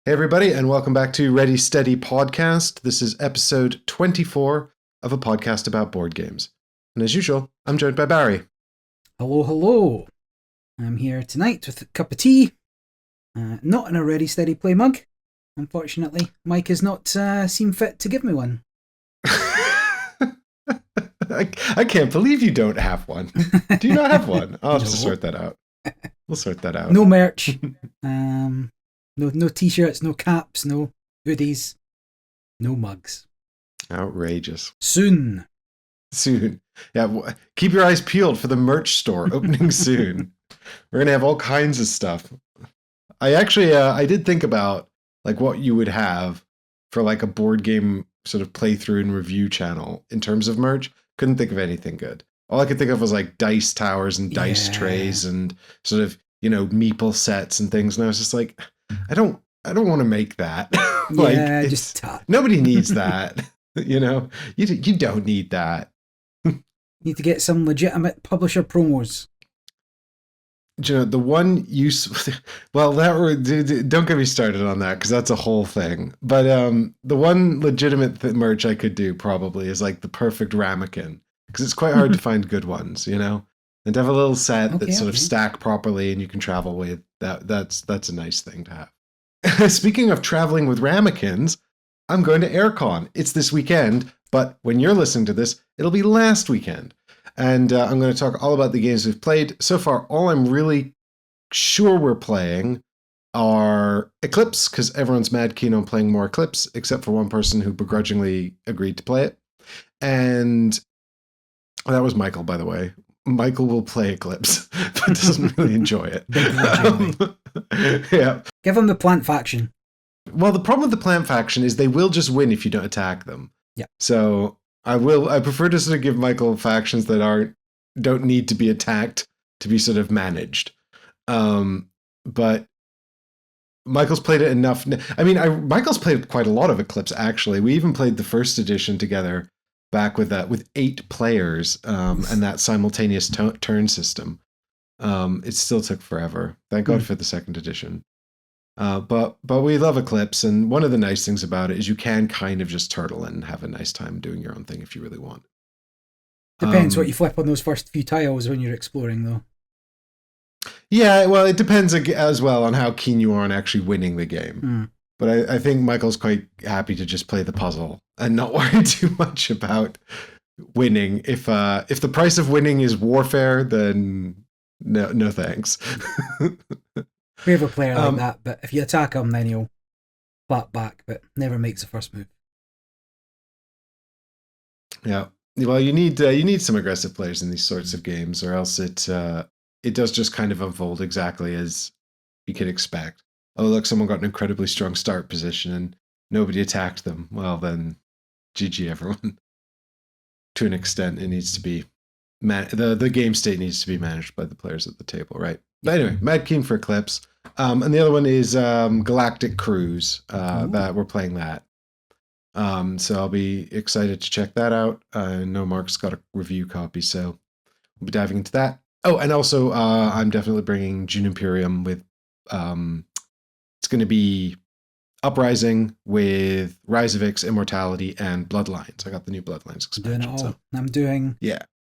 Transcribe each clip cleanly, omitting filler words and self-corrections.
Hey, everybody, and welcome back to Ready Steady Podcast. This is episode 24 of a podcast about board games. And as usual, I'm joined by Barry. Hello, hello. I'm here tonight with a cup of tea. Not in a Ready Steady Play mug. Unfortunately, Mike has not seen fit to give me one. I can't believe you don't have one. Do you not have one? I'll have to sort that out. We'll sort that out. No merch. No t-shirts, no caps, no hoodies, no mugs. Outrageous. Soon. Yeah, keep your eyes peeled for the merch store opening soon. We're going to have all kinds of stuff. I did think about like what you would have for like a board game sort of playthrough and review channel in terms of merch. Couldn't think of anything good. All I could think of was like dice towers and dice trays and sort of, meeple sets and things. And I was just like, I don't want to make that. Nobody needs that. You don't need that. Need to get some legitimate publisher promos. The one use, well, don't get me started on that because that's a whole thing. But the one legitimate merch I could do probably is like the perfect ramekin, because it's quite hard to find good ones, and to have a little set that's sort of stacked properly and you can travel with. That's a nice thing to have. Speaking of traveling with ramekins, I'm going to AirCon. It's this weekend, but when you're listening to this, it'll be last weekend. And I'm going to talk all about the games we've played. So far, all I'm really sure we're playing are Eclipse, because everyone's mad keen on playing more Eclipse, except for one person who begrudgingly agreed to play it. And that was Michael, by the way. Michael will play Eclipse, but doesn't really enjoy it. Yeah. Give him the plant faction. Well, the problem with the plant faction is they will just win if you don't attack them. Yeah. So I prefer to sort of give Michael factions that don't need to be attacked to be sort of managed. But Michael's played it enough. I mean, Michael's played quite a lot of Eclipse, actually. We even played the first edition together back with 8 players and that simultaneous turn system. It still took forever. Thank God for the second edition. But we love Eclipse, and one of the nice things about it is you can kind of just turtle and have a nice time doing your own thing if you really want. Depends what you flip on those first few tiles when you're exploring, though. Yeah, well, it depends as well on how keen you are on actually winning the game. But I think Michael's quite happy to just play the puzzle and not worry too much about winning. If the price of winning is warfare, then no thanks. We have a player like that, but if you attack him, then he'll clap back, but never makes the first move. Yeah, well, you need some aggressive players in these sorts of games, or else it does just kind of unfold exactly as you could expect. Oh, look, someone got an incredibly strong start position and nobody attacked them. Well, then, GG everyone. To an extent, it needs to be the game state needs to be managed by the players at the table, right? But anyway, mad keen for Eclipse. And the other one is Galactic Cruise. That we're playing that. So I'll be excited to check that out. I know Mark's got a review copy, so we'll be diving into that. Oh, and also I'm definitely bringing June Imperium with. It's going to be Uprising with Rise of Ix, Immortality, and Bloodlines. I got the new Bloodlines expansion. Doing it all. I'm doing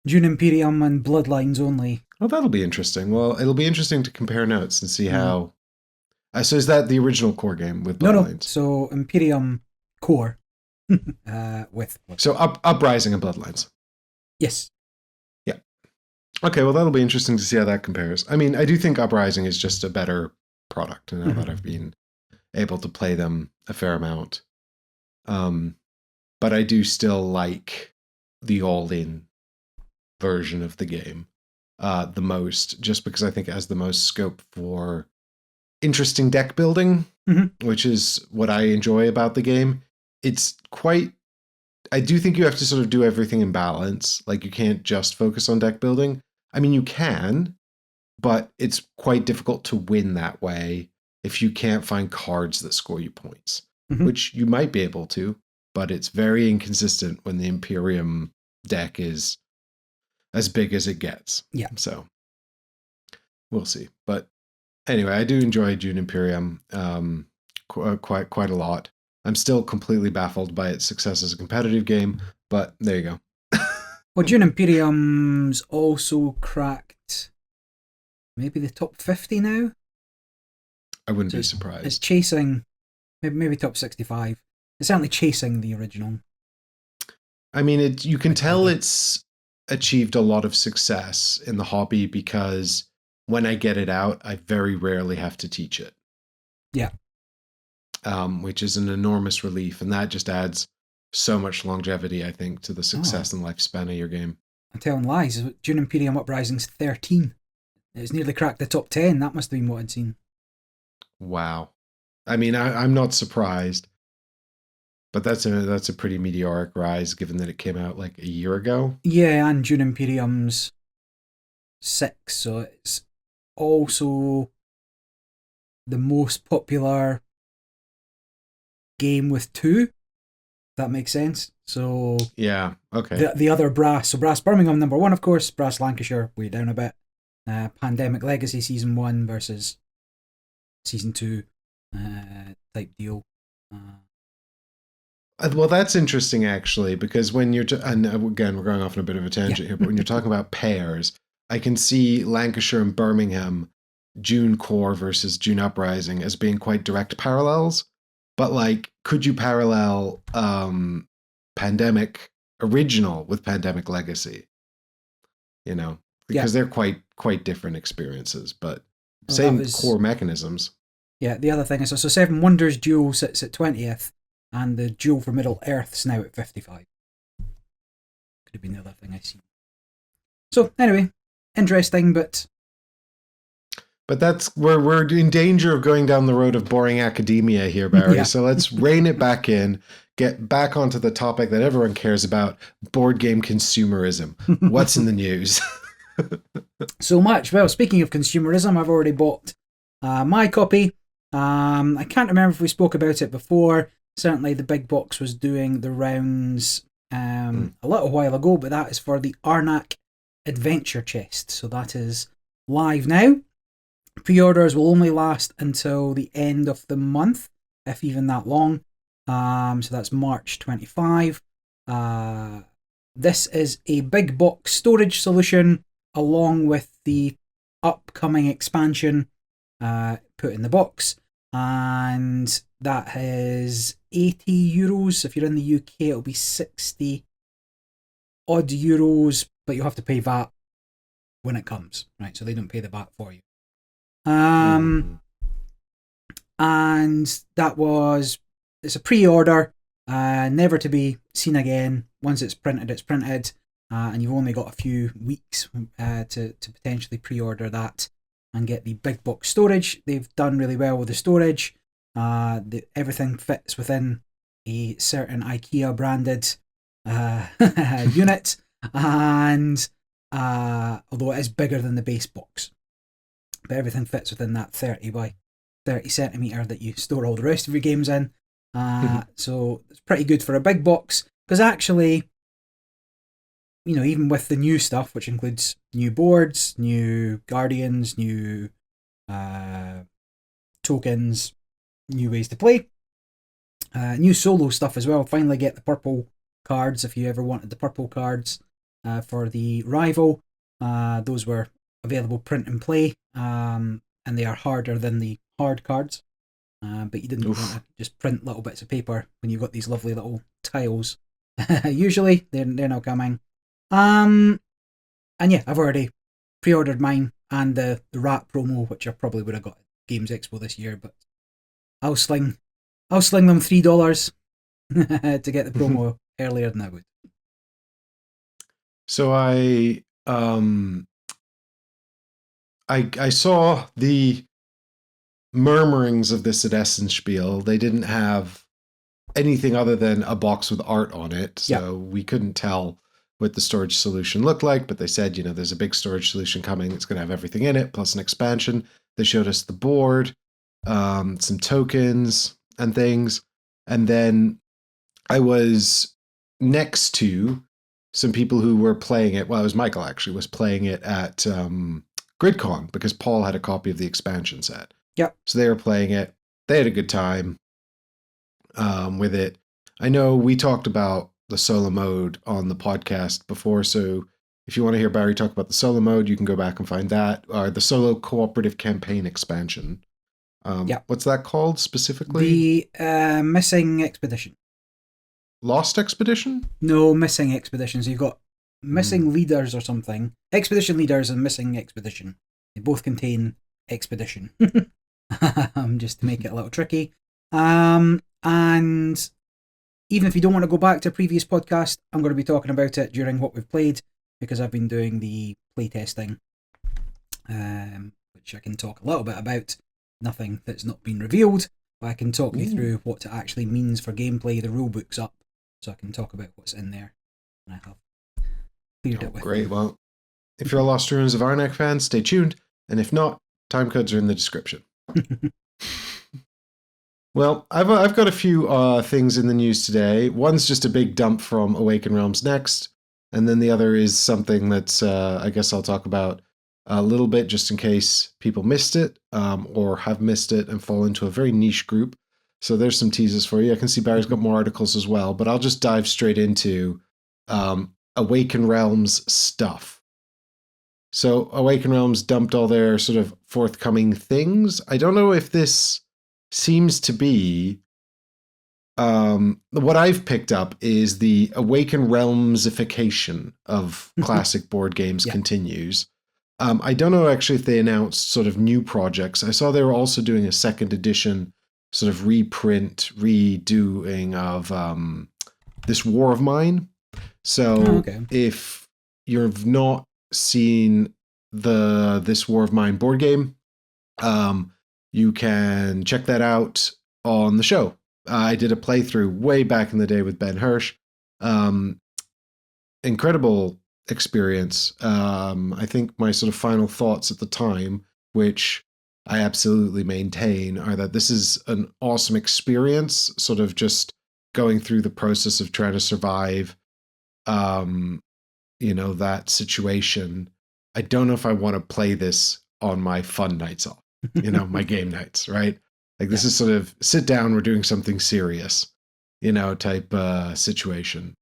June Imperium and Bloodlines only. Oh, that'll be interesting. Well, it'll be interesting to compare notes and see how. So is that the original core game with Bloodlines? No. So Imperium core with. So Uprising and Bloodlines. Yes. Yeah. Okay. Well, that'll be interesting to see how that compares. I mean, I do think Uprising is just a better product, and now that I've been able to play them a fair amount. But I do still like the all-in version of the game the most, just because I think it has the most scope for interesting deck building, which is what I enjoy about the game. It's I do think you have to sort of do everything in balance. Like, you can't just focus on deck building. I mean, you can, but it's quite difficult to win that way if you can't find cards that score you points, which you might be able to, but it's very inconsistent when the Imperium deck is as big as it gets. Yeah. So we'll see. But anyway, I do enjoy June Imperium. quite a lot. I'm still completely baffled by its success as a competitive game, but there you go. Well, Dune Imperium's also cracked maybe the top 50 now. I wouldn't So be it's surprised. chasing, maybe top 65. It's certainly chasing the original. I mean, you can tell Idea. it's achieved a lot of success in the hobby because when I get it out, I very rarely have to teach it. Yeah. Which is an enormous relief, and that just adds so much longevity, I think, to the success and lifespan of your game. I'm telling lies. Dune Imperium Uprising's 13. It's nearly cracked the top 10. That must have been what I'd seen. Wow. I mean, I'm not surprised, but that's a pretty meteoric rise given that it came out like a year ago. Yeah, and Dune Imperium's 6, so it's also the most popular game with 2. That makes sense. So Yeah. Okay. the other Brass, so Brass Birmingham number 1, of course. Brass Lancashire way down a bit. Pandemic Legacy Season 1 versus Season 2 type deal. Well, that's interesting actually, because when you're and again we're going off on a bit of a tangent here, but when you're talking about pairs, I can see Lancashire and Birmingham, June Core versus June Uprising as being quite direct parallels. But like, could you parallel Pandemic Original with Pandemic Legacy? You know, because they're quite different experiences, but same core mechanisms. Yeah, the other thing is so Seven Wonders Duel sits at 20th, and the Duel for Middle Earth's now at 55. Could have been the other thing I see. So anyway, interesting, but that's we're in danger of going down the road of boring academia here, Barry. Yeah. So let's rein it back in, get back onto the topic that everyone cares about: board game consumerism. What's in the news? So much. Well, speaking of consumerism, I've already bought my copy. I can't remember if we spoke about it before. Certainly, the big box was doing the rounds a little while ago, but that is for the Arnak Adventure Chest. So that is live now. Pre-orders will only last until the end of the month, if even that long. So that's March 25. This is a big box storage solution along with the upcoming expansion put in the box. And that is €80. If you're in the UK, it'll be 60 odd euros, but you'll have to pay VAT when it comes, right? So they don't pay the VAT for you. And that was, it's a pre-order, never to be seen again. Once it's printed, it's printed, and you've only got a few weeks to potentially pre-order that and get the big box storage. They've done really well with the storage. Everything fits within a certain IKEA branded unit, and although it is bigger than the base box, but everything fits within that 30 by 30 centimetre that you store all the rest of your games in. So it's pretty good for a big box, because actually, you know, even with the new stuff, which includes new boards, new guardians, new tokens, new ways to play, new solo stuff as well. Finally get the purple cards if you ever wanted the purple cards for the rival. Those were available print and play, and they are harder than the hard cards. But you didn't want to just print little bits of paper when you've got these lovely little tiles. Usually they're now coming. And yeah, I've already pre-ordered mine and the rat promo, which I probably would have got at Games Expo this year, but I'll sling them $3 to get the promo earlier than I would. So I saw the murmurings of this at Essenspiel. They didn't have anything other than a box with art on it, so we couldn't tell what the storage solution looked like, but they said, you know, there's a big storage solution coming. It's going to have everything in it, plus an expansion. They showed us the board, some tokens and things, and then I was next to some people who were playing it. Well, it was Michael, actually, was playing it at GridCon, because Paul had a copy of the expansion set. Yep. So they were playing it. they had a good time with it. I know we talked about the solo mode on the podcast before, so if you want to hear Barry talk about the solo mode, you can go back and find that, or the solo cooperative campaign expansion. What's that called specifically? The Missing Expedition. Lost Expedition? No, Missing Expedition. So you've got Missing Leaders or something. Expedition Leaders and Missing Expedition. They both contain Expedition. Just to make it a little tricky. And even if you don't want to go back to a previous podcast, I'm going to be talking about it during what we've played, because I've been doing the playtesting, which I can talk a little bit about. Nothing that's not been revealed, but I can talk you through what it actually means for gameplay. The rulebook's up, so I can talk about what's in there. And I have cleared it with Great. you. Well, if you're a Lost Ruins of Arnak fan, stay tuned. And if not, time codes are in the description. Well, I've got a few things in the news today. One's just a big dump from Awaken Realms Next, and then the other is something that's I guess I'll talk about a little bit just in case people missed it or have missed it and fall into a very niche group. So there's some teasers for you. I can see Barry's got more articles as well, but I'll just dive straight into Awaken Realms stuff. So Awaken Realms dumped all their sort of forthcoming things. I don't know if this seems to be what I've picked up is the Awaken Realmsification of classic board games continues. I don't know actually if they announced sort of new projects. I saw they were also doing a second edition sort of reprint, redoing of this War of Mine. So if you've not seen this War of Mine board game, you can check that out on the show. I did a playthrough way back in the day with Ben Hirsch. Incredible experience. I think my sort of final thoughts at the time, which I absolutely maintain, are that this is an awesome experience, sort of just going through the process of trying to survive, that situation. I don't know if I want to play this on my fun nights off, my game nights, right? Like this is sort of sit down, we're doing something serious, type situation.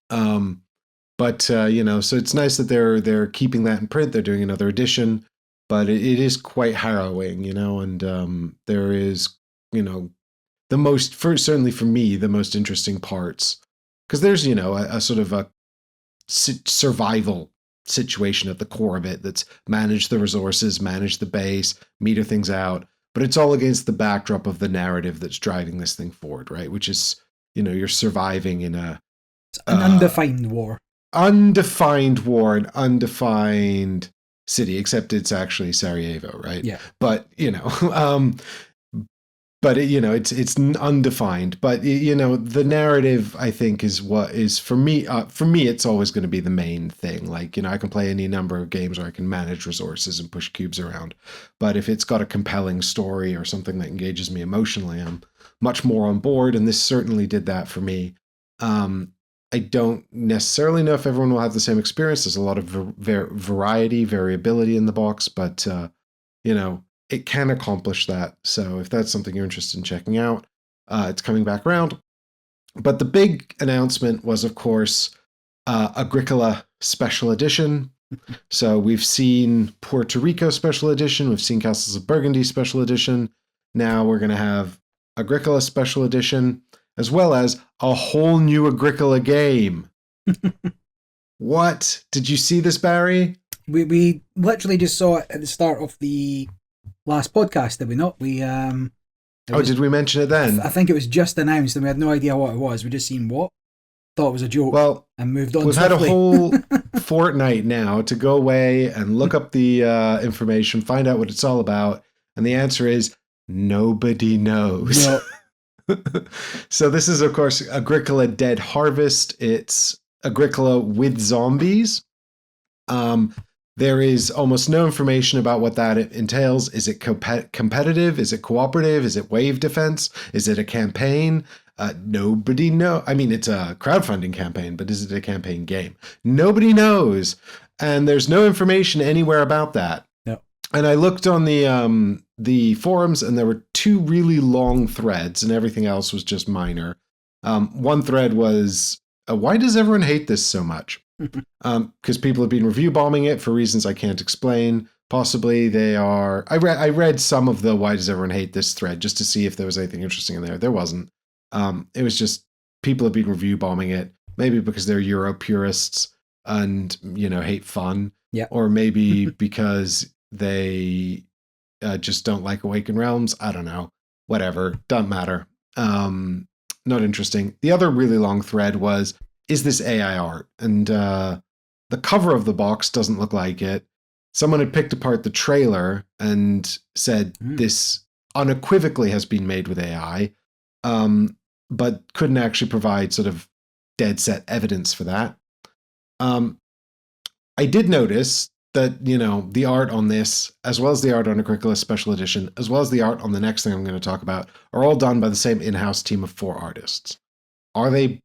But so it's nice that they're keeping that in print. They're doing another edition, but it is quite harrowing, and there is, certainly for me, the most interesting parts, because there's, a sort of a survival situation at the core of it that's manage the resources, manage the base, meter things out, but it's all against the backdrop of the narrative that's driving this thing forward, right? Which is, you're surviving in an undefined war. Undefined war, an undefined city, except it's actually Sarajevo, right? Yeah. But, it's undefined. But, the narrative, I think, is what is, for me, it's always going to be the main thing. Like, I can play any number of games where I can manage resources and push cubes around. But if it's got a compelling story or something that engages me emotionally, I'm much more on board. And this certainly did that for me. I don't necessarily know if everyone will have the same experience. There's a lot of variability in the box, but, it can accomplish that. So if that's something you're interested in checking out, it's coming back around. But the big announcement was, of course, Agricola Special Edition. So we've seen Puerto Rico Special Edition. We've seen Castles of Burgundy Special Edition. Now we're going to have Agricola Special Edition, as well as a whole new Agricola game. What? Did you see this, Barry? We literally just saw it at the start of the last podcast, did we not? Did we mention it then? I think it was just announced and we had no idea what it was. We just seen what? Thought it was a joke and moved on. We've swiftly. had a whole fortnight now to go away and look up the information, find out what it's all about. And the answer is nobody knows. No. So this is, of course, Agricola Dead Harvest. It's Agricola with zombies. There is almost no information about what that entails. Is it competitive? Is it cooperative? Is it wave defense? Is it a campaign? Nobody knows. I mean, it's a crowdfunding campaign, but is it a campaign game? Nobody knows. And there's no information anywhere about that. No. And I looked on the forums, and there were two really long threads, and everything else was just minor. One thread was, "Why does everyone hate this so much?" Because people have been review bombing it for reasons I can't explain. Possibly they are. I read some of the "Why does everyone hate this" thread just to see if there was anything interesting in there. There wasn't. It was just people have been review bombing it. Maybe because they're Euro purists and hate fun, Yeah. or maybe because they just don't like Awakened Realms. I don't know. Whatever. Doesn't matter. Not interesting. The other really long thread was, is this AI art? And the cover of the box doesn't look like it. Someone had picked apart the trailer and said this unequivocally has been made with AI, but couldn't actually provide sort of dead set evidence for that. I did notice that, the art on this, as well as the art on Agricola Special Edition, as well as the art on the next thing I'm going to talk about, are all done by the same in-house team of 4 artists. Are they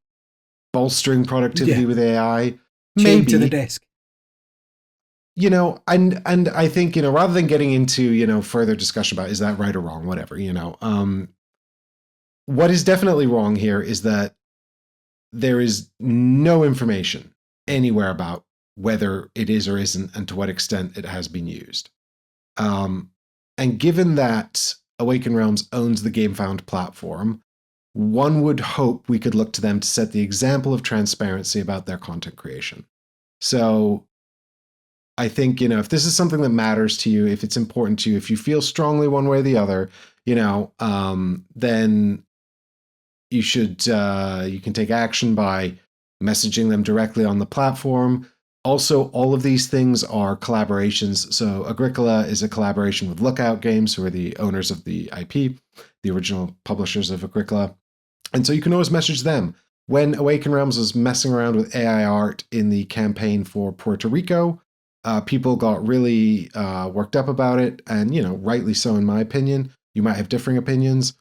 bolstering productivity with AI? Chained Maybe. to the desk. And I think, rather than getting into, further discussion about is that right or wrong, whatever, what is definitely wrong here is that there is no information anywhere about whether it is or isn't and to what extent it has been used. And given that Awakened Realms owns the GameFound platform, one would hope we could look to them to set the example of transparency about their content creation. So I think, if this is something that matters to you, if it's important to you, if you feel strongly one way or the other, then you should, you can take action by messaging them directly on the platform. Also, all of these things are collaborations. So Agricola is a collaboration with Lookout Games, who are the owners of the IP, the original publishers of Agricola. And so you can always message them. When Awakened Realms was messing around with AI art in the campaign for Puerto Rico, people got really worked up about it. And, rightly so, in my opinion. You might have differing opinions.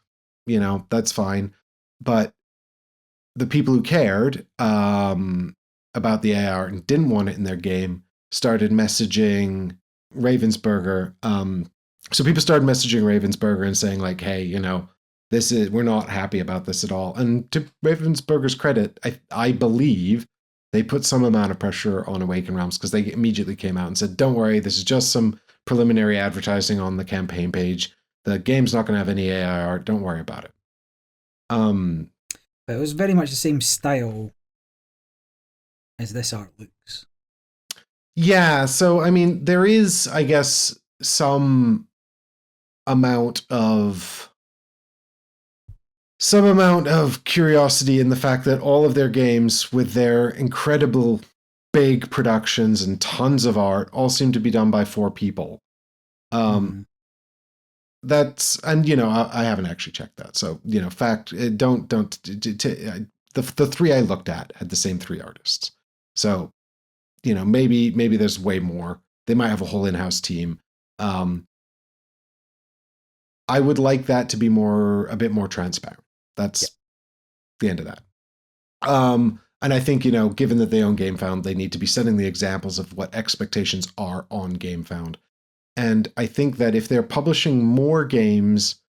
That's fine. But the people who cared about the AI art and didn't want it in their game started messaging Ravensburger. So people started messaging Ravensburger and saying, like, hey, we're not happy about this at all. And to Ravensburger's credit, I believe they put some amount of pressure on Awakened Realms, because they immediately came out and said, don't worry, this is just some preliminary advertising on the campaign page. The game's not going to have any AI art. Don't worry about it. But it was very much the same style as this art looks. Yeah, so I mean, there is, I guess, some amount of curiosity in the fact that all of their games, with their incredible big productions and tons of art, all seem to be done by 4 people. That's, and I haven't actually checked that. So fact, the 3 I looked at had the same 3 artists. So maybe there's way more. They might have a whole in-house team. I would like that to be a bit more transparent. That's the end of that. And I think, given that they own GameFound, they need to be setting the examples of what expectations are on GameFound. And I think that if they're publishing more games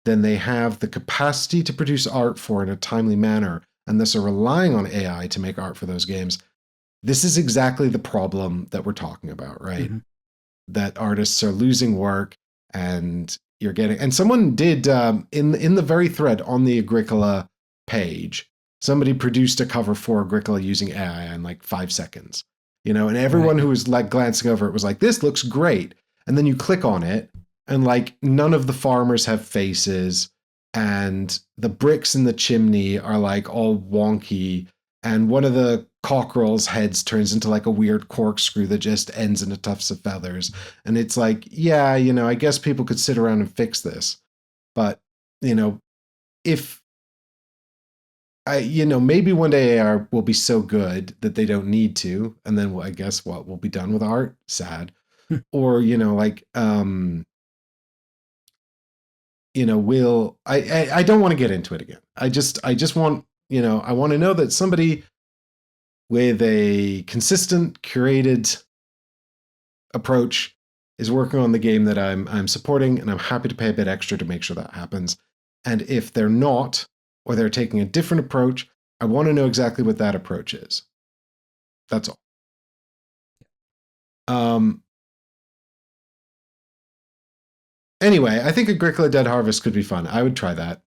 than they have the capacity to produce art for in a timely manner, and thus are relying on AI to make art for those games, this is exactly the problem that we're talking about, right? Mm-hmm. That artists are losing work, and you're getting, and someone did, in the very thread on the Agricola page, somebody produced a cover for Agricola using AI in like 5 seconds, and everyone who was like glancing over it was like, this looks great. And then you click on it, and like none of the farmers have faces, and the bricks in the chimney are like all wonky, and one of the cockerel's heads turns into like a weird corkscrew that just ends in a tuft of feathers. And it's like, yeah, I guess people could sit around and fix this. But, if maybe one day AR will be so good that they don't need to, and then I guess what will be done with art? Sad. Or, I don't want to get into it again. I just want, I want to know that somebody with a consistent, curated approach is working on the game that I'm supporting, and I'm happy to pay a bit extra to make sure that happens. And if they're not, or they're taking a different approach, I want to know exactly what that approach is. That's all. Anyway, I think Agricola Dead Harvest could be fun. I would try that.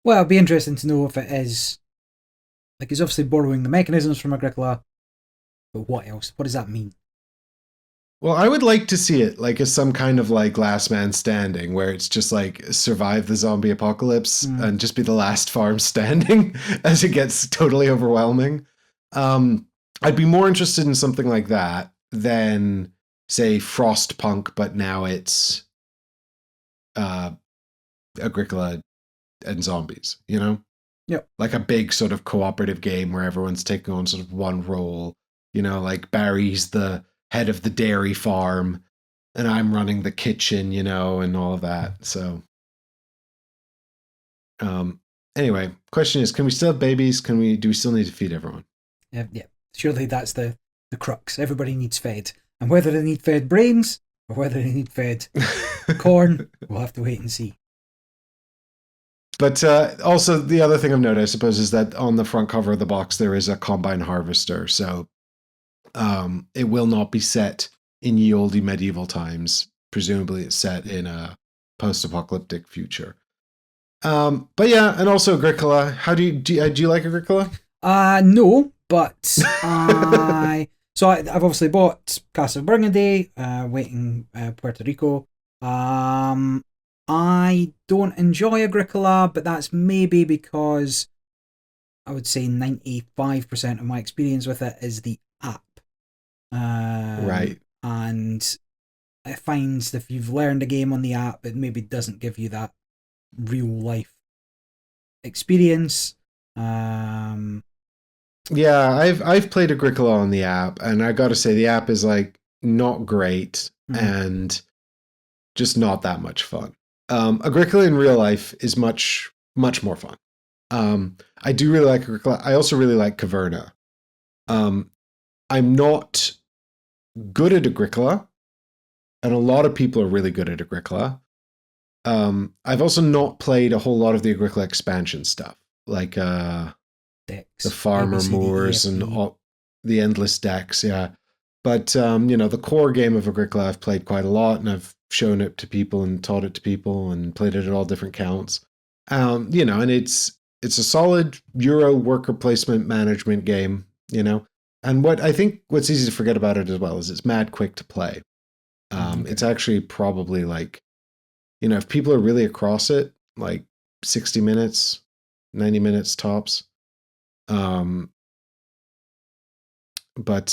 Well, it'd be interesting to know if it is. Like, it's obviously borrowing the mechanisms from Agricola, but what else? What does that mean? Well, I would like to see it like as some kind of like last man standing, where it's just like survive the zombie apocalypse and just be the last farm standing as it gets totally overwhelming. I'd be more interested in something like that than, say, Frostpunk, but now it's Agricola and zombies, you know? Yep. Like a big sort of cooperative game where everyone's taking on sort of one role, you know, like Barry's the head of the dairy farm and I'm running the kitchen, you know, and all of that. So anyway, question is, can we still have babies? Do we still need to feed everyone? Yeah. Surely that's the crux. Everybody needs fed. And whether they need fed brains or whether they need fed corn, we'll have to wait and see. But also the other thing of note, I suppose, is that on the front cover of the box, there is a combine harvester. So it will not be set in ye olde medieval times. Presumably it's set in a post-apocalyptic future. But yeah, and also Agricola. How do you like Agricola? No, but I've obviously bought Castle Burgundy, waiting Puerto Rico. I don't enjoy Agricola, but that's maybe because I would say 95% of my experience with it is the app. Right. And it finds that if you've learned a game on the app, it maybe doesn't give you that real life experience. Yeah, I've played Agricola on the app, and I got to say the app is like not great and just not that much fun. Agricola in real life is much more fun. I do really like Agricola. I also really like Caverna. I'm not good at Agricola, and a lot of people are really good at Agricola. I've also not played a whole lot of the Agricola expansion stuff, like Decks, the Farmer Moors and all the endless decks, yeah. But you know, the core game of Agricola I've played quite a lot, and I've shown it to people and taught it to people and played it at all different counts. You know, and it's a solid Euro worker placement management game, you know. And what's easy to forget about it as well is it's mad quick to play. It's actually probably like, you know, if people are really across it, like 60 minutes, 90 minutes tops. But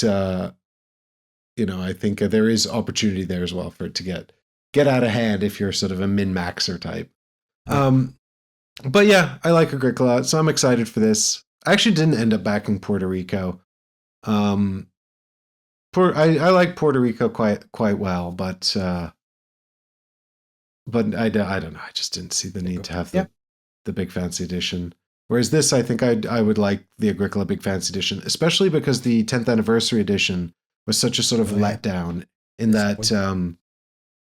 you know, I think there is opportunity there as well for it to get out of hand if you're sort of a min-maxer type. But yeah, I like Agricola, so I'm excited for this. I actually didn't end up backing Puerto Rico. I like Puerto Rico quite well, but I don't know. I just didn't see the need to have the big fancy edition. Whereas this, I think I would like the Agricola Big Fancy Edition, especially because the 10th anniversary edition was such a sort of letdown in that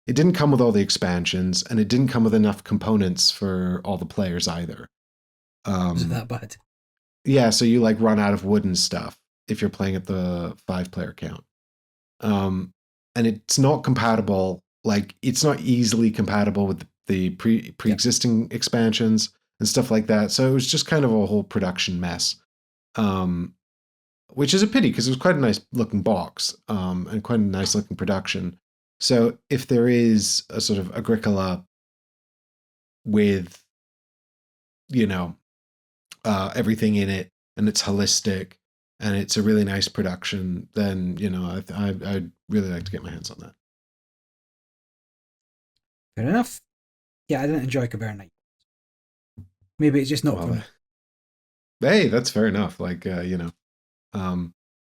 it didn't come with all the expansions and it didn't come with enough components for all the players either. Was it that bad? Yeah, so you like run out of wood and stuff if you're playing at the 5-player count. And it's not compatible, like it's not easily compatible with the pre-existing expansions and stuff like that. So it was just kind of a whole production mess, which is a pity because it was quite a nice looking box and quite a nice looking production. So if there is a sort of Agricola with, you know, everything in it and it's holistic and it's a really nice production, then, you know, I'd really like to get my hands on that. Fair enough. Yeah, I didn't enjoy Cabernet. Maybe it's just not for me. Hey, that's fair enough. Like, you know,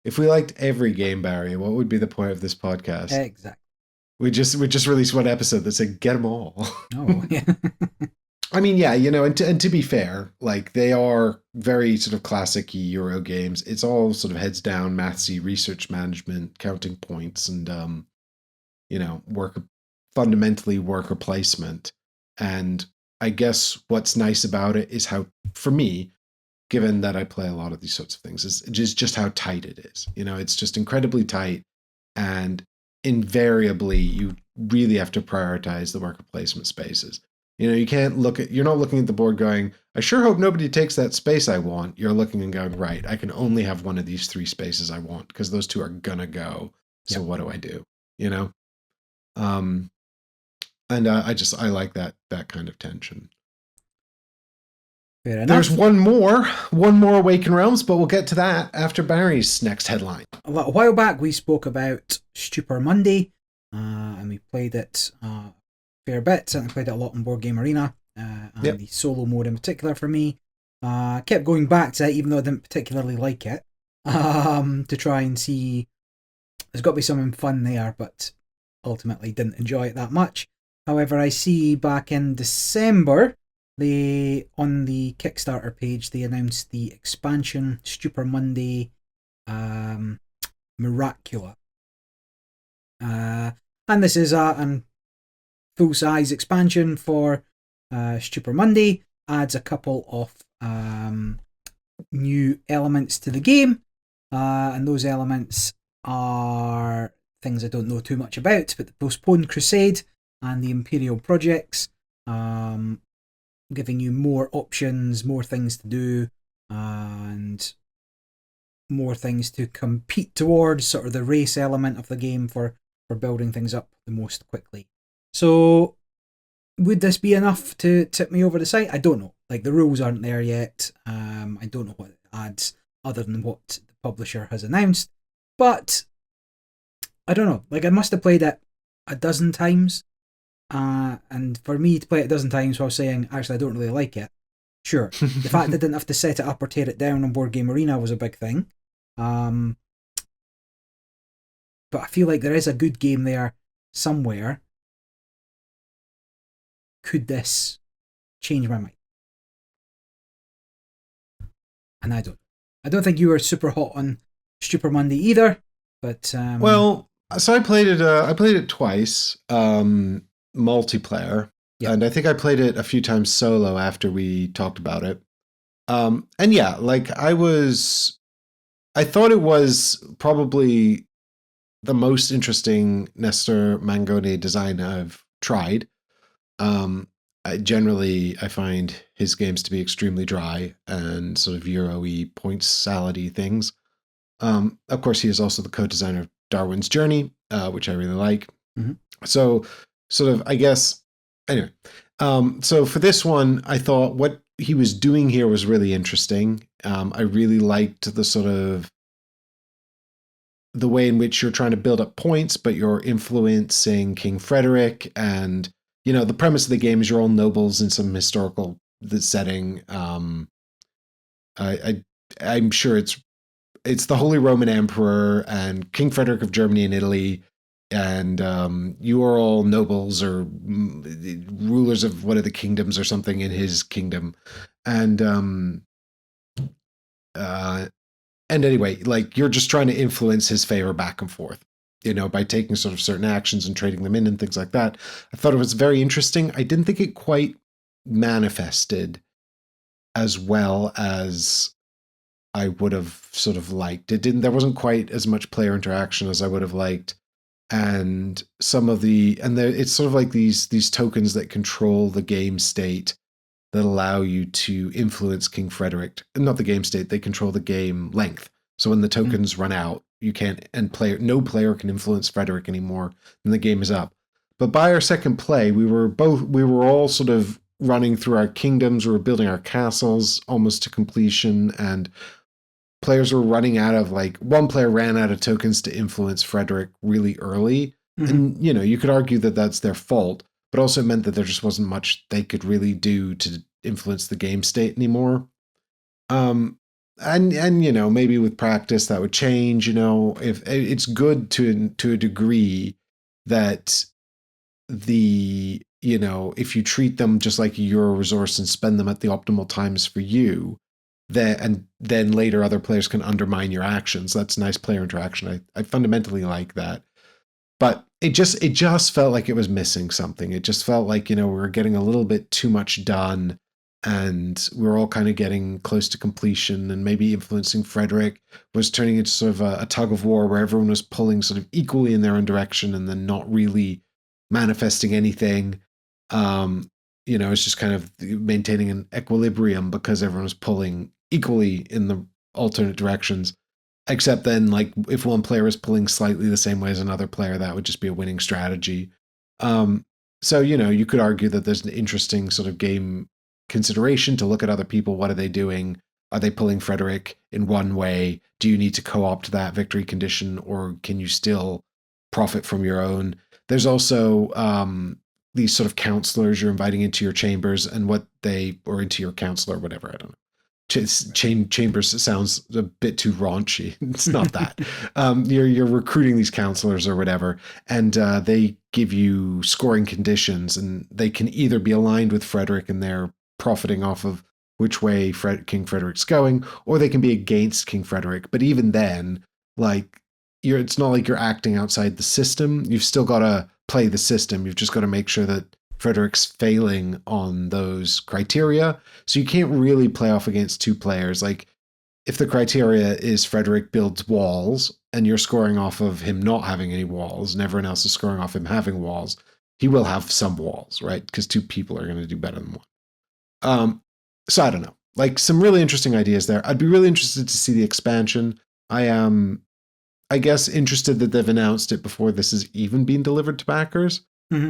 if we liked every game, Barry, what would be the point of this podcast? Exactly. We just released one episode that said get them all. Oh, yeah. I mean, yeah, you know, and to be fair, like they are very sort of classic Euro games. It's all sort of heads down, mathsy, research management, counting points, and fundamentally worker placement. And I guess what's nice about it is how, for me, given that I play a lot of these sorts of things, is just how tight it is. It's just incredibly tight, and invariably you really have to prioritize the worker placement spaces. You're not looking at the board going, I sure hope nobody takes that space I want. You're looking and going, right, I can only have one of these 3 spaces I want because those 2 are gonna go. So what do I do? And I like that kind of tension. Fair enough. There's one more Awaken Realms, but we'll get to that after Barry's next headline. A while back, we spoke about Stupor Mundi, and we played it a fair bit. Certainly played it a lot in Board Game Arena, and the solo mode in particular for me. Kept going back to it, even though I didn't particularly like it, to try and see. There's got to be something fun there, but ultimately didn't enjoy it that much. However, I see back in December, on the Kickstarter page, they announced the expansion Stupor Mundi Miracula. And this is a full-size expansion for Stupor Mundi. Adds a couple of new elements to the game. And those elements are things I don't know too much about, but the Postponed Crusade and the Imperial Projects, giving you more options, more things to do, and more things to compete towards, sort of the race element of the game for building things up the most quickly. So, would this be enough to tip me over the site? I don't know. Like, the rules aren't there yet. I don't know what it adds other than what the publisher has announced. But, I don't know. Like, I must have played it a dozen times. And for me to play it a dozen times while saying, actually, I don't really like it. Sure. The fact I didn't have to set it up or tear it down on Board Game Arena was a big thing. But I feel like there is a good game there somewhere. Could this change my mind? And I don't think you were super hot on Stupor Mundi either. But well, so I played it twice, multiplayer, and I think I played it a few times solo after we talked about it. And yeah, like I thought it was probably the most interesting Nestor Mangone design I've tried. I find his games to be extremely dry and sort of Euro-y point salad-y things. Of course, he is also the co-designer of Darwin's Journey, which I really like. Mm-hmm. So, sort of, I guess, anyway. So for this one, I thought what he was doing here was really interesting. I really liked the sort of the way in which you're trying to build up points, but you're influencing King Frederick. And, the premise of the game is you're all nobles in some historical setting. I'm sure it's the Holy Roman Emperor and King Frederick of Germany and Italy, and you are all nobles or rulers of one of the kingdoms or something in his kingdom. And anyway, like you're just trying to influence his favor back and forth, by taking sort of certain actions and trading them in and things like that. I thought it was very interesting. I didn't think it quite manifested as well as I would have sort of liked. There wasn't quite as much player interaction as I would have liked. And it's sort of like these tokens that control the game state that allow you to influence King Frederick. Not the game state, they control the game length. So when the tokens run out, you can't, and no player can influence Frederick anymore, and the game is up. But by our second play, we were all sort of running through our kingdoms, we were building our castles almost to completion, and players were running out of, like, one player ran out of tokens to influence Frederick really early. Mm-hmm. And, you could argue that that's their fault, but also it meant that there just wasn't much they could really do to influence the game state anymore. And maybe with practice that would change. If it's good to a degree that if you treat them just like you're a resource and spend them at the optimal times for you, then later other players can undermine your actions. That's nice player interaction. I fundamentally like that. But it just felt like it was missing something. It just felt like, we were getting a little bit too much done, and we were all kind of getting close to completion, and maybe influencing Frederick was turning into sort of a tug of war where everyone was pulling sort of equally in their own direction and then not really manifesting anything. It's just kind of maintaining an equilibrium because everyone was pulling equally in the alternate directions. Except then, like, if one player is pulling slightly the same way as another player, that would just be a winning strategy. So, you could argue that there's an interesting sort of game consideration to look at other people. What are they doing? Are they pulling Frederick in one way? Do you need to co-opt that victory condition, or can you still profit from your own? There's also these sort of counselors you're inviting into your chambers, and or into your counselor, whatever, I don't know. Chambers sounds a bit too raunchy. It's not that. You're recruiting these counselors or whatever, and they give you scoring conditions, and they can either be aligned with Frederick and they're profiting off of which way King Frederick's going, or they can be against King Frederick. But even then, like, it's not like you're acting outside the system. You've still got to play the system. You've just got to make sure that Frederick's failing on those criteria. So you can't really play off against two players. Like, if the criteria is Frederick builds walls and you're scoring off of him not having any walls and everyone else is scoring off him having walls, he will have some walls, right? Because two people are going to do better than one. So I don't know. Like, some really interesting ideas there. I'd be really interested to see the expansion. I am, I guess, interested that they've announced it before this has even been delivered to backers. Mm-hmm.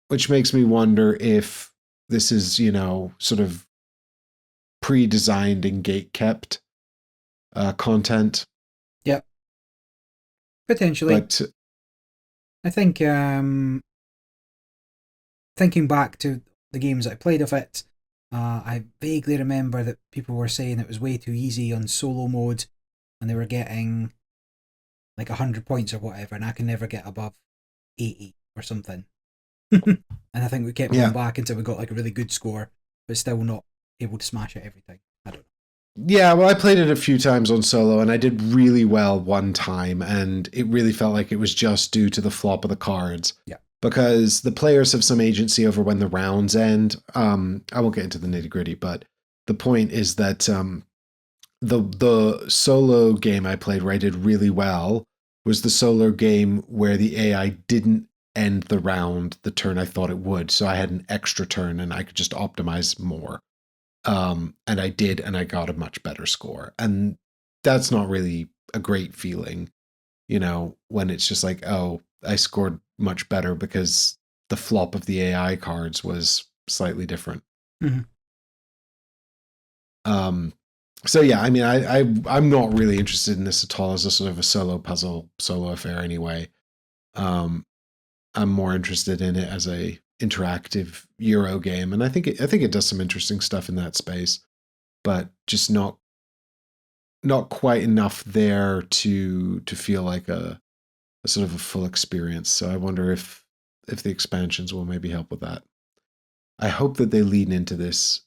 Which makes me wonder if this is, sort of pre-designed and gate-kept content. Yep. Potentially. But I think, thinking back to the games I played of it, I vaguely remember that people were saying it was way too easy on solo mode, and they were getting like 100 points or whatever, and I can never get above 80 or something. And I think we kept going back until we got like a really good score, but still not able to smash it every time. I don't know. Yeah, well, I played it a few times on solo, and I did really well one time, and it really felt like it was just due to the flop of the cards. Yeah. Because the players have some agency over when the rounds end. I won't get into the nitty gritty, but the point is that the solo game I played where I did really well was the solo game where the AI didn't end the round the turn I thought it would. So I had an extra turn and I could just optimize more. And I did, and I got a much better score. And that's not really a great feeling, when it's just like, oh, I scored much better because the flop of the AI cards was slightly different. Mm-hmm. So yeah, I mean, I'm not really interested in this at all as a sort of a solo puzzle, solo affair anyway. I'm more interested in it as a interactive Euro game, and I think it does some interesting stuff in that space, but just not quite enough there to feel like a sort of a full experience. So I wonder if the expansions will maybe help with that. I hope that they lean into this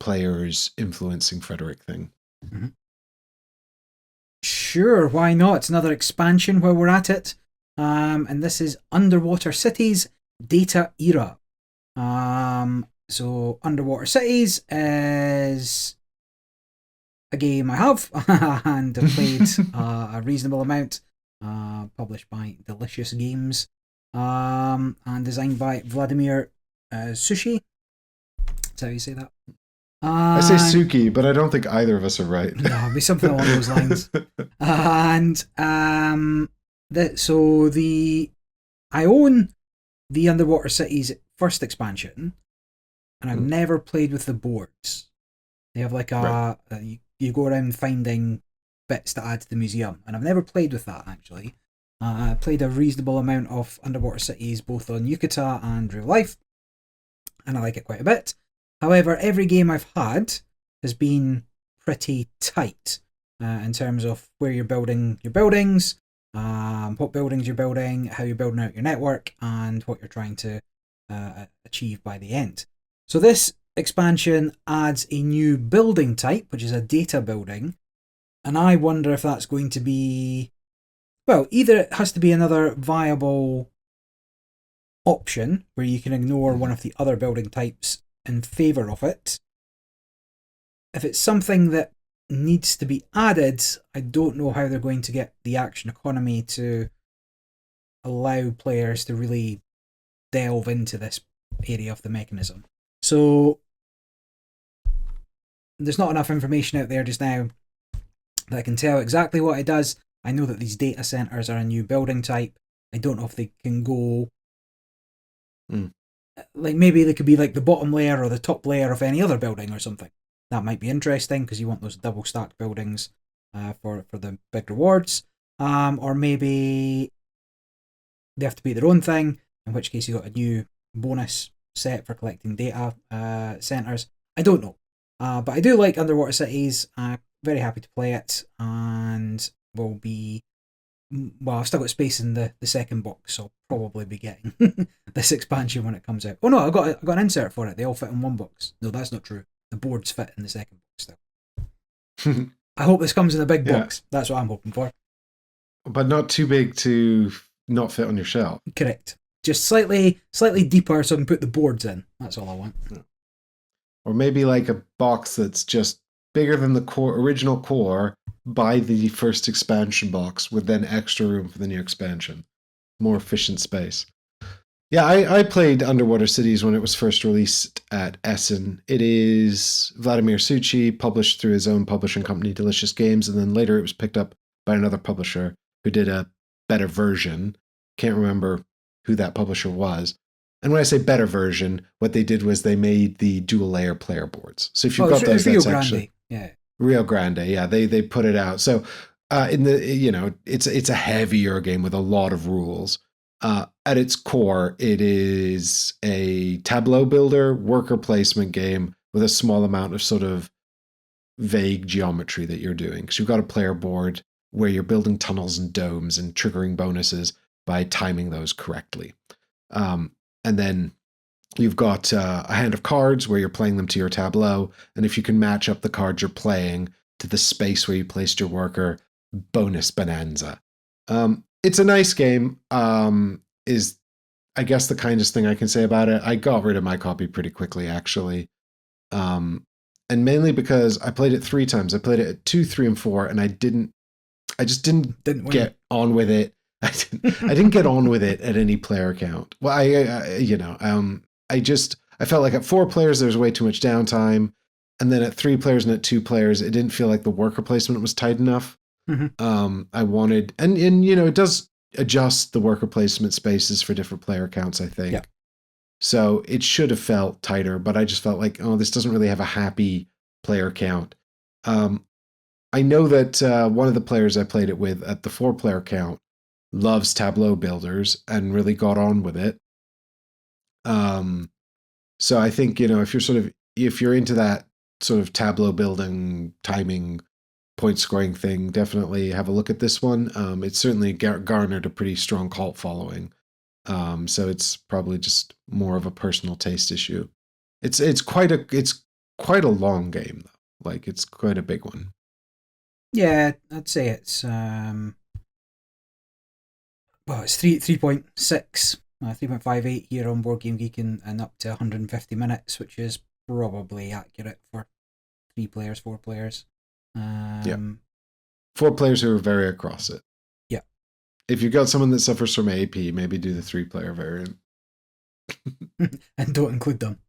players influencing Frederick thing. Mm-hmm. Sure, why not? It's another expansion where we're at it. And this is Underwater Cities Data Era. So Underwater Cities is a game I have and have played a reasonable amount. Published by Delicious Games, and designed by Vladimir Sushi. That's how you say that. I say Suki, but I don't think either of us are right. No, it'll be something along those lines. And I own the Underwater Cities first expansion, and I've never played with the boards. They have like you go around finding bits to add to the museum, and I've never played with that actually. I played a reasonable amount of Underwater Cities both on Yucata and real life, and I like it quite a bit. However, every game I've had has been pretty tight in terms of where you're building your buildings, what buildings you're building, how you're building out your network, and what you're trying to achieve by the end. So this expansion adds a new building type, which is a data building, and I wonder if that's going to be Well, either it has to be another viable option where you can ignore one of the other building types in favour of it. If it's something that needs to be added, I don't know how they're going to get the action economy to allow players to really delve into this area of the mechanism. So there's not enough information out there just now that I can tell exactly what it does. I know that these data centers are a new building type. I don't know if they can go like maybe they could be like the bottom layer or the top layer of any other building or something. That might be interesting because you want those double stacked buildings for the big rewards. Or maybe they have to be their own thing, in which case you got a new bonus set for collecting data centers. I don't know. But I do like Underwater Cities. Very happy to play it, and will be. Well, I've still got space in the second box, so I'll probably be getting this expansion when it comes out. Oh no, I got an insert for it. They all fit in one box. No, that's not true. The boards fit in the second box still. I hope this comes in a big box. That's what I'm hoping for. But not too big to not fit on your shelf. Correct. Just slightly deeper so I can put the boards in. That's all I want. Or maybe like a box that's just bigger than the original core by the first expansion box with then extra room for the new expansion. More efficient space. Yeah, I played Underwater Cities when it was first released at Essen. It is Vladimir Suchy, published through his own publishing company, Delicious Games, and then later it was picked up by another publisher who did a better version. Can't remember who that publisher was. And when I say better version, what they did was they made the dual layer player boards. So if you've got those, that's actually Rio Grande. Yeah, they put it out. So in the it's a heavier game with a lot of rules. At its core, it is a tableau builder, worker placement game with a small amount of sort of vague geometry that you're doing. Because you've got a player board where you're building tunnels and domes and triggering bonuses by timing those correctly. And then you've got a hand of cards where you're playing them to your tableau. And if you can match up the cards you're playing to the space where you placed your worker, bonus bonanza. It's a nice game, is I guess the kindest thing I can say about it. I got rid of my copy pretty quickly, actually. And mainly because I played it 3 times. I played it at 2, 3, and 4, and I just didn't get on with it. I didn't get on with it at any player count. Well, I felt like at 4 players, there was way too much downtime. And then at 3 players and at 2 players, it didn't feel like the worker placement was tight enough. I wanted, and it does adjust the worker placement spaces for different player counts, I think. Yeah. So it should have felt tighter, but I just felt like, this doesn't really have a happy player count. I know that one of the players I played it with at the 4-player count loves tableau builders and really got on with it. So I think, if you're into that sort of tableau building, timing, point scoring thing, definitely have a look at this one. It's certainly garnered a pretty strong cult following. So it's probably just more of a personal taste issue. It's quite a long game though. Like it's quite a big one. Yeah, I'd say it's it's 3.6, 3.58 here on Board Game Geek and up to 150 minutes, which is probably accurate for 3 players, 4 players. Yeah. 4 players who are very across it. Yeah. If you've got someone that suffers from AP, maybe do the 3-player variant. And don't include them.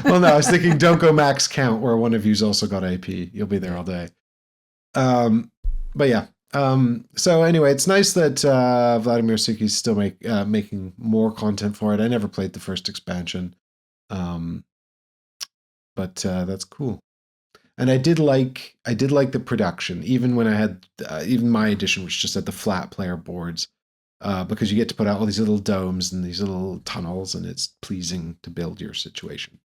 Well, no, I was thinking don't go max count where one of you's also got AP. You'll be there all day. But yeah. So anyway, it's nice that Vladimir Suchy's still making more content for it. I never played the first expansion. But that's cool. And I did like the production, even when I had even my edition, which just had the flat player boards, because you get to put out all these little domes and these little tunnels, and it's pleasing to build your situation.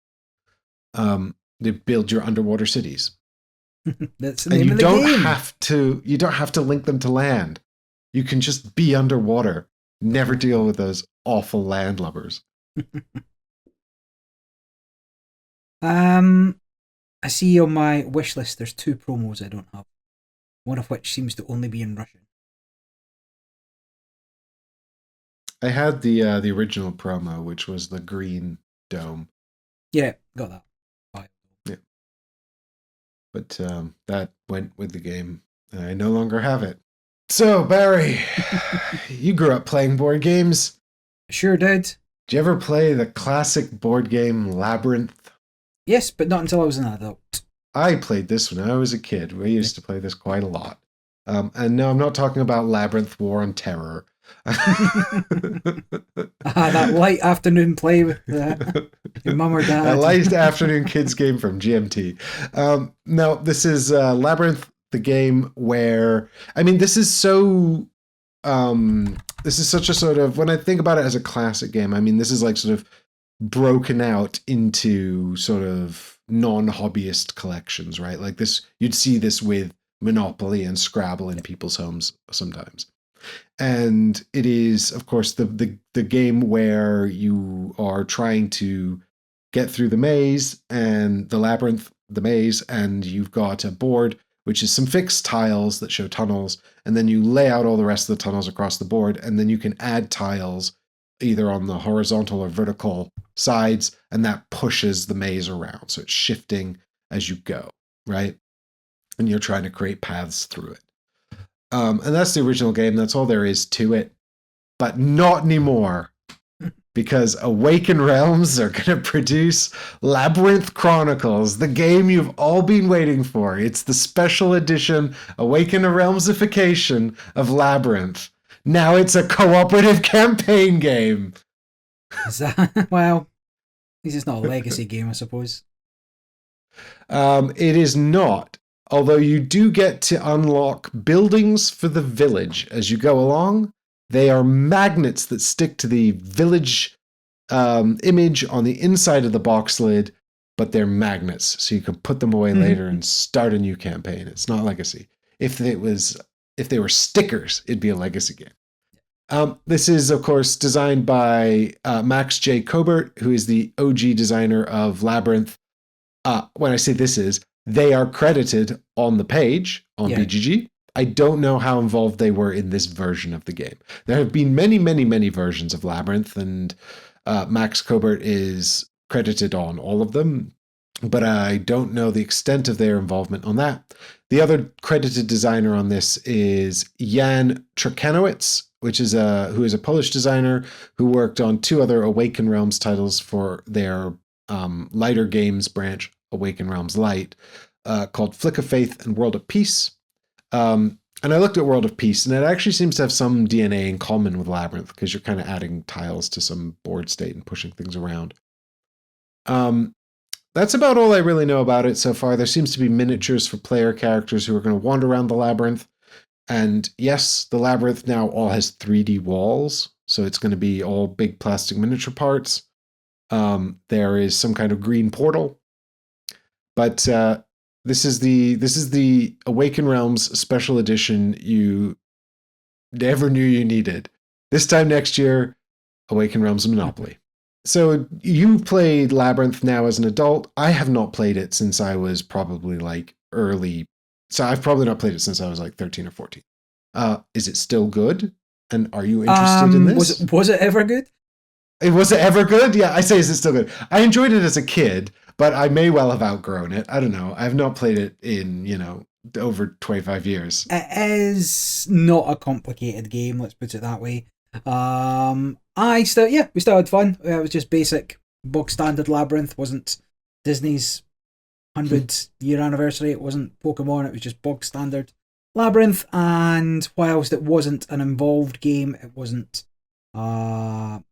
To build your underwater cities. That's the name of the game. You don't have to link them to land. You can just be underwater. Never deal with those awful landlubbers. I see on my wish list there's 2 promos I don't have. One of which seems to only be in Russian. I had the original promo, which was the green dome. Yeah, got that. Right. Yeah, but that went with the game, and I no longer have it. So Barry, you grew up playing board games. Sure did. Did you ever play the classic board game Labyrinth? Yes, but not until I was an adult. I played this when I was a kid. We used to play this quite a lot. And no, I'm not talking about Labyrinth War on Terror. That light afternoon play with your mum or dad. A light afternoon kids game from GMT. No, this is Labyrinth, the game where, I mean, this is so, this is such a sort of, when I think about it as a classic game, I mean, this is like sort of broken out into sort of non-hobbyist collections, right? Like this, you'd see this with Monopoly and Scrabble in people's homes sometimes. And it is, of course, the game where you are trying to get through the maze and the labyrinth, the maze, and you've got a board which is some fixed tiles that show tunnels, and then you lay out all the rest of the tunnels across the board, and then you can add tiles either on the horizontal or vertical sides, and that pushes the maze around. So it's shifting as you go, right? And you're trying to create paths through it. And that's the original game. That's all there is to it. But not anymore. Because Awaken Realms are going to produce Labyrinth Chronicles, the game you've all been waiting for. It's the special edition Awaken Realmsification of Labyrinth. Now it's a cooperative campaign game. Is that, well, this is not a legacy game, I suppose. It is not. Although you do get to unlock buildings for the village as you go along. They are magnets that stick to the village image on the inside of the box lid, but they're magnets, so you can put them away later and start a new campaign. It's not legacy. If they were stickers, it'd be a legacy game. This is, of course, designed by Max J. Cobert, who is the OG designer of Labyrinth. When I say this is, they are credited on the page on BGG. I don't know how involved they were in this version of the game. There have been many, many, many versions of Labyrinth, and Max Cobert is credited on all of them, but I don't know the extent of their involvement on that. The other credited designer on this is Jan Trkanowicz, who is a Polish designer who worked on two other Awaken Realms titles for their lighter games branch, Awaken Realms Light, called Flick of Faith and World of Peace. And I looked at World of Peace, and it actually seems to have some DNA in common with Labyrinth, because you're kind of adding tiles to some board state and pushing things around. That's about all I really know about it so far. There seems to be miniatures for player characters who are going to wander around the labyrinth. And yes, the labyrinth now all has 3D walls, so it's going to be all big plastic miniature parts. There is some kind of green portal. But this is the Awaken Realms special edition you never knew you needed. This time next year, Awaken Realms Monopoly. So you played Labyrinth now as an adult. I have not played it since I was probably like early. So I've probably not played it since I was like 13 or 14. Is it still good? And are you interested in this? Was it ever good? Was it ever good? Yeah, I say, is it still good? I enjoyed it as a kid, but I may well have outgrown it. I don't know. I have not played it in, over 25 years. It is not a complicated game, let's put it that way. We still had fun. It was just basic, bog standard Labyrinth. Wasn't Disney's 100-year anniversary. It wasn't Pokemon. It was just bog standard Labyrinth. And whilst it wasn't an involved game, it wasn't a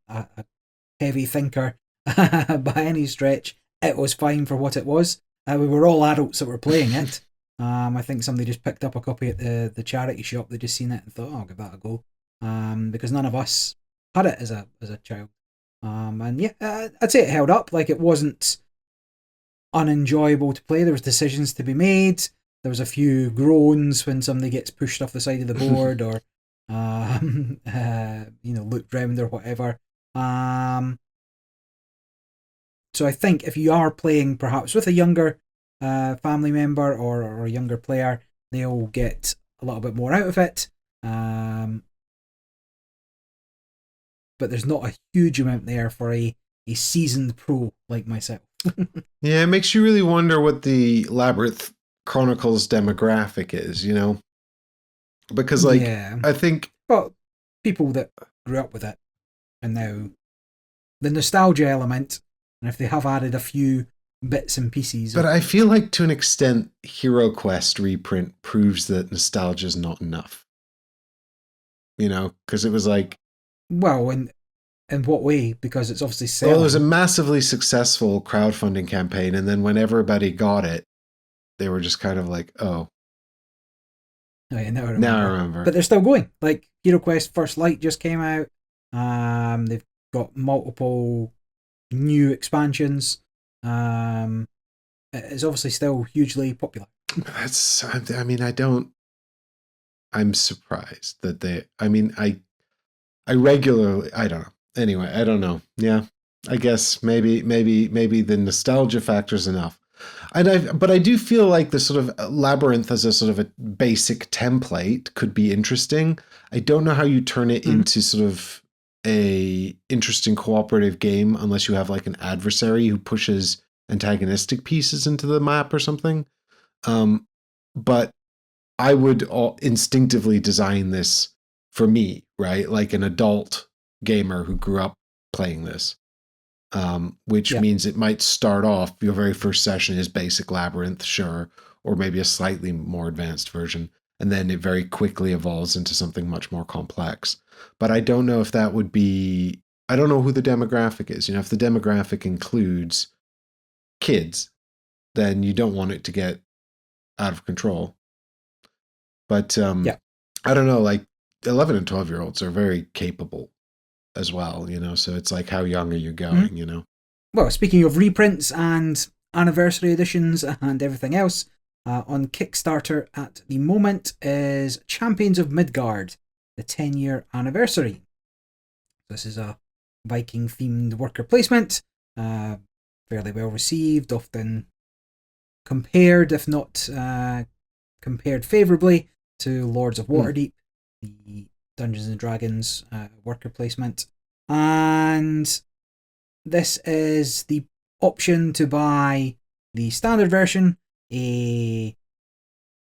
heavy thinker by any stretch. It was fine for what it was. We were all adults that were playing it. I think somebody just picked up a copy at the charity shop. They just seen it and thought, I'll give that a go. Because none of us had it as a child. I'd say it held up. Like, it wasn't unenjoyable to play. There was decisions to be made. There was a few groans when somebody gets pushed off the side of the board or looked round or whatever. So I think if you are playing perhaps with a younger family member or a younger player, they'll get a little bit more out of it. but there's not a huge amount there for a seasoned pro like myself. Yeah, it makes you really wonder what the Labyrinth Chronicles demographic is, you know? Because, like, Yeah. I think. Well, people that grew up with it and now the nostalgia element, and if they have added a few bits and pieces. But I feel like to an extent, Hero Quest reprint proves that nostalgia is not enough. You know, because it was like. Well, in what way? Because it's obviously selling. Well, it was a massively successful crowdfunding campaign, and then when everybody got it, they were just kind of like, oh. Oh, yeah, now I remember. Now I remember. But they're still going. Like, Hero Quest First Light just came out. They've got multiple new expansions. It's obviously still hugely popular. That's, I mean, I'm surprised that they, I mean, I regularly, I don't know. Anyway, I don't know. Yeah, I guess maybe the nostalgia factor is enough. But I do feel like the sort of Labyrinth as a sort of a basic template could be interesting. I don't know how you turn it into sort of a interesting cooperative game unless you have like an adversary who pushes antagonistic pieces into the map or something. But I would instinctively design this for me, right? Like an adult gamer who grew up playing this. Which means it might start off, your very first session is basic Labyrinth, sure, or maybe a slightly more advanced version, and then it very quickly evolves into something much more complex. But I don't know if that would be, I don't know who the demographic is. You know, if the demographic includes kids, then you don't want it to get out of control. But I don't know, like 11 and 12-year-olds are very capable as well, you know, so it's like, how young are you going, you know? Well, speaking of reprints and anniversary editions and everything else, on Kickstarter at the moment is Champions of Midgard, the 10-year anniversary. This is a Viking-themed worker placement, fairly well received, often compared, if not compared favourably, to Lords of Waterdeep, the Dungeons and Dragons worker placement. And this is the option to buy the standard version, a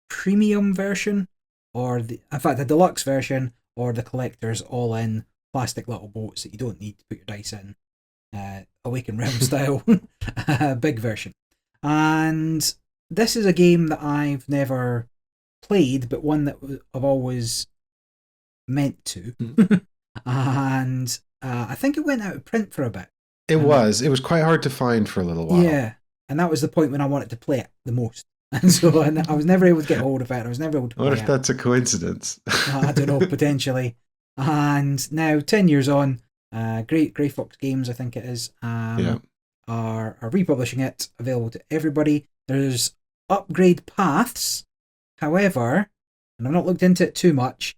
premium version, or in fact the deluxe version, or the collector's all-in plastic little boats that you don't need to put your dice in, Awaken Realm style big version. And this is a game that I've never played, but one that I've always meant to. And I think it went out of print for a bit. It was quite hard to find for a little while. Yeah, and that was the point when I wanted to play it the most. And so I was never able to get hold of it. I was never able to play it. What if that's a coincidence? I don't know, potentially. And now, 10 years on, Grey Fox Games, I think it is, are republishing it, available to everybody. There's upgrade paths. However, and I've not looked into it too much,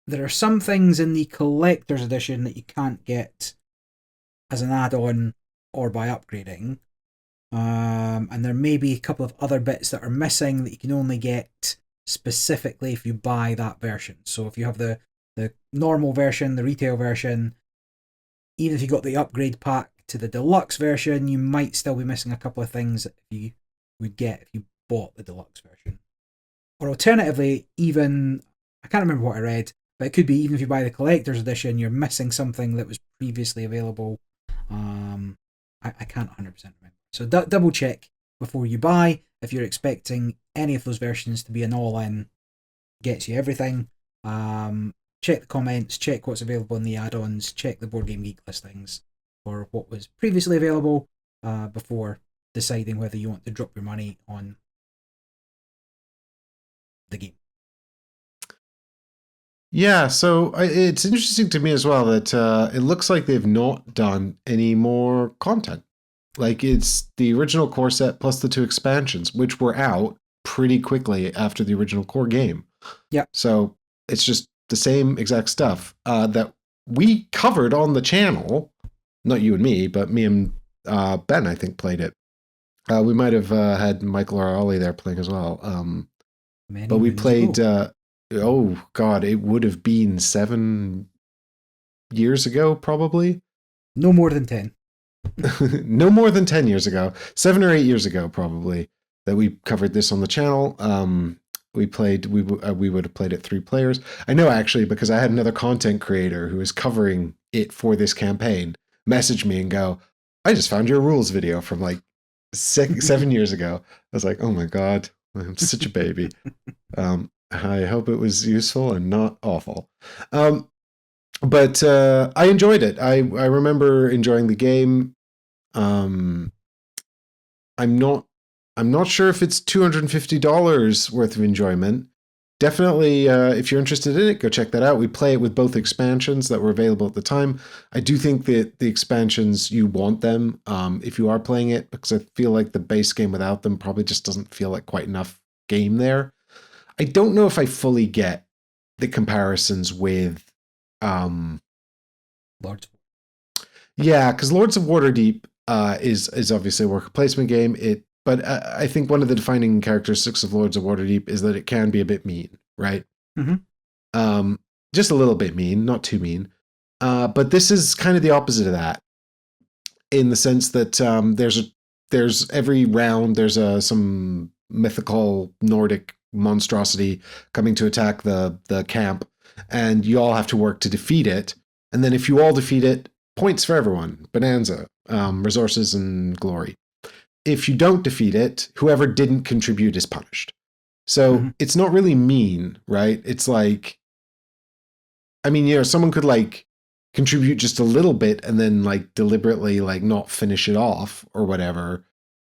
there are some things in the collector's edition that you can't get as an add-on or by upgrading. And there may be a couple of other bits that are missing that you can only get specifically if you buy that version. So if you have the normal version, the retail version, even if you got the upgrade pack to the deluxe version, you might still be missing a couple of things that you would get if you bought the deluxe version. Or alternatively, even, I can't remember what I read, but it could be even if you buy the collector's edition, you're missing something that was previously available. I can't 100% remember. So double check before you buy if you're expecting any of those versions to be an all-in, gets you everything. Check the comments, check what's available in the add-ons, check the Board Game Geek listings for what was previously available before deciding whether you want to drop your money on the game. Yeah, so it's interesting to me as well that it looks like they've not done any more content. Like, it's the original core set plus the 2 expansions, which were out pretty quickly after the original core game. Yeah. So it's just the same exact stuff that we covered on the channel. Not you and me, but me and Ben, I think, played it. We might have had Michael or Ollie there playing as well. But we played... oh God, it would have been 7 years ago, probably. No more than 10. No more than 10 years ago, 7 or 8 years ago, probably, that we covered this on the channel. We would have played it 3 players. I know, actually, because I had another content creator who was covering it for this campaign message me and go, I just found your rules video from like 7 years ago. I was like, oh my God, I'm such a baby. I hope it was useful and not awful. But I enjoyed it. I remember enjoying the game. I'm not sure if it's $250 worth of enjoyment. Definitely, if you're interested in it, go check that out. We play it with both expansions that were available at the time. I do think that the expansions, you want them if you are playing it, because I feel like the base game without them probably just doesn't feel like quite enough game there. I don't know if I fully get the comparisons with Lords. Yeah, because Lords of Waterdeep is obviously a worker placement game. But I think one of the defining characteristics of Lords of Waterdeep is that it can be a bit mean, right? Mm-hmm. Just a little bit mean, not too mean. But this is kind of the opposite of that, in the sense that there's every round there's some mythical Nordic monstrosity coming to attack the camp, and you all have to work to defeat it. And then if you all defeat it, points for everyone, bonanza, resources and glory. If you don't defeat it, whoever didn't contribute is punished. So it's not really mean, right? It's like, I mean, someone could like contribute just a little bit and then like deliberately like not finish it off or whatever,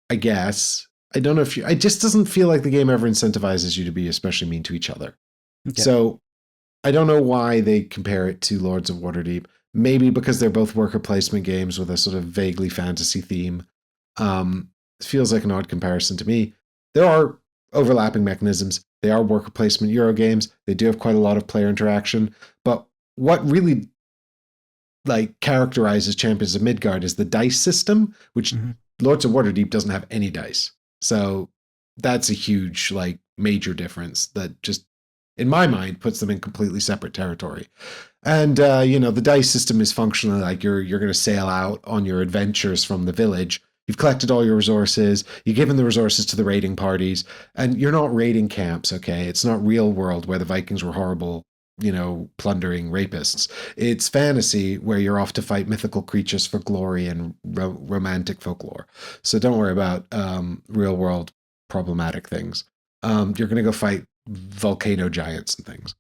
I guess. I don't know if it just doesn't feel like the game ever incentivizes you to be especially mean to each other. Okay. So I don't know why they compare it to Lords of Waterdeep. Maybe because they're both worker placement games with a sort of vaguely fantasy theme. It feels like an odd comparison to me. There are overlapping mechanisms. They are worker placement Euro games. They do have quite a lot of player interaction. But what really like characterizes Champions of Midgard is the dice system, which Lords of Waterdeep doesn't have any dice. So that's a huge, like, major difference that just, in my mind, puts them in completely separate territory. And, the dice system is functionally like you're going to sail out on your adventures from the village. You've collected all your resources. You've given the resources to the raiding parties. And you're not raiding camps, okay? It's not real world where the Vikings were horrible, plundering rapists. It's fantasy where you're off to fight mythical creatures for glory and romantic folklore. So don't worry about real world problematic things. You're going to go fight volcano giants and things.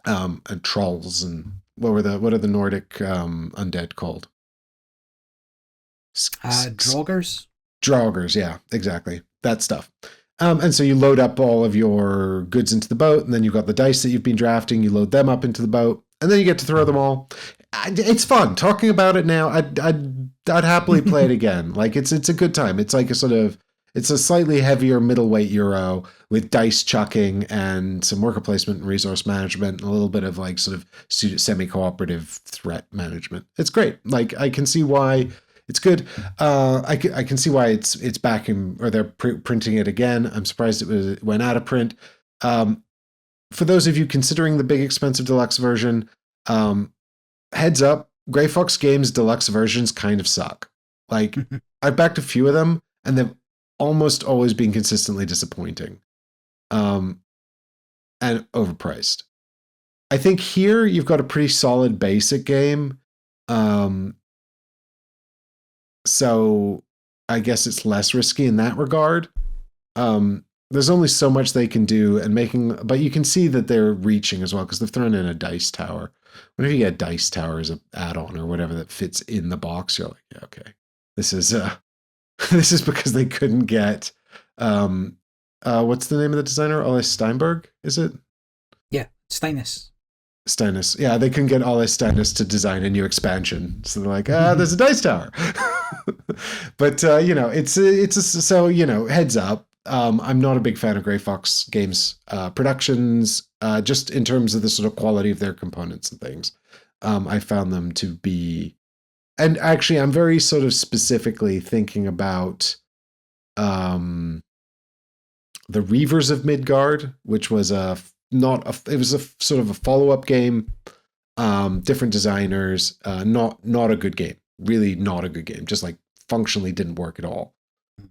And trolls and what are the Nordic undead called? Draugrs? Draugrs, yeah, exactly. That stuff. And so you load up all of your goods into the boat, and then you've got the dice that you've been drafting, you load them up into the boat, and then you get to throw them all. It's fun. Talking about it now, I'd happily play it again. Like, it's a good time. It's like it's a slightly heavier middleweight Euro with dice chucking and some worker placement and resource management and a little bit of like sort of semi-cooperative threat management. It's great. Like, I can see why it's good. I can see why it's back or they're printing it again. I'm surprised it went out of print. For those of you considering the big expensive deluxe version, heads up, Grey Fox Games deluxe versions kind of suck. Like, I've backed a few of them and they've almost always been consistently disappointing. And overpriced. I think here you've got a pretty solid basic game. So I guess it's less risky in that regard. There's only so much they can do but you can see that they're reaching as well because they've thrown in a dice tower. Whenever you get a dice tower as an add-on or whatever that fits in the box, you're like, yeah, okay. This is because they couldn't get what's the name of the designer? Ole Steinberg, is it? Yeah, Steinus. Yeah, they couldn't get Ole Steinus to design a new expansion. So they're like, there's a dice tower. But, so, heads up. I'm not a big fan of Grey Fox Games productions, just in terms of the sort of quality of their components and things. I found them to be, and actually I'm very sort of specifically thinking about the Reavers of Midgard, which was it was a sort of a follow-up game different designers. Not a good game. Really not a good game. Just like functionally didn't work at all.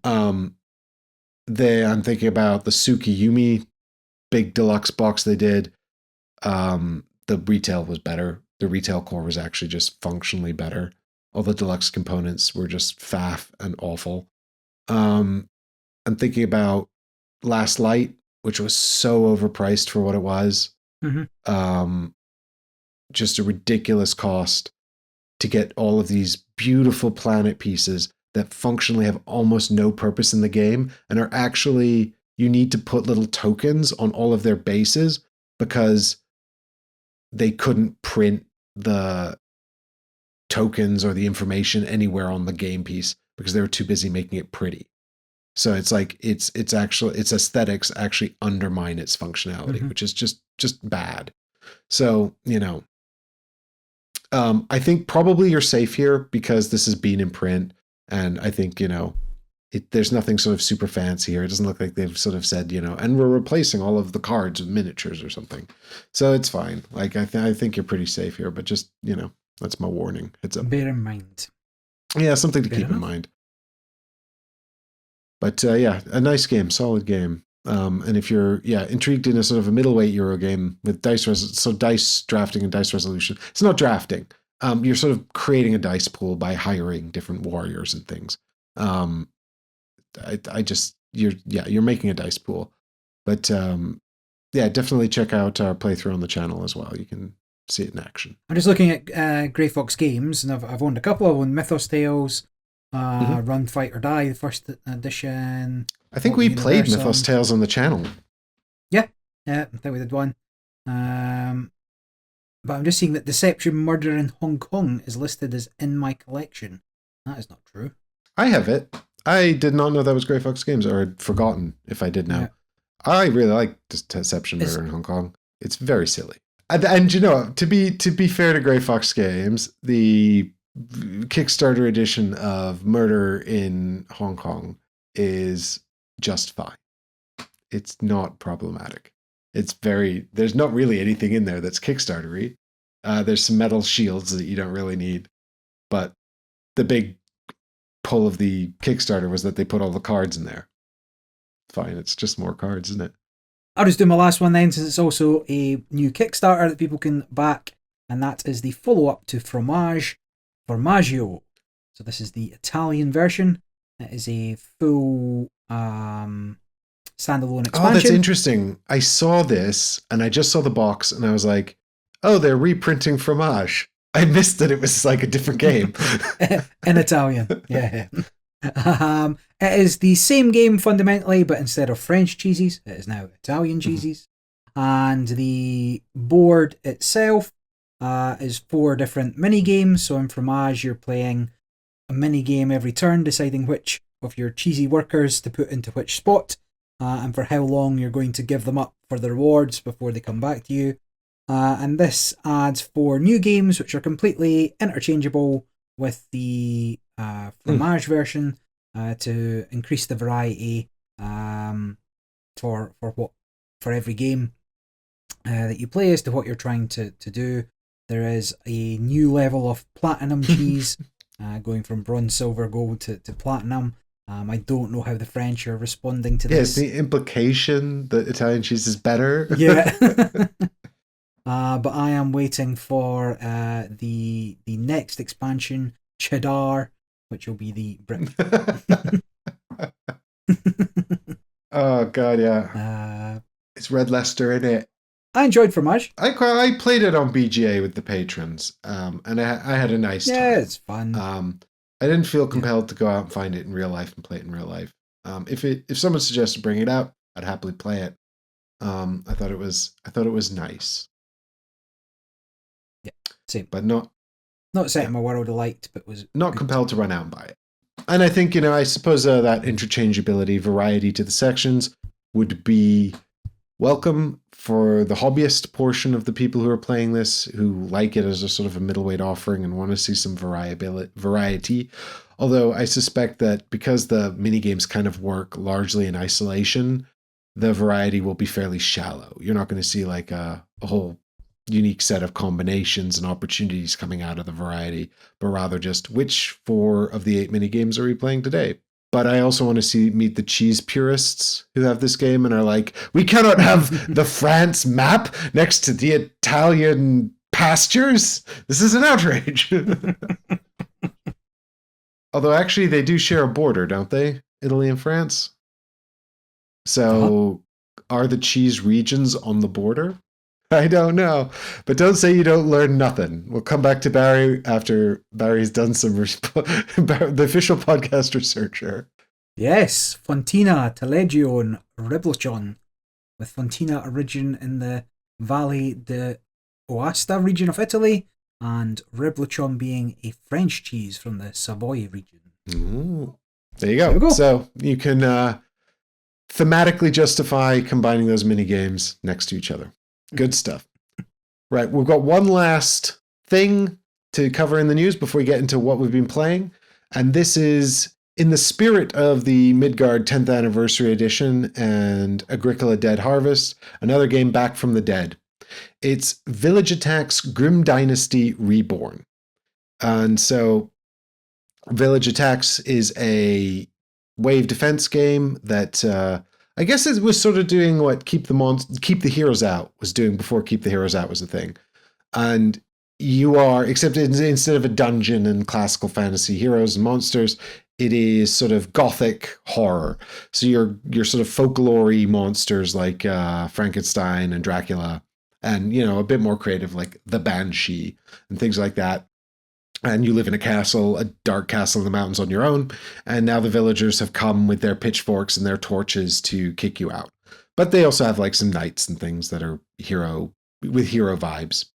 I'm thinking about the Tsukiyumi big deluxe box they did. The retail was better. The retail core was actually just functionally better. All the deluxe components were just faff and awful. I'm thinking about Last Light, which was so overpriced for what it was. Just a ridiculous cost to get all of these beautiful planet pieces that functionally have almost no purpose in the game and are actually, you need to put little tokens on all of their bases because they couldn't print the tokens or the information anywhere on the game piece because they were too busy making it pretty. So it's like its aesthetics actually undermine its functionality, which is just bad. So, I think probably you're safe here because this has been in print, and I think there's nothing sort of super fancy here. It doesn't look like they've sort of said and we're replacing all of the cards with miniatures or something. So it's fine. Like I think you're pretty safe here, but just that's my warning. Heads up. Bear in mind. Yeah, something to Fair keep enough. in mind. But yeah, a nice game, solid game. And if you're intrigued in a sort of a middleweight Euro game with dice drafting and dice resolution, it's not drafting. You're sort of creating a dice pool by hiring different warriors and things. You're making a dice pool. But definitely check out our playthrough on the channel as well. You can see it in action. I'm just looking at Grey Fox Games, and I've owned a couple. I've owned Mythos Tales, Run, Fight or Die, the first edition. I think we played Mythos Tales on the channel. Yeah, I think we did one. But I'm just seeing that Deception Murder in Hong Kong is listed as in my collection. That is not true. I have it. I did not know that was Grey Fox Games, or had forgotten if I did know. Yeah. I really like Deception Murder in Hong Kong. It's very silly. And to be fair to Grey Fox Games, the Kickstarter edition of Murder in Hong Kong is just fine. It's not problematic. There's not really anything in there that's Kickstarter-y. There's some metal shields that you don't really need. But the big pull of the Kickstarter was that they put all the cards in there. Fine, it's just more cards, isn't it? I'll just do my last one then, since it's also a new Kickstarter that people can back, and that is the follow-up to Formaggio. So this is the Italian version. It is a full standalone expansion. Oh, that's interesting. I saw this, and I just saw the box, and I was like, oh, they're reprinting Fromage. I missed that it was like a different game. In Italian, yeah. It is the same game fundamentally, but instead of French cheeses, it is now Italian cheeses. And the board itself is 4 different mini games. So in Fromage, you're playing a mini game every turn, deciding which of your cheesy workers to put into which spot, and for how long you're going to give them up for the rewards before they come back to you. And this adds 4 new games, which are completely interchangeable with the Fromage version, to increase the variety for every game that you play as to what you're trying to do. There is a new level of platinum cheese, going from bronze, silver, gold to platinum. I don't know how the French are responding to this. Yes, the implication that Italian cheese is better. Yeah. But I am waiting for the next expansion, Cheddar, which will be the Brit. Oh god, yeah. It's Red Leicester in it. I enjoyed Fromage. I played it on BGA with the patrons, and I had a nice time. Yeah, it's fun. I didn't feel compelled to go out and find it in real life and play it in real life. If someone suggested bring it out, I'd happily play it. I thought it was nice. Yeah, same. But not set in my world I liked, but was not good. Compelled to run out and buy it. And I think, I suppose that interchangeability, variety to the sections would be welcome for the hobbyist portion of the people who are playing this, who like it as a sort of a middleweight offering and want to see some variety. Although I suspect that because the minigames kind of work largely in isolation, the variety will be fairly shallow. You're not going to see like a whole unique set of combinations and opportunities coming out of the variety, but rather just which 4 of the 8 mini games are we playing today. But I also want to meet the cheese purists who have this game and are like, we cannot have the France map next to the Italian pastures. This is an outrage. Although actually they do share a border, don't they? Italy and France. So are the cheese regions on the border? I don't know. But don't say you don't learn nothing. We'll come back to Barry after Barry's done some the official podcast researcher. Yes, Fontina, Telegion, Revolution, with Fontina origin in the Valle d'Aosta region of Italy, and Revolution being a French cheese from the Savoy region. Ooh. There you go. So you can thematically justify combining those mini games next to each other. Good stuff. Right, we've got one last thing to cover in the news before we get into what we've been playing, and this is in the spirit of the Midgard 10th Anniversary Edition and Agricola Dead Harvest, another game back from the dead. It's Village Attack's Grim Dynasty Reborn. And so Village Attacks is a wave defense game that I guess it was sort of doing what Keep the Heroes Out was doing before Keep the Heroes Out was a thing. And you are, except instead of a dungeon and classical fantasy heroes and monsters, it is sort of gothic horror. So you're sort of folklore-y monsters like Frankenstein and Dracula, and a bit more creative like the Banshee and things like that. And you live in a castle, a dark castle in the mountains on your own. And now the villagers have come with their pitchforks and their torches to kick you out. But they also have like some knights and things that are hero vibes.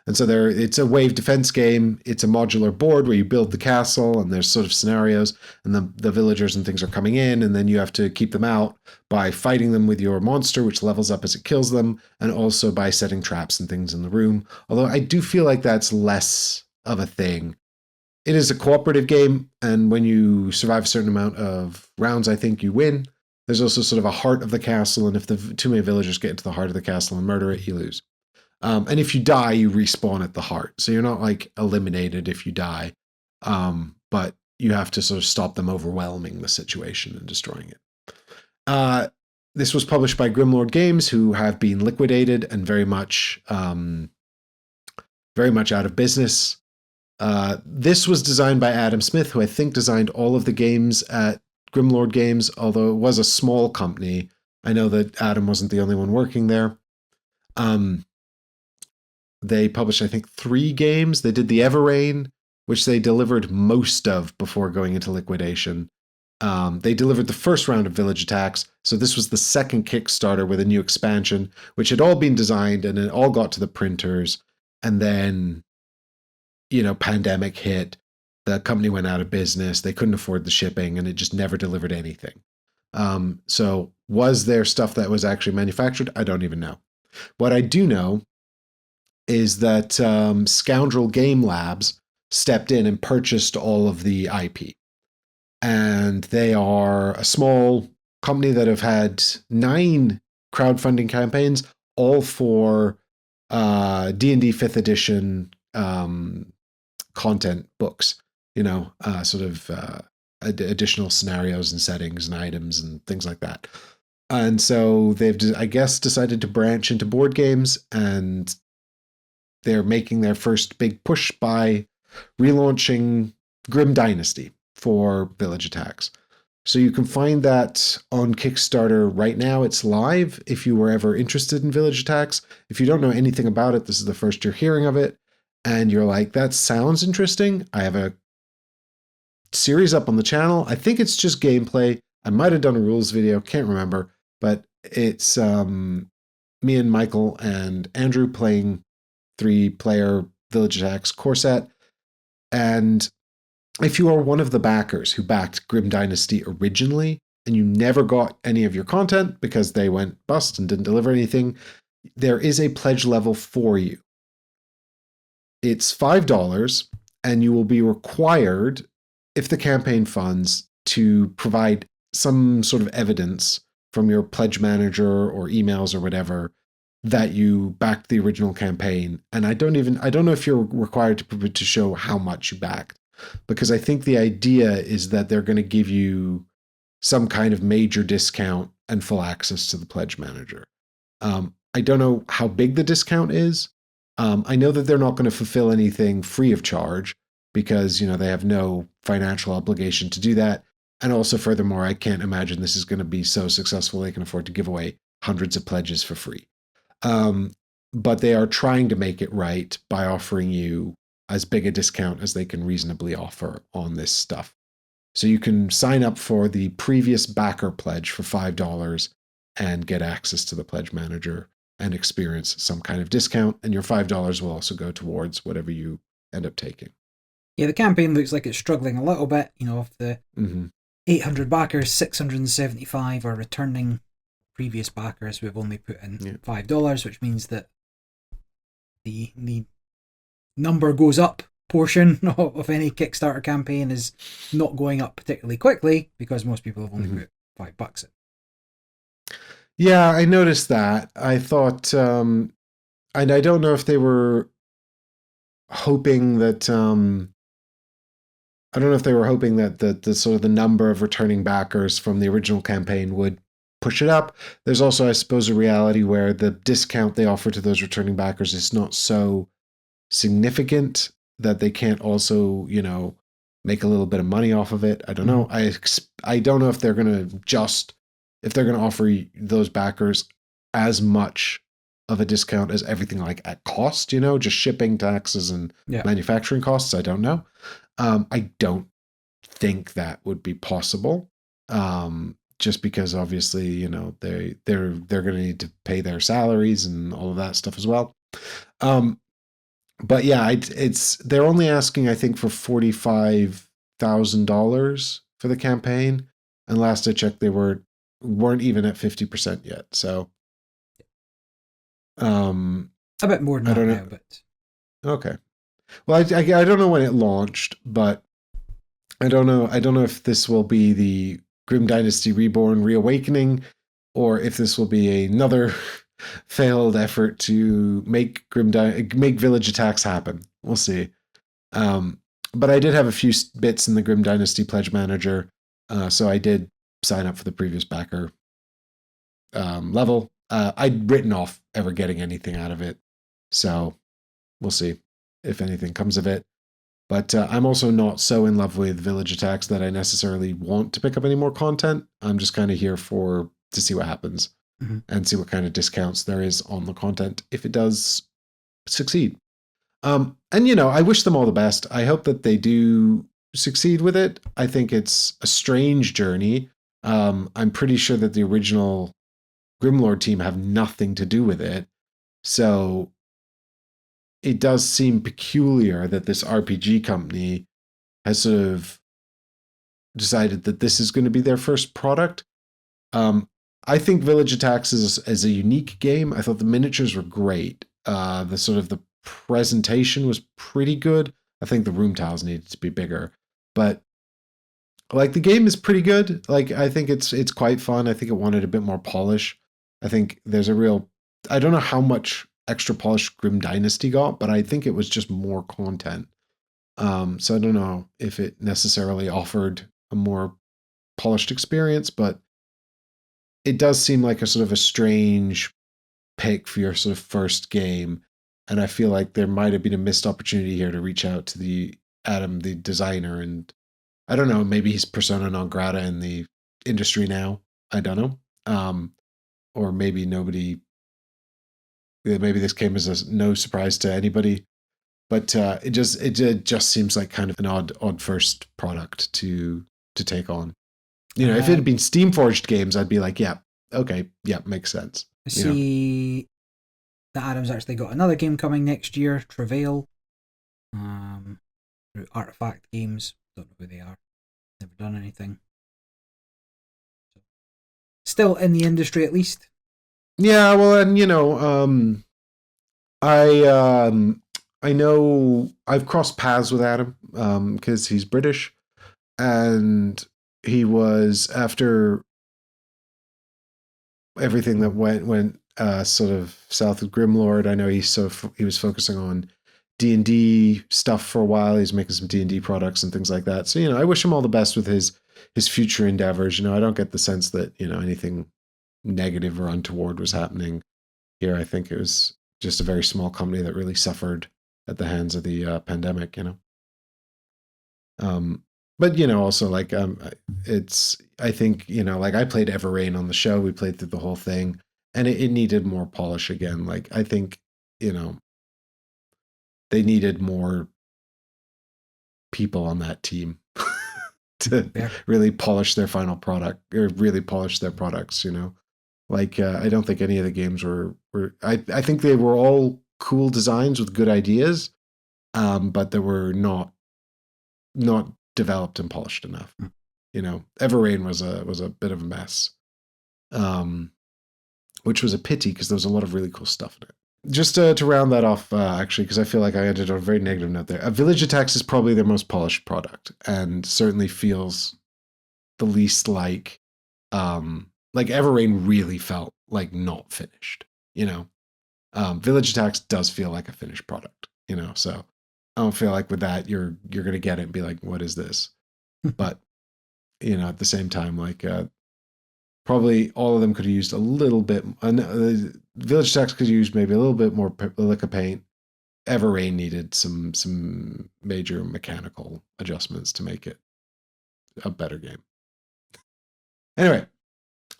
And so it's a wave defense game. It's a modular board where you build the castle and there's sort of scenarios and the villagers and things are coming in, and then you have to keep them out by fighting them with your monster, which levels up as it kills them, and also by setting traps and things in the room. Although I do feel like that's less of a thing. It is a cooperative game, and when you survive a certain amount of rounds, I think you win. There's also sort of a heart of the castle, and if too many villagers get into the heart of the castle and murder it, you lose. And if you die, you respawn at the heart. So you're not like eliminated if you die, but you have to sort of stop them overwhelming the situation and destroying it. This was published by Grimlord Games, who have been liquidated and very much out of business. This was designed by Adam Smith, who I think designed all of the games at Grimlord Games, although it was a small company. I know that Adam wasn't the only one working there. They published, I think, 3 games. They did the Everrain, which they delivered most of before going into liquidation. They delivered the first round of Village Attacks, so this was the second Kickstarter with a new expansion, which had all been designed and it all got to the printers, and then pandemic hit, the company went out of business, they couldn't afford the shipping, and it just never delivered anything. So was there stuff that was actually manufactured? I don't even know. What I do know is that Scoundrel Game Labs stepped in and purchased all of the IP. And they are a small company that have had 9 crowdfunding campaigns, all for D&D 5th edition content books, additional scenarios and settings and items and things like that. And so they've, I guess, decided to branch into board games, and they're making their first big push by relaunching Grim Dynasty for Village Attacks. So you can find that on Kickstarter right now. It's live if you were ever interested in Village Attacks. If you don't know anything about it, this is the first you're hearing of it, and you're like, that sounds interesting. I have a series up on the channel. I think it's just gameplay. I might have done a rules video, can't remember, but it's me and Michael and Andrew playing 3-player Village Attacks core set. And if you are one of the backers who backed Grim Dynasty originally and you never got any of your content because they went bust and didn't deliver anything, there is a pledge level for you. It's $5, and you will be required, if the campaign funds, to provide some sort of evidence from your pledge manager or emails or whatever that you backed the original campaign. And I don't know if you're required to show how much you backed, because I think the idea is that they're going to give you some kind of major discount and full access to the pledge manager. I don't know how big the discount is. I know that they're not going to fulfill anything free of charge because, they have no financial obligation to do that. And also, furthermore, I can't imagine this is going to be so successful they can afford to give away hundreds of pledges for free. But they are trying to make it right by offering you as big a discount as they can reasonably offer on this stuff. So you can sign up for the previous backer pledge for $5 and get access to the pledge manager and experience some kind of discount. And your $5 will also go towards whatever you end up taking. Yeah, the campaign looks like it's struggling a little bit. Of the 800 backers, 675 are returning previous backers. We've only put in $5, which means that the number goes up portion of any Kickstarter campaign is not going up particularly quickly because most people have only put $5 in. Yeah, I noticed that. I thought, and I don't know if they were hoping that, I don't know if they were hoping that the sort of the number of returning backers from the original campaign would push it up. There's also, I suppose, a reality where the discount they offer to those returning backers is not so significant that they can't also, make a little bit of money off of it. I don't know. I don't know if they're going to offer those backers as much of a discount as everything like at cost, just shipping, taxes, and manufacturing costs. I don't know. I don't think that would be possible. Just because obviously, they're going to need to pay their salaries and all of that stuff as well. But yeah, they're only asking, I think, for $45,000 for the campaign, and last I checked, they weren't even at 50% yet. So, a bit more than that now, but okay. Well, I don't know when it launched, but I don't know if this will be the Grim Dynasty Reborn Reawakening, or if this will be another failed effort to make village attacks happen. We'll see. But I did have a few bits in the Grim Dynasty Pledge Manager, so I did sign up for the previous backer level. I'd written off ever getting anything out of it, so we'll see if anything comes of it. But I'm also not so in love with village attacks that I necessarily want to pick up any more content. I'm just kind of here to see what happens and see what kind of discounts there is on the content if it does succeed. And, I wish them all the best. I hope that they do succeed with it. I think it's a strange journey. I'm pretty sure that the original Grimlord team have nothing to do with it. So it does seem peculiar that this RPG company has sort of decided that this is going to be their first product. I think Village Attacks is a unique game. I thought the miniatures were great. The sort of the presentation was pretty good. I think the room tiles needed to be bigger, but like the game is pretty good. Like I think it's quite fun. I think it wanted a bit more polish. I think there's I don't know how much extra polish Grim Dynasty got, but I think it was just more content. So I don't know if it necessarily offered a more polished experience, but it does seem like a sort of a strange pick for your sort of first game. And I feel like there might have been a missed opportunity here to reach out to the designer, and I don't know, maybe he's persona non grata in the industry now. I don't know. Or maybe maybe this came as no surprise to anybody, but it just seems like kind of an odd first product to take on. If it had been Steamforged games, I'd be like, yeah, okay, yeah, makes sense. I see that Adam's actually got another game coming next year, Travail. Through Artifact Games. Don't know who they are. Never done anything. Still in the industry, at least. Yeah, well, and I know I've crossed paths with Adam because he's British, and he was, after everything that went sort of south of Grimlord. I know he was focusing on D&D stuff for a while. He's making some D&D products and things like that. So, I wish him all the best with his future endeavors. I don't get the sense that, anything negative or untoward was happening here. I think it was just a very small company that really suffered at the hands of the pandemic, But, also like, I think, like I played Everrain on the show. We played through the whole thing and it needed more polish again. Like, I think, they needed more people on that team to really polish their final product or really polish their products, Like, I don't think any of the games were I think they were all cool designs with good ideas, but they were not developed and polished enough. Everrain was a bit of a mess, which was a pity because there was a lot of really cool stuff in it. Just to round that off, actually, because I feel like I ended on a very negative note there. Village Attacks is probably their most polished product and certainly feels the least like Everrain really felt like not finished, Village Attacks does feel like a finished product, so I don't feel like with that you're going to get it and be like, what is this? But, at the same time, like, probably all of them could have used a little bit. Village Attacks could use maybe a little bit more lick of paint. Everrain needed some major mechanical adjustments to make it a better game. Anyway,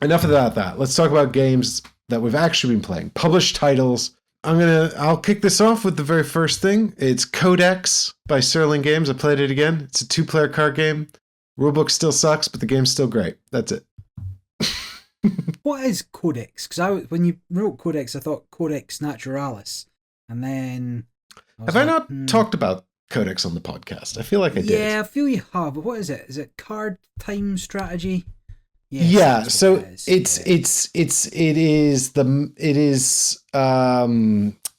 enough of that. Let's talk about games that we've actually been playing. Published titles. I'll kick this off with the very first thing. It's Codex by Serling Games. I played it again. It's a 2-player card game. Rulebook still sucks, but the game's still great. That's it. What is Codex? Because when you wrote Codex, I thought Codex Naturalis, and then have I not talked about Codex on the podcast? I feel like I did. Yeah, I feel you have. But what is it? Is it card time strategy? Yes, yeah. So it is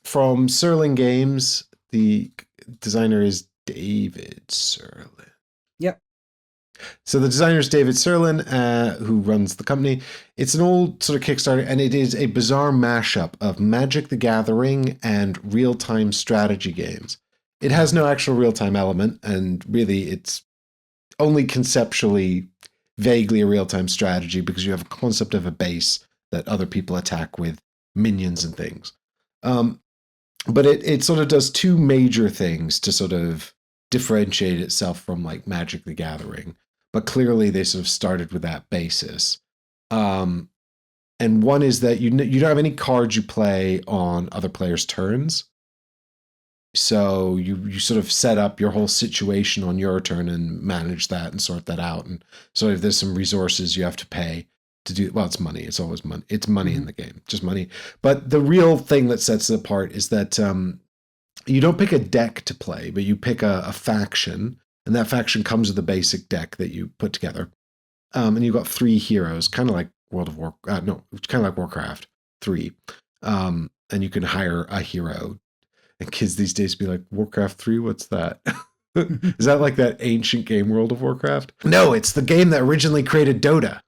from Serling Games. The designer is David Serling. Yep. So the designer is David Serling, who runs the company. It's an old sort of Kickstarter, and it is a bizarre mashup of Magic the Gathering and real-time strategy games. It has no actual real-time element, and really it's only conceptually vaguely a real-time strategy because you have a concept of a base that other people attack with minions and things. But it sort of does two major things to sort of differentiate itself from like Magic the Gathering. But clearly they sort of started with that basis. And one is that you don't have any cards you play on other players' turns. So you sort of set up your whole situation on your turn and manage that and sort that out. And so if there's some resources you have to pay to do, well, it's money. It's always money. It's money in the game, just money. But the real thing that sets it apart is that you don't pick a deck to play, but you pick a faction. And that faction comes with a basic deck that you put together. And you've got 3 heroes, kind of like kind of like Warcraft 3. And you can hire a hero. And kids these days be like, Warcraft 3, what's that? Is that like that ancient game World of Warcraft? No, it's the game that originally created Dota.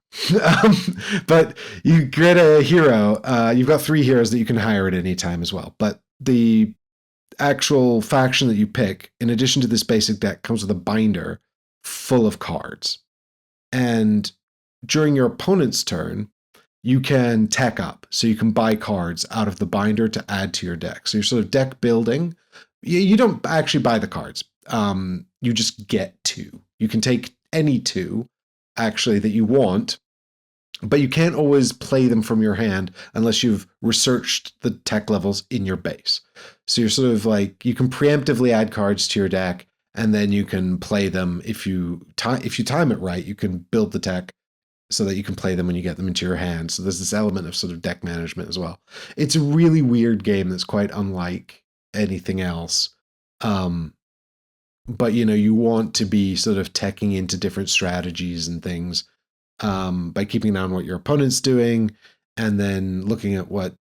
But you get a hero. You've got 3 heroes that you can hire at any time as well. But the actual faction that you pick, in addition to this basic deck, comes with a binder full of cards. And during your opponent's turn, you can tech up. So you can buy cards out of the binder to add to your deck. So you're sort of deck building. You don't actually buy the cards. You just get 2. You can take any 2, actually, that you want, but you can't always play them from your hand unless you've researched the tech levels in your base. So you're sort of like, you can preemptively add cards to your deck, and then you can play them. If you time it right, you can build the tech so that you can play them when you get them into your hand. So there's this element of sort of deck management as well. It's a really weird game that's quite unlike anything else. But, you want to be sort of teching into different strategies and things by keeping an eye on what your opponent's doing and then looking at what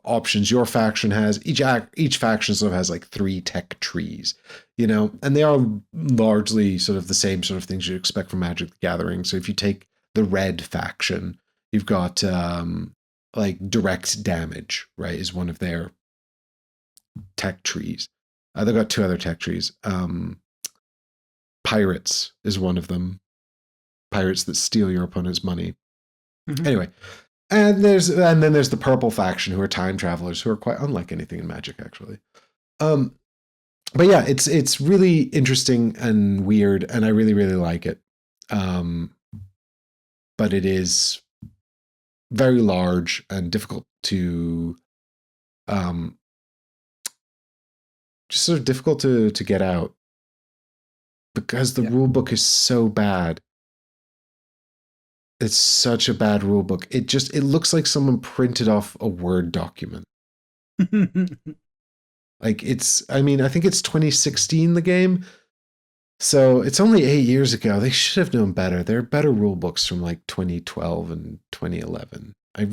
options your faction has. Each faction sort of has like 3 tech trees, and they are largely sort of the same sort of things you expect from Magic the Gathering. So if you take the red faction, you've got like direct damage, right, is one of their tech trees. They've got 2 other tech trees. Pirates is one of them. Pirates that steal your opponent's money. Mm-hmm. Anyway, and then there's the purple faction, who are time travelers, who are quite unlike anything in Magic, actually. But yeah, it's really interesting and weird, and I really, really like it. But it is very large and difficult to, just sort of difficult to get out, because the rule book is so bad. It's such a bad rule book. It looks like someone printed off a Word document. Like I think it's 2016, the game. So it's only 8 years ago. They should have known better. There are better rule books from like 2012 and 2011. I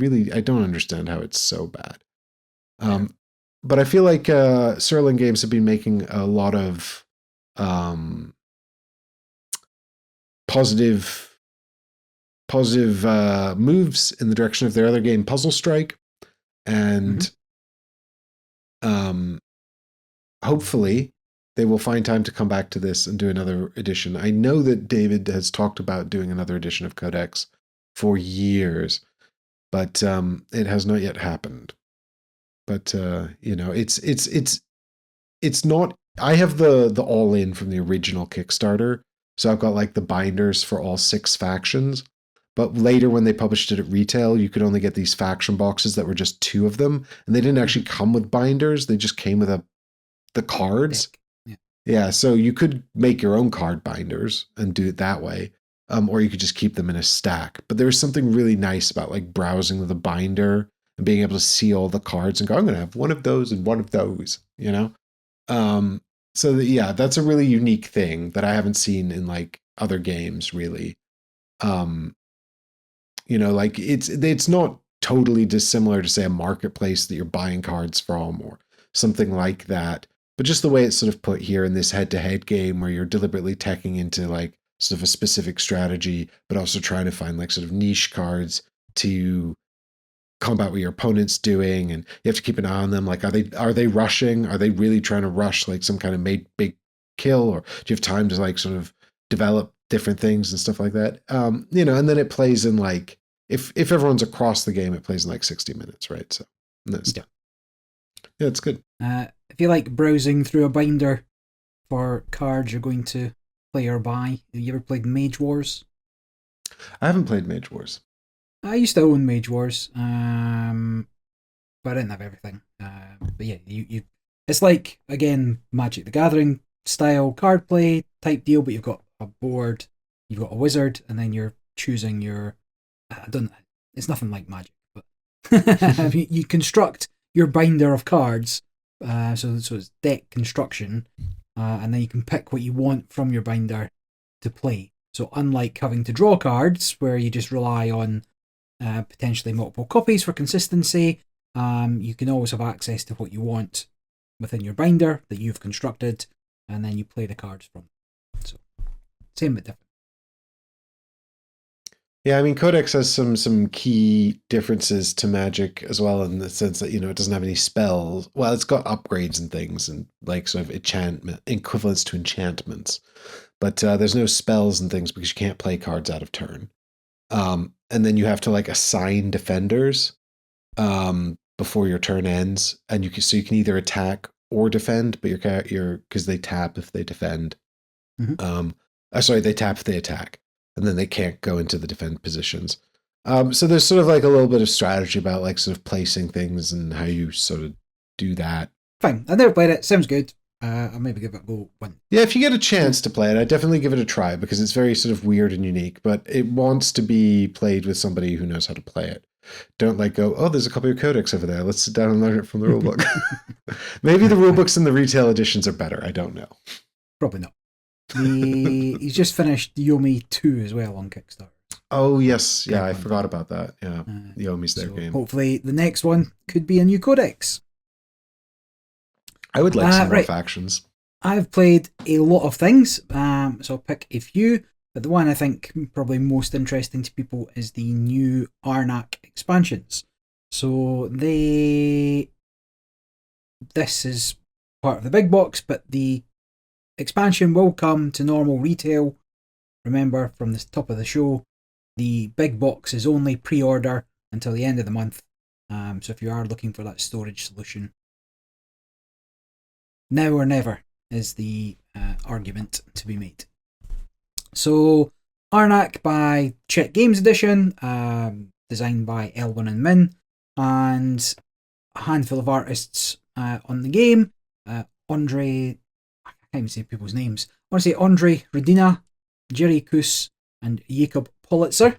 don't understand how it's so bad. But I feel like Serling Games have been making a lot of positive moves in the direction of their other game, Puzzle Strike, and hopefully they will find time to come back to this and do another edition. I know that David has talked about doing another edition of Codex for years, but it has not yet happened. But it's not. I have the all in from the original Kickstarter, so I've got like the binders for all 6 factions. But later, when they published it at retail, you could only get these faction boxes that were just 2 of them, and they didn't actually come with binders. They just came with the cards. Yeah, so you could make your own card binders and do it that way, or you could just keep them in a stack. But there was something really nice about like browsing the binder and being able to see all the cards and go, I'm going to have one of those and one of those, you know? That's a really unique thing that I haven't seen in like other games, really. Like it's not totally dissimilar to, say, a marketplace that you're buying cards from or something like that. But just the way it's sort of put here in this head-to-head game, where you're deliberately teching into like sort of a specific strategy, but also trying to find like sort of niche cards to combat what your opponent's doing, and you have to keep an eye on them. Like, are they rushing? Are they really trying to rush like some kind of big kill, or do you have time to like sort of develop different things and stuff like that? And then it plays in like if everyone's across the game, it plays in like 60 minutes, right? So yeah, it's good. If you like browsing through a binder for cards you're going to play or buy, have you ever played Mage Wars? I haven't played Mage Wars. I used to own Mage Wars, but I didn't have everything. But yeah, you it's like, again, Magic the Gathering style card play type deal, but you've got a board, you've got a wizard, and then you're choosing your. It's nothing like Magic, but you construct your binder of cards. So it's deck construction, and then you can pick what you want from your binder to play. So unlike having to draw cards, where you just rely on potentially multiple copies for consistency, you can always have access to what you want within your binder that you've constructed, and then you play the cards from. So same but different. Yeah, I mean, Codex has some key differences to Magic as well, in the sense that, it doesn't have any spells. Well, it's got upgrades and things, and like sort of enchantment equivalents to enchantments, but there's no spells and things because you can't play cards out of turn. And then you have to like assign defenders before your turn ends, and you can either attack or defend, but your because they tap if they defend. Sorry, they tap if they attack. And then they can't go into the defend positions. So there's sort of like a little bit of strategy about like sort of placing things and how you sort of do that. Fine. I've never played it. Sounds good. I'll maybe give it a go when. Yeah, if you get a chance to play it, I'd definitely give it a try, because it's very sort of weird and unique, but it wants to be played with somebody who knows how to play it. Don't like go, oh, there's a copy of Codex over there. Let's sit down and learn it from the rulebook. Maybe the rulebooks in the retail editions are better. I don't know. Probably not. He's just finished Yomi 2 as well on Kickstarter. Oh, yes. Yeah, I forgot about that. Yeah, Yomi's their game. Hopefully the next one could be a new Codex. I would like some more factions. I've played a lot of things, so I'll pick a few, but the one I think probably most interesting to people is the new Arnak expansions. So this is part of the big box, but the expansion will come to normal retail. Remember, from the top of the show, the big box is only pre-order until the end of the month. So if you are looking for that storage solution, now or never is the argument to be made. So Arnak by Czech Games Edition, designed by Elwin and Min, and a handful of artists on the game. Andre, I can't even say people's names. I want to say Andre Redina, Jerry Kuss, and Jakob Politzer.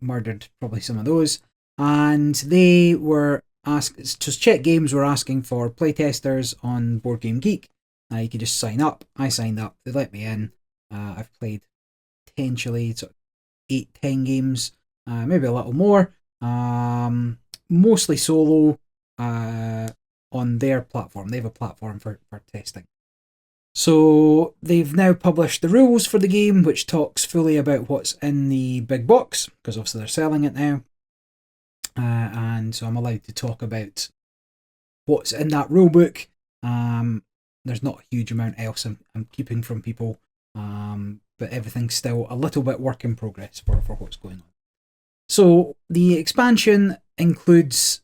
Murdered probably some of those. And they were just Czech Games were asking for playtesters on Board Game Geek. You could just sign up. I signed up. They let me in. I've played potentially 8-10 games, maybe a little more. Mostly solo on their platform. They have a platform for testing. So they've now published the rules for the game, which talks fully about what's in the big box, because obviously they're selling it now. And so I'm allowed to talk about what's in that rulebook. There's not a huge amount else I'm keeping from people, but everything's still a little bit work in progress for what's going on. So the expansion includes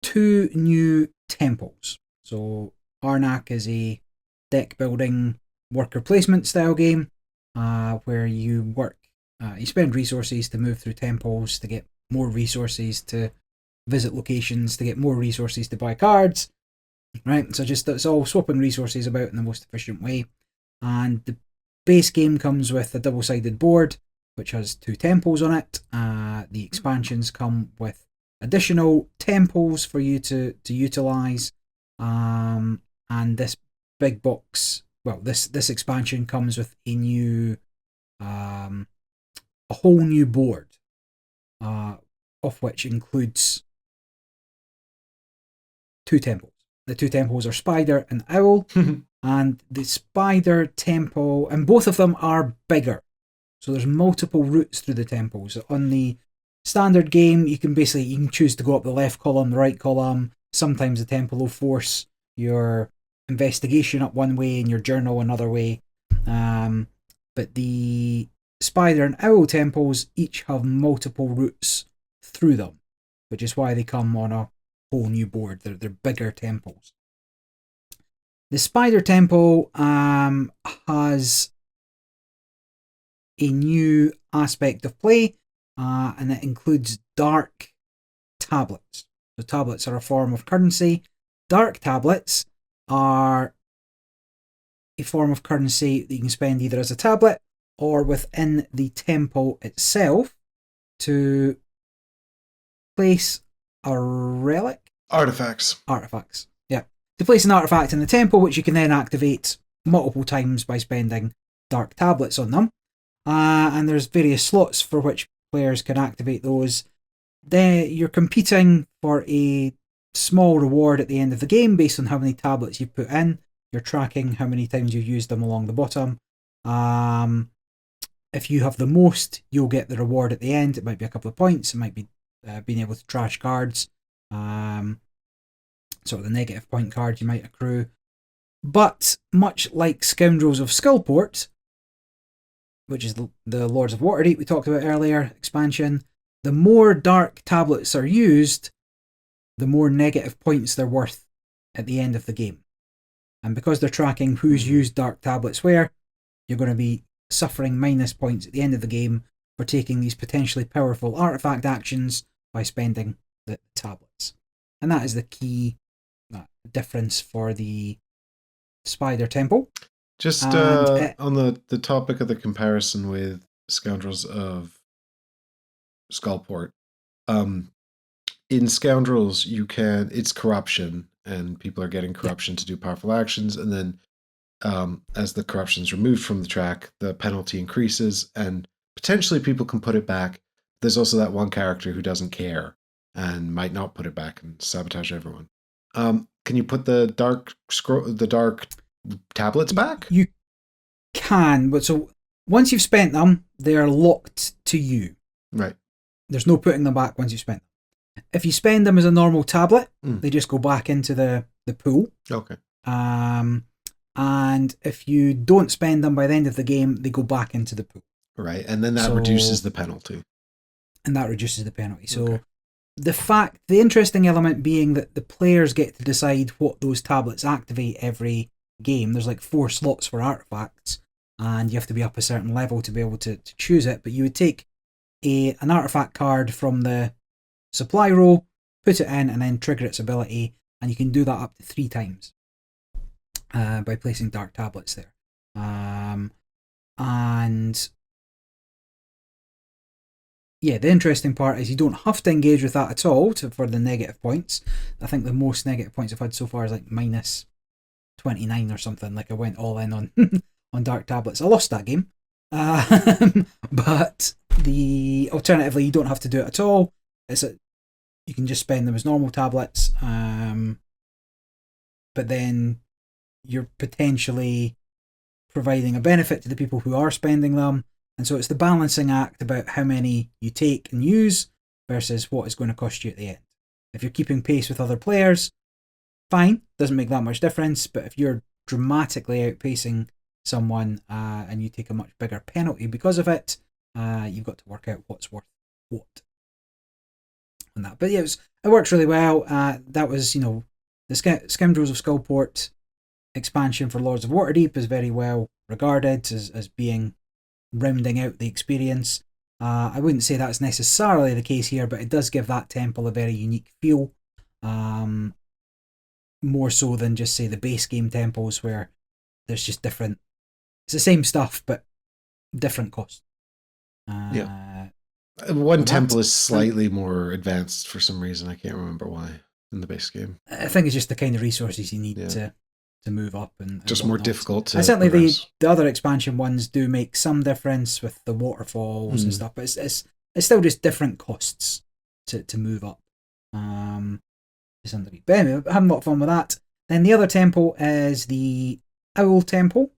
2 new temples. So Arnak is a deck building worker placement style game where you you spend resources to move through temples to get more resources to visit locations, to get more resources to buy cards, right? So it's all swapping resources about in the most efficient way. And the base game comes with a double-sided board which has 2 temples on it. The expansions come with additional temples for you to utilize, and this big box, this expansion comes with a new a whole new board, of which includes 2 temples. The 2 temples are Spider and Owl, and the Spider temple, and both of them are bigger. So there's multiple routes through the temples. On the standard game, you can choose to go up the left column, the right column. Sometimes the temple will force your investigation up one way and your journal another way. But the Spider and Owl temples each have multiple routes through them, which is why they come on a whole new board. They're bigger temples. The Spider temple has a new aspect of play, and it includes dark tablets. So tablets are a form of currency. Dark tablets are a form of currency that you can spend either as a tablet or within the temple itself to place a relic? Artifacts. Yeah. To place an artifact in the temple, which you can then activate multiple times by spending dark tablets on them. And there's various slots for which players can activate those. Then you're competing for a small reward at the end of the game based on how many tablets you've put in. You're tracking how many times you've used them along the bottom. If you have the most, you'll get the reward at the end. It might be a couple of points. It might be being able to trash cards. Sort of the negative point cards you might accrue. But much like Scoundrels of Skullport, which is the Lords of Waterdeep we talked about earlier, expansion, the more dark tablets are used, the more negative points they're worth at the end of the game. And because they're tracking who's used dark tablets where, you're going to be suffering minus points at the end of the game for taking these potentially powerful artifact actions by spending the tablets. And that is the key difference for the Spider Temple. Just on the topic of the comparison with Scoundrels of Skullport, in Scoundrels it's corruption, and people are getting corruption to do powerful actions, and then as the corruption is removed from the track, the penalty increases, and potentially people can put it back. There's also that one character who doesn't care and might not put it back and sabotage everyone. Can you put the dark tablets back? You can, but so once you've spent them, they are locked to you. Right. There's no putting them back once you've spent them. If you spend them as a normal tablet, Mm. they just go back into the pool. Okay. And if you don't spend them by the end of the game, they go back into the pool. Right, and then that reduces the penalty. And that reduces the penalty. So Okay. the interesting element being that the players get to decide what those tablets activate every game. There's like 4 slots for artifacts, and you have to be up a certain level to be able to choose it. But you would take an artifact card from the supply row, put it in, and then trigger its ability, and you can do that up to 3 times by placing dark tablets there. And yeah, the interesting part is you don't have to engage with that at all for the negative points. I think the most negative points I've had so far is like minus 29 or something. Like I went all in on on dark tablets. I lost that game. But alternatively, you don't have to do it at all. You can just spend them as normal tablets. But then you're potentially providing a benefit to the people who are spending them. And so it's the balancing act about how many you take and use versus what is going to cost you at the end. If you're keeping pace with other players, fine, doesn't make that much difference. But if you're dramatically outpacing someone and you take a much bigger penalty because of it, you've got to work out what's worth what on that. But yeah, it works really well. That was, the Scoundrels of Skullport expansion for Lords of Waterdeep is very well regarded as being rounding out the experience. I wouldn't say that's necessarily the case here, but it does give that temple a very unique feel. More so than just, say, the base game temples where there's just different... It's the same stuff, but different cost. Yeah. One temple is slightly more advanced for some reason. I can't remember why in the base game. I think it's just the kind of resources you need to move up and just whatnot. More difficult to. And certainly the other expansion ones do make some difference with the waterfalls and stuff, but it's still just different costs to move up. But anyway, having a lot of fun with that. Then the other temple is the Owl Temple,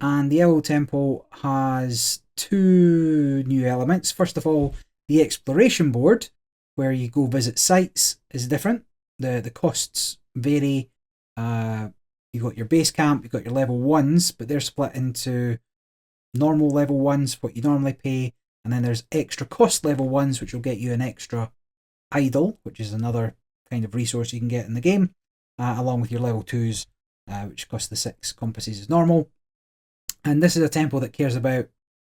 and the Owl Temple has 2 new elements. First of all, the exploration board, where you go visit sites, is different. The costs vary. You've got your base camp, you've got your level 1s, but they're split into normal level 1s, what you normally pay, and then there's extra cost level 1s, which will get you an extra idol, which is another kind of resource you can get in the game, along with your level 2s, which cost the 6 compasses as normal. And this is a temple that cares about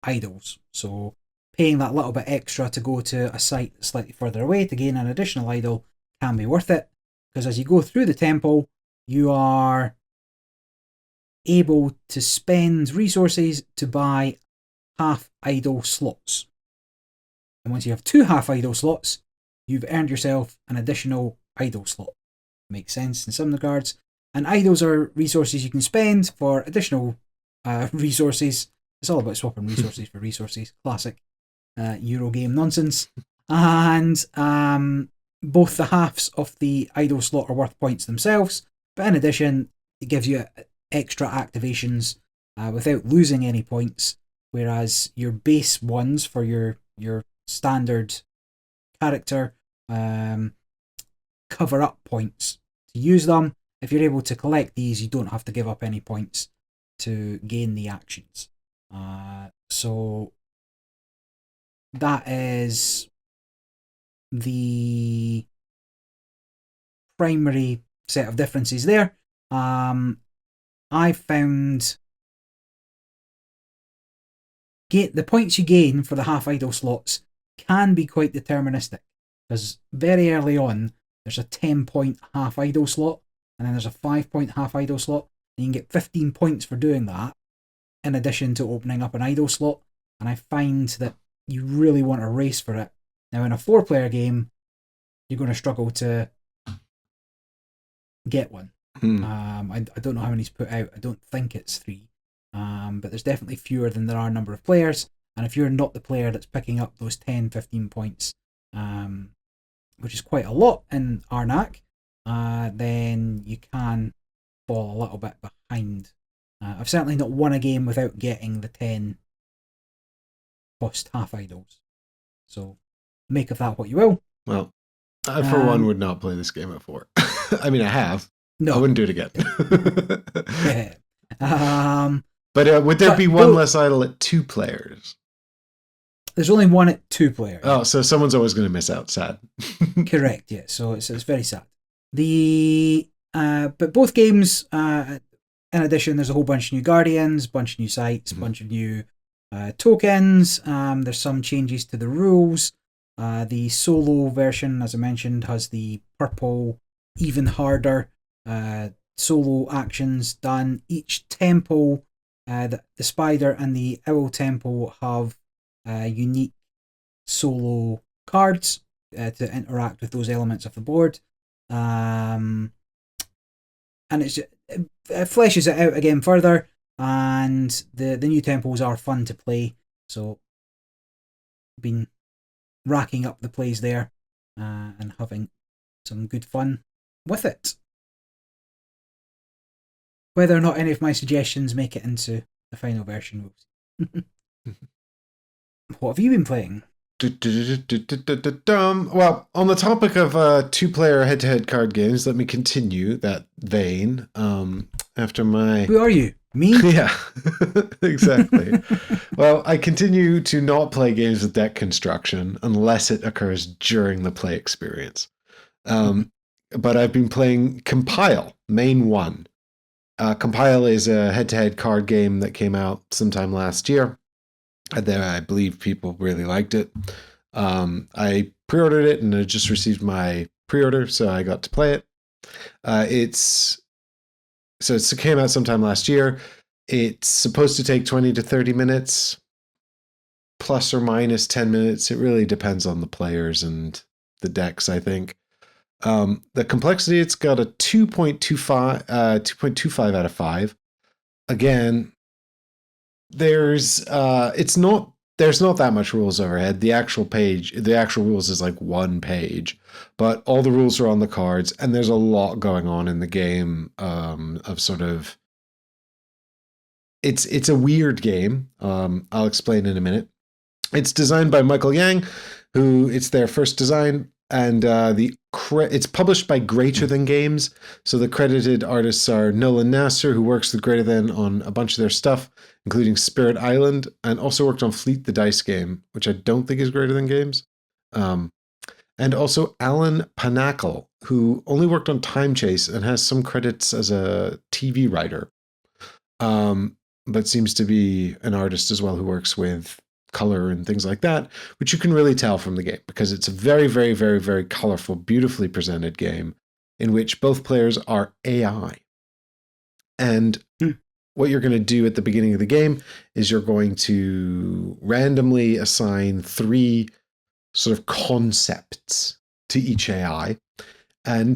idols, so paying that little bit extra to go to a site slightly further away to gain an additional idol can be worth it, because as you go through the temple, you are able to spend resources to buy half idol slots. And once you have 2 half idol slots, you've earned yourself an additional idol slot. Makes sense in some regards. And idols are resources you can spend for additional resources. It's all about swapping resources for resources. Classic Eurogame nonsense. And both the halves of the idol slot are worth points themselves, but in addition, it gives you extra activations without losing any points, whereas your base ones for your standard character cover up points to use them. If you're able to collect these, you don't have to give up any points to gain the actions. So that is the primary set of differences there. I found the points you gain for the half idol slots can be quite deterministic, because very early on there's a 10-point half idol slot, and then there's a 5-point half idol slot, and you can get 15 points for doing that in addition to opening up an idol slot. And I find that you really want to race for it. Now in a 4-player game, you're going to struggle to get one. I don't know how many's put out. I don't think it's 3, but there's definitely fewer than there are number of players. And if you're not the player that's picking up those 10-15 points, which is quite a lot in Arnak, then you can fall a little bit behind. I've certainly not won a game without getting the 10 cost half idols. So make of that what you will. Well, I, for one, would not play this game at 4. I mean, I have. No. I wouldn't do it again. Yeah. But would there be one less idle at 2 players? There's only one at 2 players. Oh, so someone's always going to miss out. Sad. Correct, yeah. So it's very sad. But both games, in addition, there's a whole bunch of new guardians, bunch of new sites, bunch of new tokens. There's some changes to the rules. The solo version, as I mentioned, has the purple, even harder solo actions done. Each temple, the spider and the owl temple, have unique solo cards to interact with those elements of the board. And it fleshes it out again further, and the new temples are fun to play, so been racking up the plays there and having some good fun with it. Whether or not any of my suggestions make it into the final version, what have you been playing? Well, on the topic of 2-player head-to-head card games, let me continue that vein. After my... Who are you? Me? Yeah, exactly. Well, I continue to not play games with deck construction unless it occurs during the play experience. But I've been playing Compile, Main 1. Compile is a head-to-head card game that came out sometime last year. I believe people really liked it. I pre-ordered it and I just received my pre-order, so I got to play it. It came out sometime last year. It's supposed to take 20 to 30 minutes, plus or minus 10 minutes. It really depends on the players and the decks, I think. The complexity, it's got a 2.25 out of 5. Again, there's not that much rules overhead. The actual rules is like 1 page, but all the rules are on the cards, and there's a lot going on in the game. Of sort of, it's a weird game. I'll explain in a minute. It's designed by Michael Yang, who it's their first design, and it's published by Greater Than Games. So the credited artists are Nolan Nasser, who works with Greater Than on a bunch of their stuff, including Spirit Island, and also worked on Fleet the Dice game, which I don't think is Greater Than Games. And also Alan Panakel, who only worked on Time Chase and has some credits as a TV writer, but seems to be an artist as well who works with color and things like that, which you can really tell from the game because it's a very, very, very, very colorful, beautifully presented game in which both players are AI. And what you're going to do at the beginning of the game is you're going to randomly assign 3 sort of concepts to each AI. And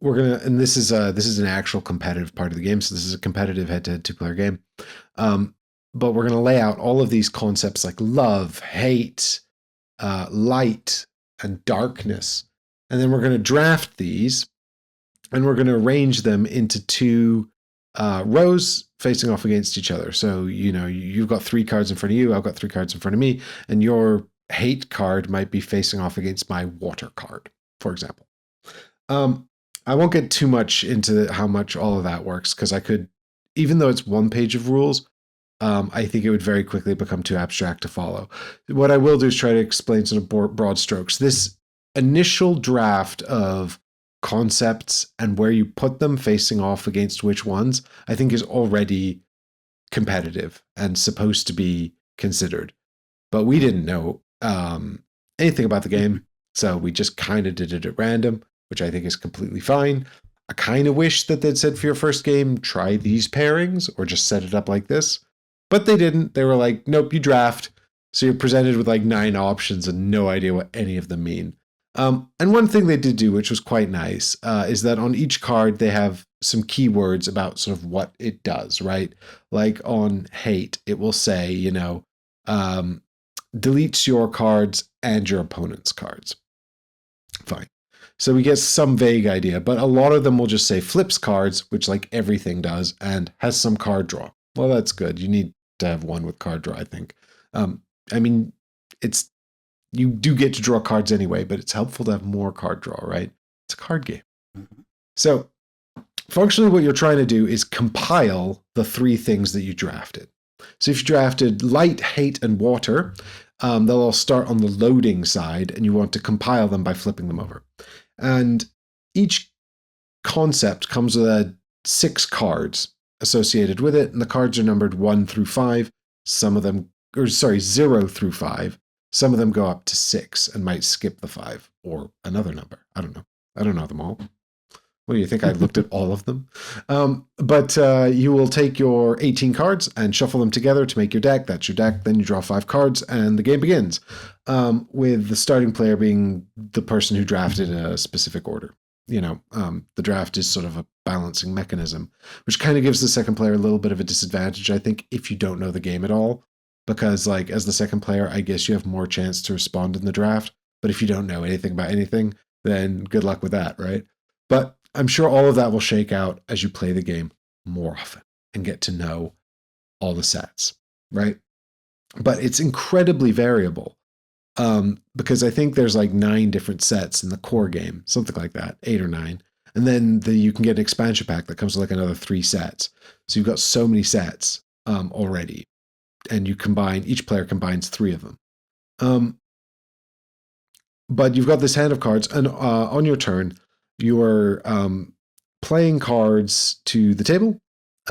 this is an actual competitive part of the game. So this is a competitive head-to-head 2-player game. But we're going to lay out all of these concepts like love, hate, light, and darkness. And then we're going to draft these, and we're going to arrange them into 2 rows facing off against each other. So, you've got 3 cards in front of you, I've got 3 cards in front of me, and your hate card might be facing off against my water card, for example. I won't get too much into how much all of that works, because even though it's 1 page of rules, I think it would very quickly become too abstract to follow. What I will do is try to explain sort of broad strokes. This initial draft of concepts and where you put them facing off against which ones, I think is already competitive and supposed to be considered. But we didn't know anything about the game, so we just kind of did it at random, which I think is completely fine. I kind of wish that they'd said for your first game, try these pairings or just set it up like this. But they didn't. They were like, nope, you draft. So you're presented with like 9 options and no idea what any of them mean. And one thing they did do, which was quite nice, is that on each card, they have some keywords about sort of what it does, right? Like on hate, it will say, deletes your cards and your opponent's cards. Fine. So we get some vague idea, but a lot of them will just say flips cards, which like everything does, and has some card draw. Well, that's good. You need to have one with card draw, I think. I mean, it's You do get to draw cards anyway, but it's helpful to have more card draw, right? It's a card game. Mm-hmm. So functionally, what you're trying to do is compile the 3 things that you drafted. So if you drafted light, hate, and water, they'll all start on the loading side, and you want to compile them by flipping them over. And each concept comes with 6 cards associated with it, and the cards are numbered 1 through 5. Some of them, 0 through 5. Some of them go up to 6 and might skip the 5 or another number. I don't know. I don't know them all. What do you think? I looked at all of them. But you will take your 18 cards and shuffle them together to make your deck. That's your deck. Then you draw 5 cards and the game begins, with the starting player being the person who drafted a specific order. The draft is sort of a balancing mechanism, which kind of gives the second player a little bit of a disadvantage, I think, if you don't know the game at all. Because, as the second player, I guess you have more chance to respond in the draft. But if you don't know anything about anything, then good luck with that, right? But I'm sure all of that will shake out as you play the game more often and get to know all the sets, right? But it's incredibly variable, because I think there's 9 different sets in the core game, something like that, 8 or 9. And then you can get an expansion pack that comes with another 3 sets. So you've got so many sets already. And each player combines 3 of them. But you've got this hand of cards, and on your turn, you are playing cards to the table,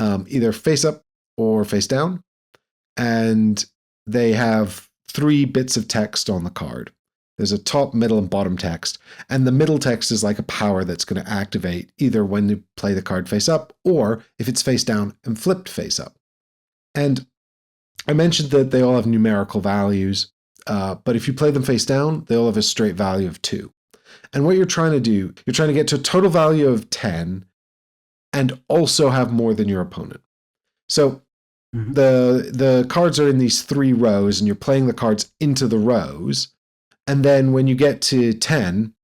either face up or face down, and they have 3 bits of text on the card. There's a top, middle, and bottom text, and the middle text is like a power that's going to activate either when you play the card face up, or if it's face down and flipped face up. And I mentioned that they all have numerical values, but if you play them face down, they all have a straight value of 2. And what you're trying to do, you're trying to get to a total value of 10 and also have more than your opponent. So the cards are in these 3 rows, and you're playing the cards into the rows. And then when you get to 10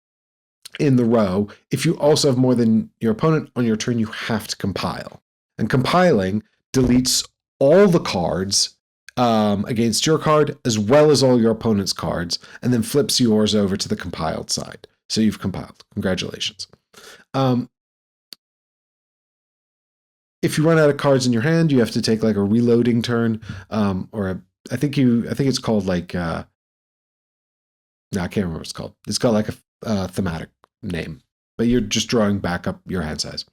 in the row, if you also have more than your opponent on your turn, you have to compile. And compiling deletes all the cards against your card, as well as all your opponent's cards, and then flips yours over to the compiled side. So you've compiled. Congratulations. If you run out of cards in your hand, you have to take a reloading turn, I think it's called no, I can't remember what it's called. It's got a thematic name, but you're just drawing back up your hand size.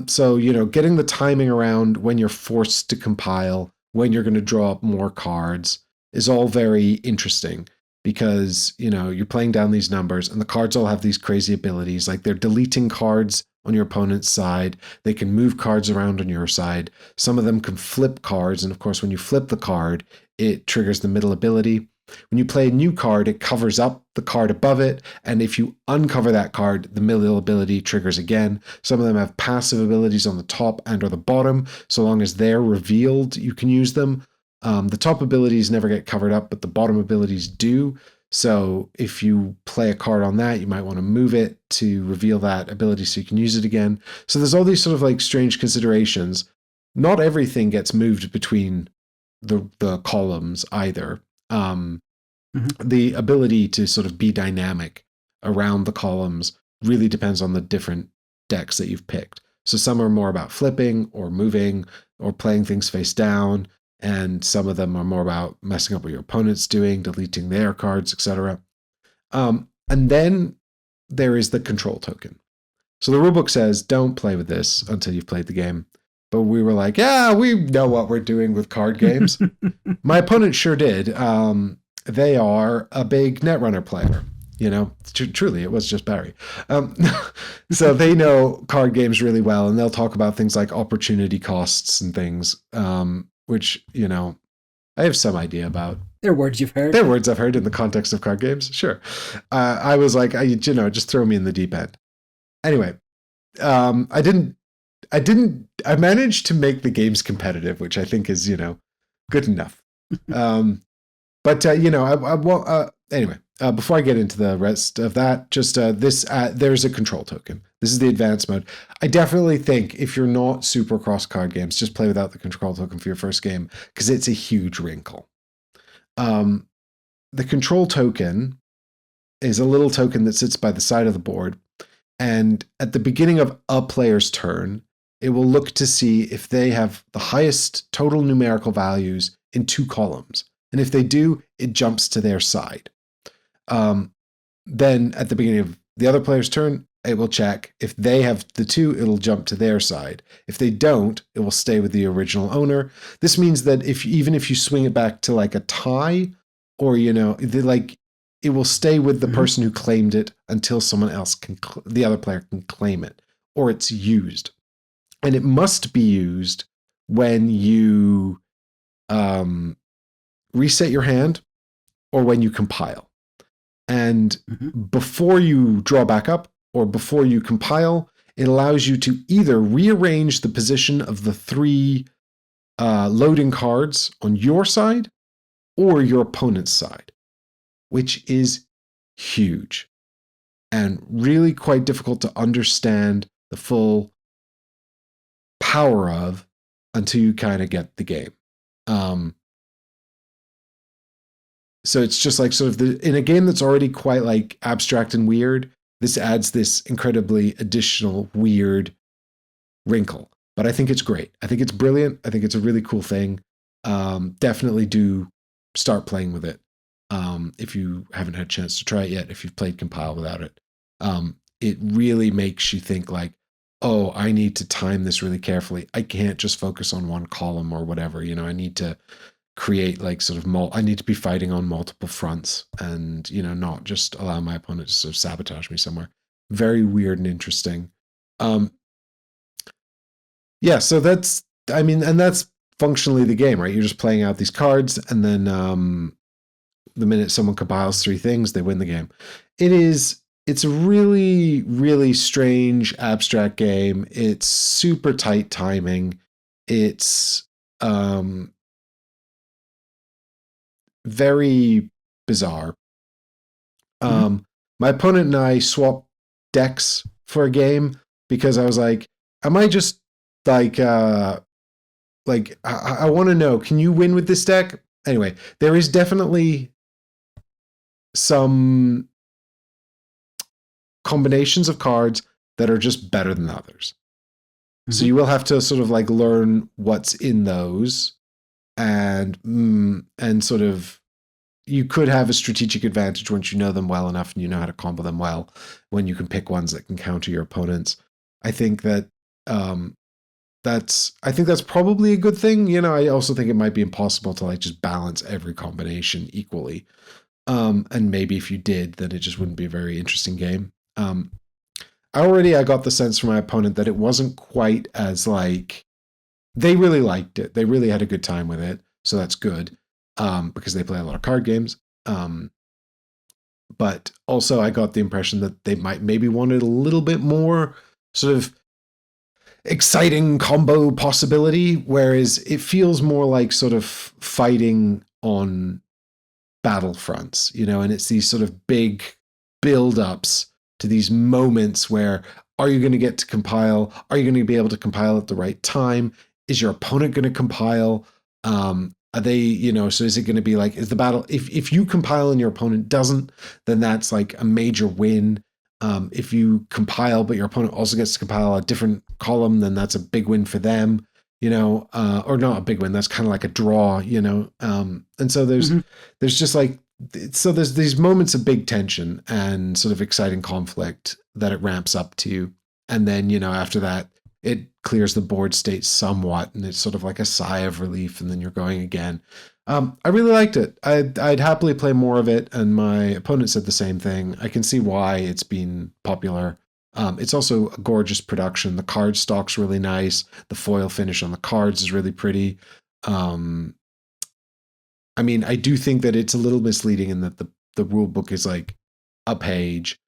So getting the timing around when you're forced to compile, when you're going to draw up more cards, is all very interesting, because you're playing down these numbers, and the cards all have these crazy abilities. They're deleting cards on your opponent's side. They can move cards around on your side. Some of them can flip cards, and of course when you flip the card, it triggers the middle ability. When you play a new card, it covers up the card above it, and if you uncover that card, the middle ability triggers again. Some of them have passive abilities on the top and or the bottom. So long as they're revealed, you can use them. The top abilities never get covered up, but the bottom abilities do. So if you play a card on that, you might want to move it to reveal that ability so you can use it again. So there's all these sort of strange considerations. Not everything gets moved between the columns either. The ability to sort of be dynamic around the columns really depends on the different decks that you've picked. So some are more about flipping or moving or playing things face down, and some of them are more about messing up what your opponent's doing, deleting their cards, etc. And then there is the control token. So the rulebook says don't play with this until you've played the game. But we were like, yeah, we know what we're doing with card games. My opponent sure did. They are a big Netrunner player. Truly, it was just Barry. So they know card games really well, and they'll talk about things like opportunity costs and things, which, I have some idea about. They're words you've heard. They're words I've heard in the context of card games. Sure. I was like, just throw me in the deep end. Anyway, I managed to make the games competitive, which I think is, good enough. Anyway, before I get into the rest of that, just there's a control token. This is the advanced mode. I definitely think if you're not super across card games, just play without the control token for your first game, because it's a huge wrinkle. the control token is a little token that sits by the side of the board. And at the beginning of a player's turn, it will look to see if they have the highest total numerical values in 2 columns. And if they do, it jumps to their side. Then at the beginning of the other player's turn, it will check. If they have the 2, it'll jump to their side. If they don't, it will stay with the original owner. This means that even if you swing it back to like a tie, or, like, it will stay with the person who claimed it until someone else the other player can claim it, or it's used. And it must be used when you reset your hand or when you compile. And before you draw back up or before you compile, it allows you to either rearrange the position of the 3 loading cards on your side or your opponent's side, which is huge and really quite difficult to understand the full power of until you kind of get the game. So it's just like sort of in a game that's already quite like abstract and weird, this adds this incredibly additional weird wrinkle. But I think it's great. I think it's brilliant. I think it's a really cool thing. Definitely do start playing with it. If you haven't had a chance to try it yet, if you've played Compile without it. It really makes you think like, oh, I need to time this really carefully. I can't just focus on one column or whatever. I need to create like sort of I need to be fighting on multiple fronts and, not just allow my opponent to sort of sabotage me somewhere. Very weird and interesting. Yeah, so that's functionally the game, right? You're just playing out these cards, and then the minute someone compiles 3 things, they win the game. It's a really, really strange, abstract game. It's super tight timing. It's very bizarre. My opponent and I swapped decks for a game because I was like, am I just like, I want to know, can you win with this deck? Anyway, there is definitely some combinations of cards that are just better than others. So you will have to sort of like learn what's in those, and sort of you could have a strategic advantage once you know them well enough and you know how to combo them well, when you can pick ones that can counter your opponents. I think that that's probably a good thing. I also think it might be impossible to like just balance every combination equally. And maybe if you did, then it just wouldn't be a very interesting game. I got the sense from my opponent that it wasn't quite as like, they really liked it. They really had a good time with it. So that's good, because they play a lot of card games. But also I got the impression that they might maybe wanted a little bit more sort of exciting combo possibility, whereas it feels more like sort of fighting on battlefronts, and it's these sort of big build-ups to these moments where, are you going to get to compile? Are you going to be able to compile at the right time? Is your opponent going to compile? Are they, so is it going to be like, is the battle, if you compile and your opponent doesn't, then that's like a major win. If you compile, but your opponent also gets to compile a different column, then that's a big win for them, or not a big win. That's kind of like a draw, and so there's just like, so there's these moments of big tension and sort of exciting conflict that it ramps up to. And then, after that, it clears the board state somewhat, and it's sort of like a sigh of relief, and then you're going again. I really liked it. I'd happily play more of it, and my opponent said the same thing. I can see why it's been popular. It's also a gorgeous production. The card stock's really nice. The foil finish on the cards is really pretty. I do think that it's a little misleading in that the rule book is like a page.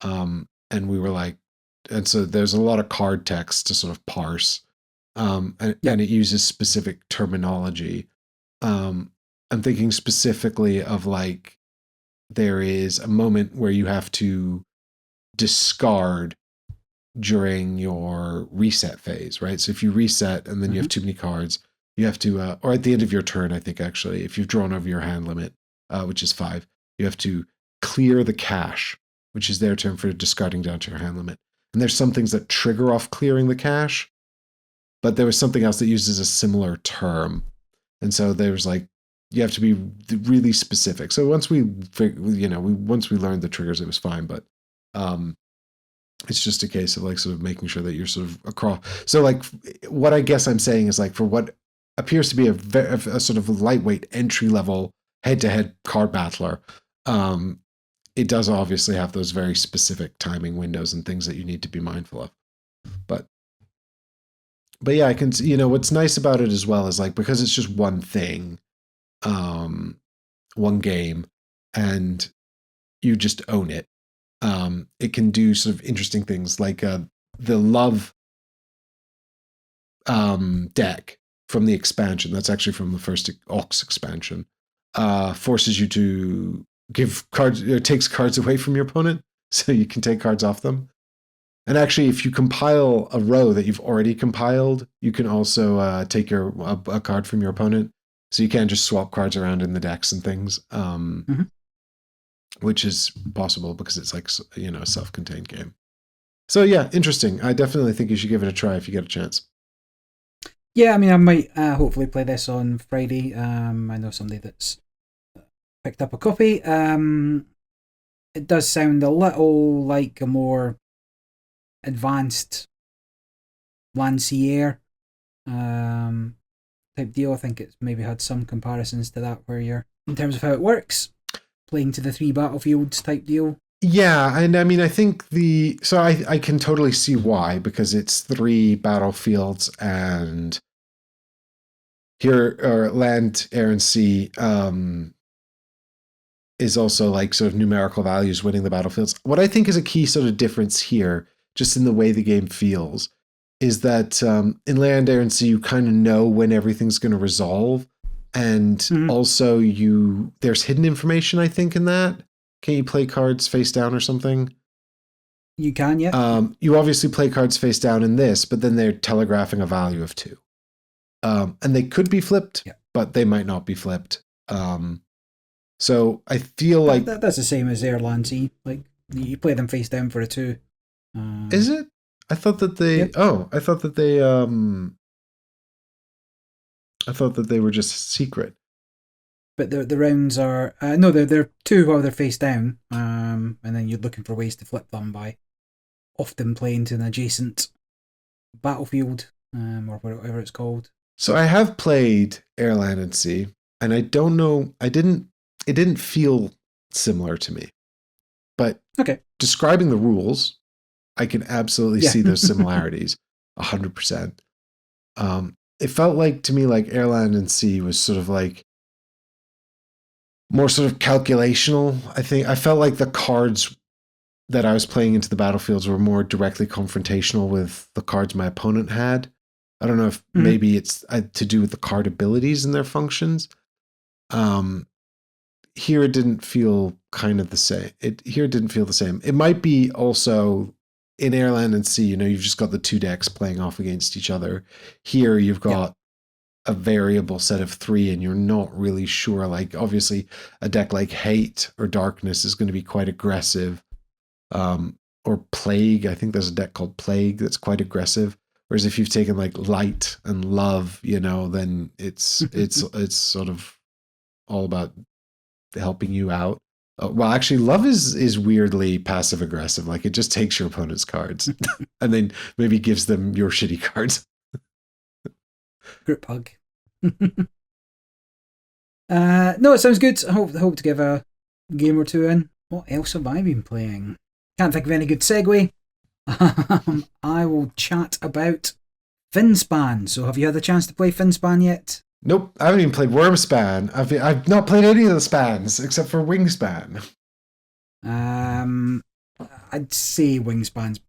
And we were like, and so there's a lot of card text to sort of parse. And it uses specific terminology. I'm thinking specifically of like, there is a moment where you have to discard during your reset phase, right? So if you reset and then you have too many cards, you have to, or at the end of your turn, I think actually, if you've drawn over your hand limit, which is 5. You have to clear the cache, which is their term for discarding down to your hand limit. And there's some things that trigger off clearing the cache, but there was something else that uses a similar term. And so there's like, you have to be really specific. So once we learned the triggers, it was fine. But it's just a case of like sort of making sure that you're sort of across. So like what I guess I'm saying is like for what appears to be a sort of lightweight entry level head-to-head card battler, it does obviously have those very specific timing windows and things that you need to be mindful of. But yeah, I can, what's nice about it as well is like, because it's just one thing, one game, and you just own it. It can do sort of interesting things like the love deck from the expansion. That's actually from the first Ox expansion. Forces you to give cards, takes cards away from your opponent, so you can take cards off them. And actually, if you compile a row that you've already compiled, you can also take a card from your opponent. So you can just swap cards around in the decks and things, which is possible because it's like, a self-contained game. So yeah, interesting. I definitely think you should give it a try if you get a chance. Yeah, I mean, I might hopefully play this on Friday. I know somebody that's picked up a copy. It does sound a little like a more advanced Lancier type deal. I think it's maybe had some comparisons to that where you're, in terms of how it works, playing to the 3 battlefields type deal. Yeah, and I mean, I think I can totally see why, because it's 3 battlefields and here, or land, air, and sea, is also like sort of numerical values winning the battlefields. What I think is a key sort of difference here, just in the way the game feels, is that in land, air, and sea, you kind of know when everything's going to resolve. And also there's hidden information, I think, in that. Can you play cards face down or something? You can, yeah. You obviously play cards face down in this, but then they're telegraphing a value of 2. And they could be flipped, but they might not be flipped. So I feel like... That's the same as Erlandsey. Like, you play them face down for a 2. Is it? I thought that they... Yep. Oh, I thought that they... I thought that they were just secret. But the rounds are... no, they're 2 while they're face down. And then you're looking for ways to flip them by often playing to an adjacent battlefield, or whatever it's called. So I have played Air, Land, and Sea, and I don't know... It didn't feel similar to me. But describing the rules, I can absolutely see those similarities 100%. It felt like to me like Air, Land, and Sea was sort of like more sort of calculational. I think I felt like the cards that I was playing into the battlefields were more directly confrontational with the cards my opponent had. I don't know if maybe it's to do with the card abilities and their functions. Here it didn't feel kind of the same. It didn't feel the same. It might be also in Air, Land, and Sea, you've just got the 2 decks playing off against each other. Here you've got a variable set of 3 and you're not really sure. Like obviously a deck like Hate or Darkness is going to be quite aggressive. Or Plague. I think there's a deck called Plague that's quite aggressive. Whereas if you've taken like Light and Love, then it's sort of all about helping you out. Well, actually, Love is weirdly passive aggressive. Like it just takes your opponent's cards and then maybe gives them your shitty cards. Group hug. No, it sounds good. I hope to give a game or 2 in. What else have I been playing? Can't think of any good segue. I will chat about Finspan. So have you had the chance to play Finspan yet? Nope, I haven't even played Wormspan. I've not played any of the spans except for Wingspan. I'd say Wingspan's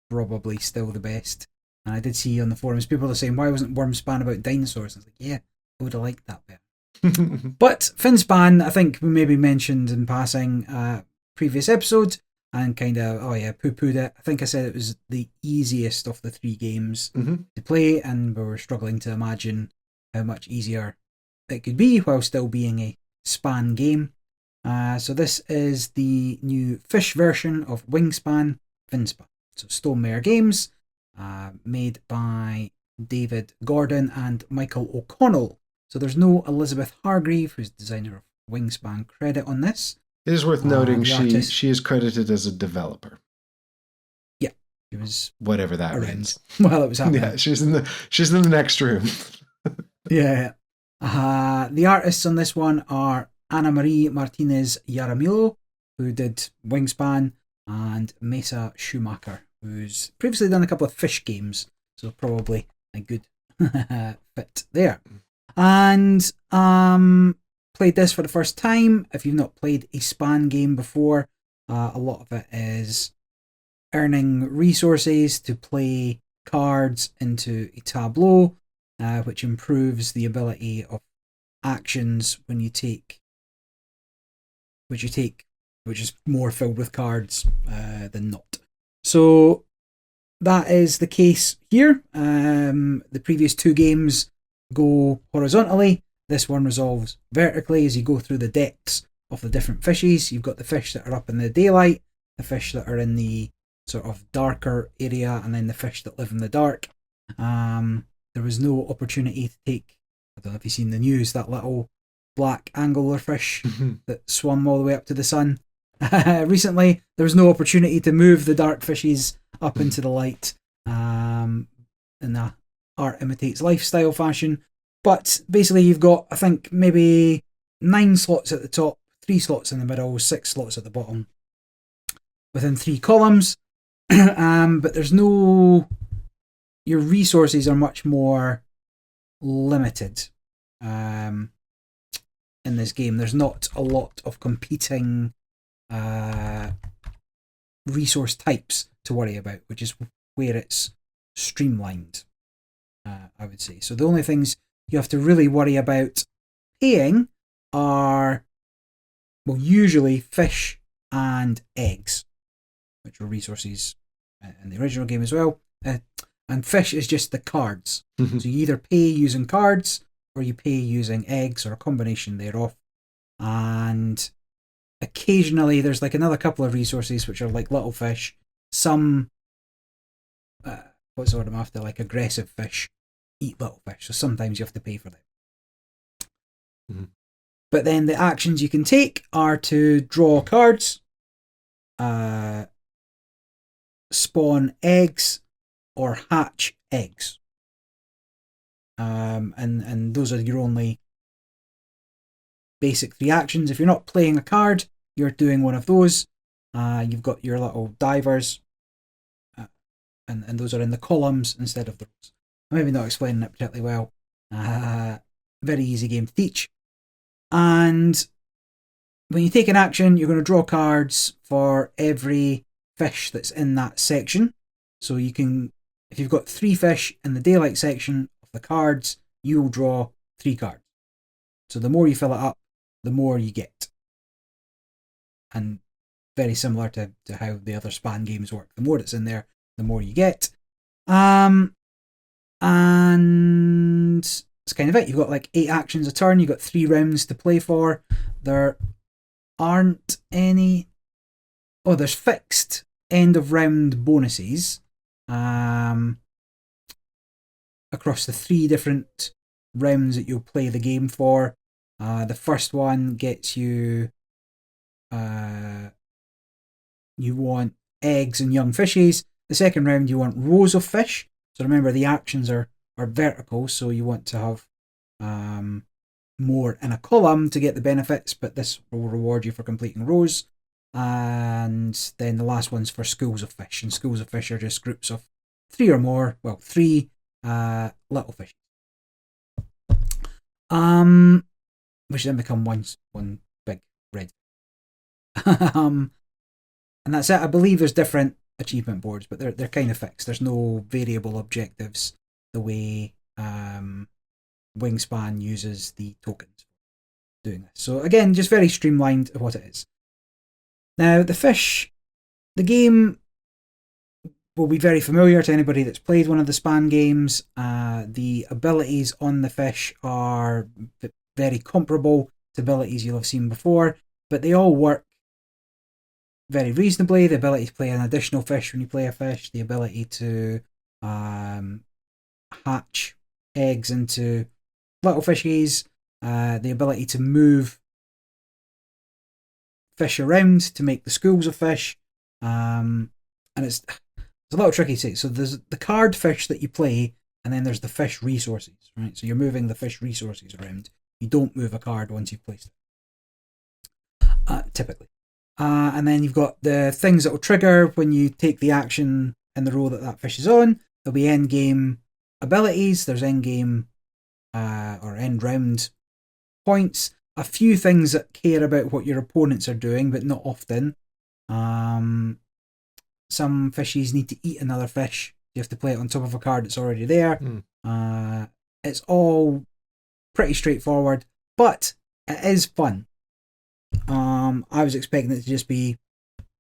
probably still the best. And I did see on the forums people are saying, why wasn't Wormspan about dinosaurs? I was like, yeah, I would have liked that bit. But Finspan, I think we maybe mentioned in passing previous episode and kind of, poo-pooed it. I think I said it was the easiest of the 3 games to play, and we were struggling to imagine how much easier it could be while still being a span game. So this is the new fish version of Wingspan Finspan. So Stonemare Games, made by David Gordon and Michael O'Connell. So there's no Elizabeth Hargreave, who's designer of Wingspan, credit on this. It is worth noting artist, she is credited as a developer. Yeah, it was whatever that around means. Well, it was happening. Yeah, she's in the next room. Yeah. The artists on this one are Ana Marie Martinez Yaramillo, who did Wingspan, and Mesa Schumacher, who's previously done a couple of fish games, so probably a good fit there. And played this for the first time. If you've not played a Span game before, a lot of it is earning resources to play cards into a tableau, which improves the ability of actions when you take, which is more filled with cards than not. So that is the case here. The previous two games go horizontally. This one resolves vertically as you go through the decks of the different fishies. You've got the fish that are up in the daylight, the fish that are in the sort of darker area, and then the fish that live in the dark. There was no opportunity to take, I don't know if you've seen the news, that little black anglerfish that swam all the way up to the sun. Recently, there was no opportunity to move the dark fishies up into the light in a art imitates lifestyle fashion. But basically, you've got, I think, maybe 9 slots at the top, 3 slots in the middle, 6 slots at the bottom, within 3 columns. But there's no... Your resources are much more limited in this game. There's not a lot of competing resource types to worry about, which is where it's streamlined, I would say. So the only things you have to really worry about paying are, well, usually fish and eggs, which were resources in the original game as well. And fish is just the cards. So you either pay using cards or you pay using eggs or a combination thereof. And occasionally there's like another couple of resources which are like little fish. Some, what's the word I'm after, like aggressive fish eat little fish. So sometimes you have to pay for them. Mm-hmm. But then the actions you can take are to draw cards, spawn eggs, or hatch eggs. And those are your only basic 3 actions. If you're not playing a card, you're doing one of those. You've got your little divers, and those are in the columns instead of the rows. I'm maybe not explaining it particularly well. Very easy game to teach. And when you take an action, you're going to draw cards for every fish that's in that section. So you can, if you've got 3 fish in the daylight section of the cards, you will draw 3 cards. So the more you fill it up, the more you get. And very similar to how the other Span games work. The more that's in there, the more you get. And that's kind of it. You've got like 8 actions a turn. You've got 3 rounds to play for. There aren't any... Oh, there's fixed end of round bonuses across the 3 different rounds that you'll play the game for. The first one gets you... you want eggs and young fishies. The second round you want rows of fish. So remember, the actions are vertical, so you want to have more in a column to get the benefits, but this will reward you for completing rows. And then the last one's for schools of fish, and schools of fish are just groups of 3 or more, well, 3 little fish. Which then become one big red. And that's it. I believe there's different achievement boards, but they're kind of fixed. There's no variable objectives the way Wingspan uses the tokens for doing this. So again, just very streamlined of what it is. Now, the fish, the game will be very familiar to anybody that's played one of the Span games. The abilities on the fish are very comparable to abilities you'll have seen before, but they all work very reasonably. The ability to play an additional fish when you play a fish, the ability to hatch eggs into little fishies, the ability to move fish around to make the schools of fish, and it's a little tricky to say. So there's the card fish that you play, and then there's the fish resources, right? So you're moving the fish resources around. You don't move a card once you've placed it, typically. And then you've got the things that will trigger when you take the action in the row that fish is on. There'll be end game abilities. There's end game or end round points. A few things that care about what your opponents are doing, but not often. Some fishies need to eat another fish. You have to play it on top of a card that's already there. It's all pretty straightforward, but it is fun. I was expecting it to just be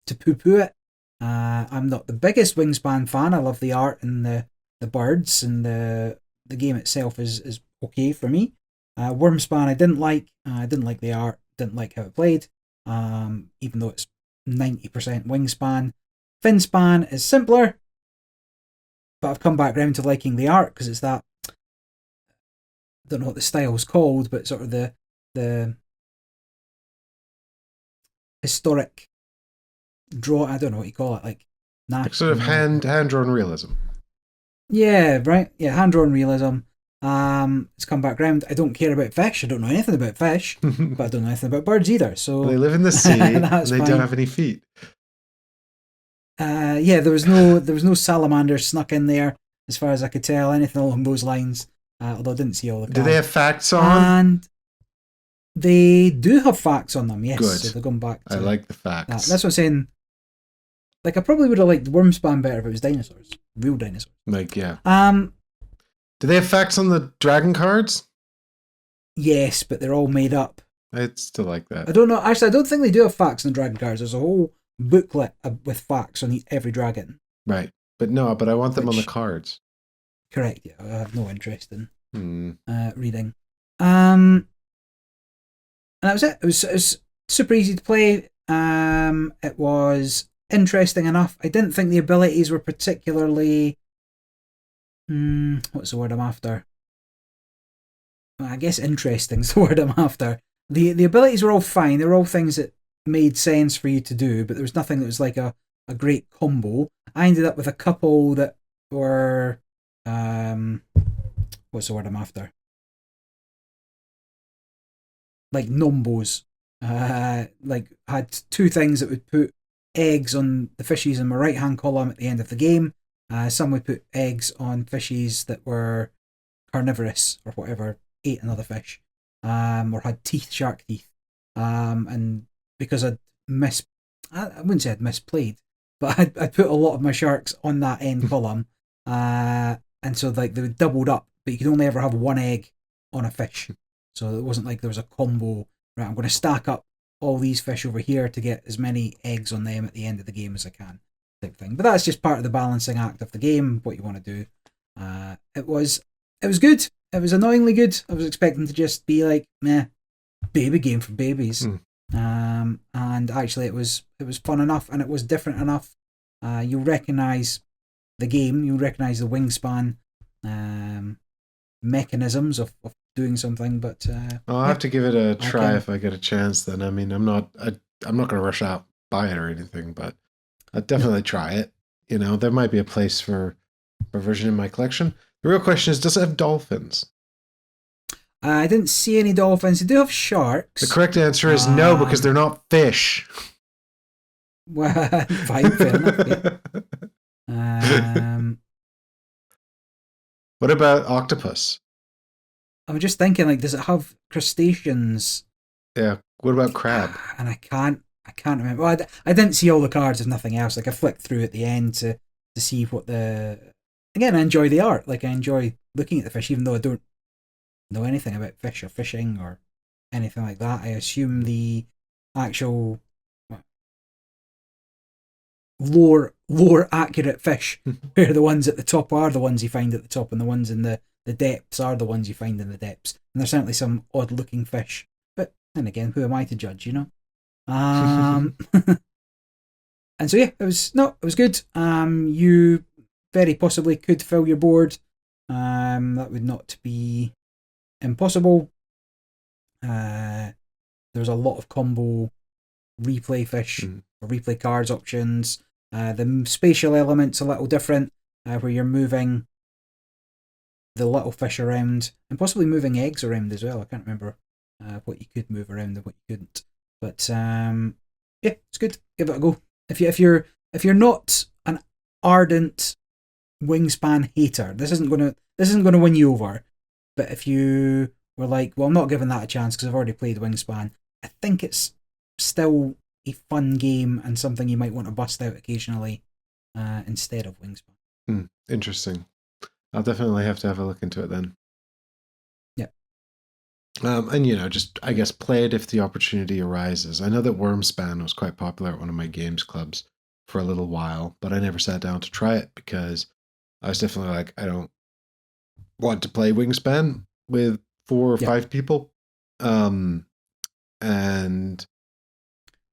to poo-poo it. I'm not the biggest Wingspan fan. I love the art and the birds, and the game itself is okay for me. Wormspan I didn't like. I didn't like the art, didn't like how it played, even though it's 90% Wingspan. Finspan is simpler, but I've come back round to liking the art because it's that, I don't know what the style's called, but sort of the historic draw, I don't know what you call it, like sort of hand-drawn realism. Yeah, right. Yeah, hand-drawn realism. It's come back round. I don't care about fish. I don't know anything about fish, but I don't know anything about birds either. So they live in the sea. And they don't have any feet. Yeah, there was no salamanders snuck in there, as far as I could tell. Anything along those lines. Although I didn't see all the cards. Do they have facts on? And they do have facts on them. Yes, good. So they're going back to I like the facts. That's what I'm saying. Like, I probably would have liked Wormspan better if it was dinosaurs, real dinosaurs. Like, yeah. Do they have facts on the dragon cards? Yes, but they're all made up. I'd still like that. I don't know. Actually, I don't think they do have facts on the dragon cards. There's a whole booklet with facts on every dragon. Right. But I want them on the cards. Correct, yeah. I have no interest in reading. And that was it. It was super easy to play. It was interesting enough. I didn't think the abilities were particularly... what's the word I'm after? Well, I guess interesting is the word I'm after. The abilities were all fine. They were all things that made sense for you to do, but there was nothing that was like a great combo. I ended up with a couple that were... what's the word I'm after? Like nombos. Like, had two things that would put eggs on the fishies in my right hand column at the end of the game. Some would put eggs on fishies that were carnivorous or whatever, ate another fish, or had shark teeth. And because I wouldn't say I'd misplayed, but I'd put a lot of my sharks on that end column, and so like they were doubled up, but you could only ever have one egg on a fish. So it wasn't like there was a combo, right, I'm going to stack up all these fish over here to get as many eggs on them at the end of the game as I can, type thing. But that's just part of the balancing act of the game, what you want to do. It was good. It was annoyingly good. I was expecting to just be like, meh, baby game for babies. And actually it was fun enough, and it was different enough. You recognise the game, you recognise the Wingspan mechanisms of doing something, but I'll have to give it a try if I get a chance. Then I mean, I'm not going to rush out buy it or anything, but I'll definitely try it. You know, there might be a place for a version in my collection. The real question is, does it have dolphins? I didn't see any dolphins. They do have sharks. The correct answer is no, because they're not fish. Well, fine, fair enough. Yeah. What about octopus? I'm just thinking, like, does it have crustaceans? Yeah. What about crab? And I can't remember. Well, I didn't see all the cards, if nothing else. Like, I flicked through at the end to see what the... Again, I enjoy the art. Like, I enjoy looking at the fish, even though I don't know anything about fish or fishing or anything like that. I assume the actual lore accurate fish, where the ones at the top are the ones you find at the top, and the ones in the depths are the ones you find in the depths. And there's certainly some odd looking fish. But then again, who am I to judge, you know? And so yeah, it was good. You very possibly could fill your board. That would not be impossible. There's a lot of combo replay fish or replay cards options. The spatial element's a little different, where you're moving the little fish around and possibly moving eggs around as well. I can't remember what you could move around and what you couldn't. But yeah, it's good. Give it a go. If you're not an ardent Wingspan hater, this isn't gonna win you over. But if you were like, well, I'm not giving that a chance because I've already played Wingspan, I think it's still a fun game and something you might want to bust out occasionally instead of Wingspan. Interesting. I'll definitely have to have a look into it then. Yeah. And just I guess play it if the opportunity arises. I know that Wormspan was quite popular at one of my games clubs for a little while, but I never sat down to try it because I was definitely like, I don't want to play Wingspan with 4 or 5 people. And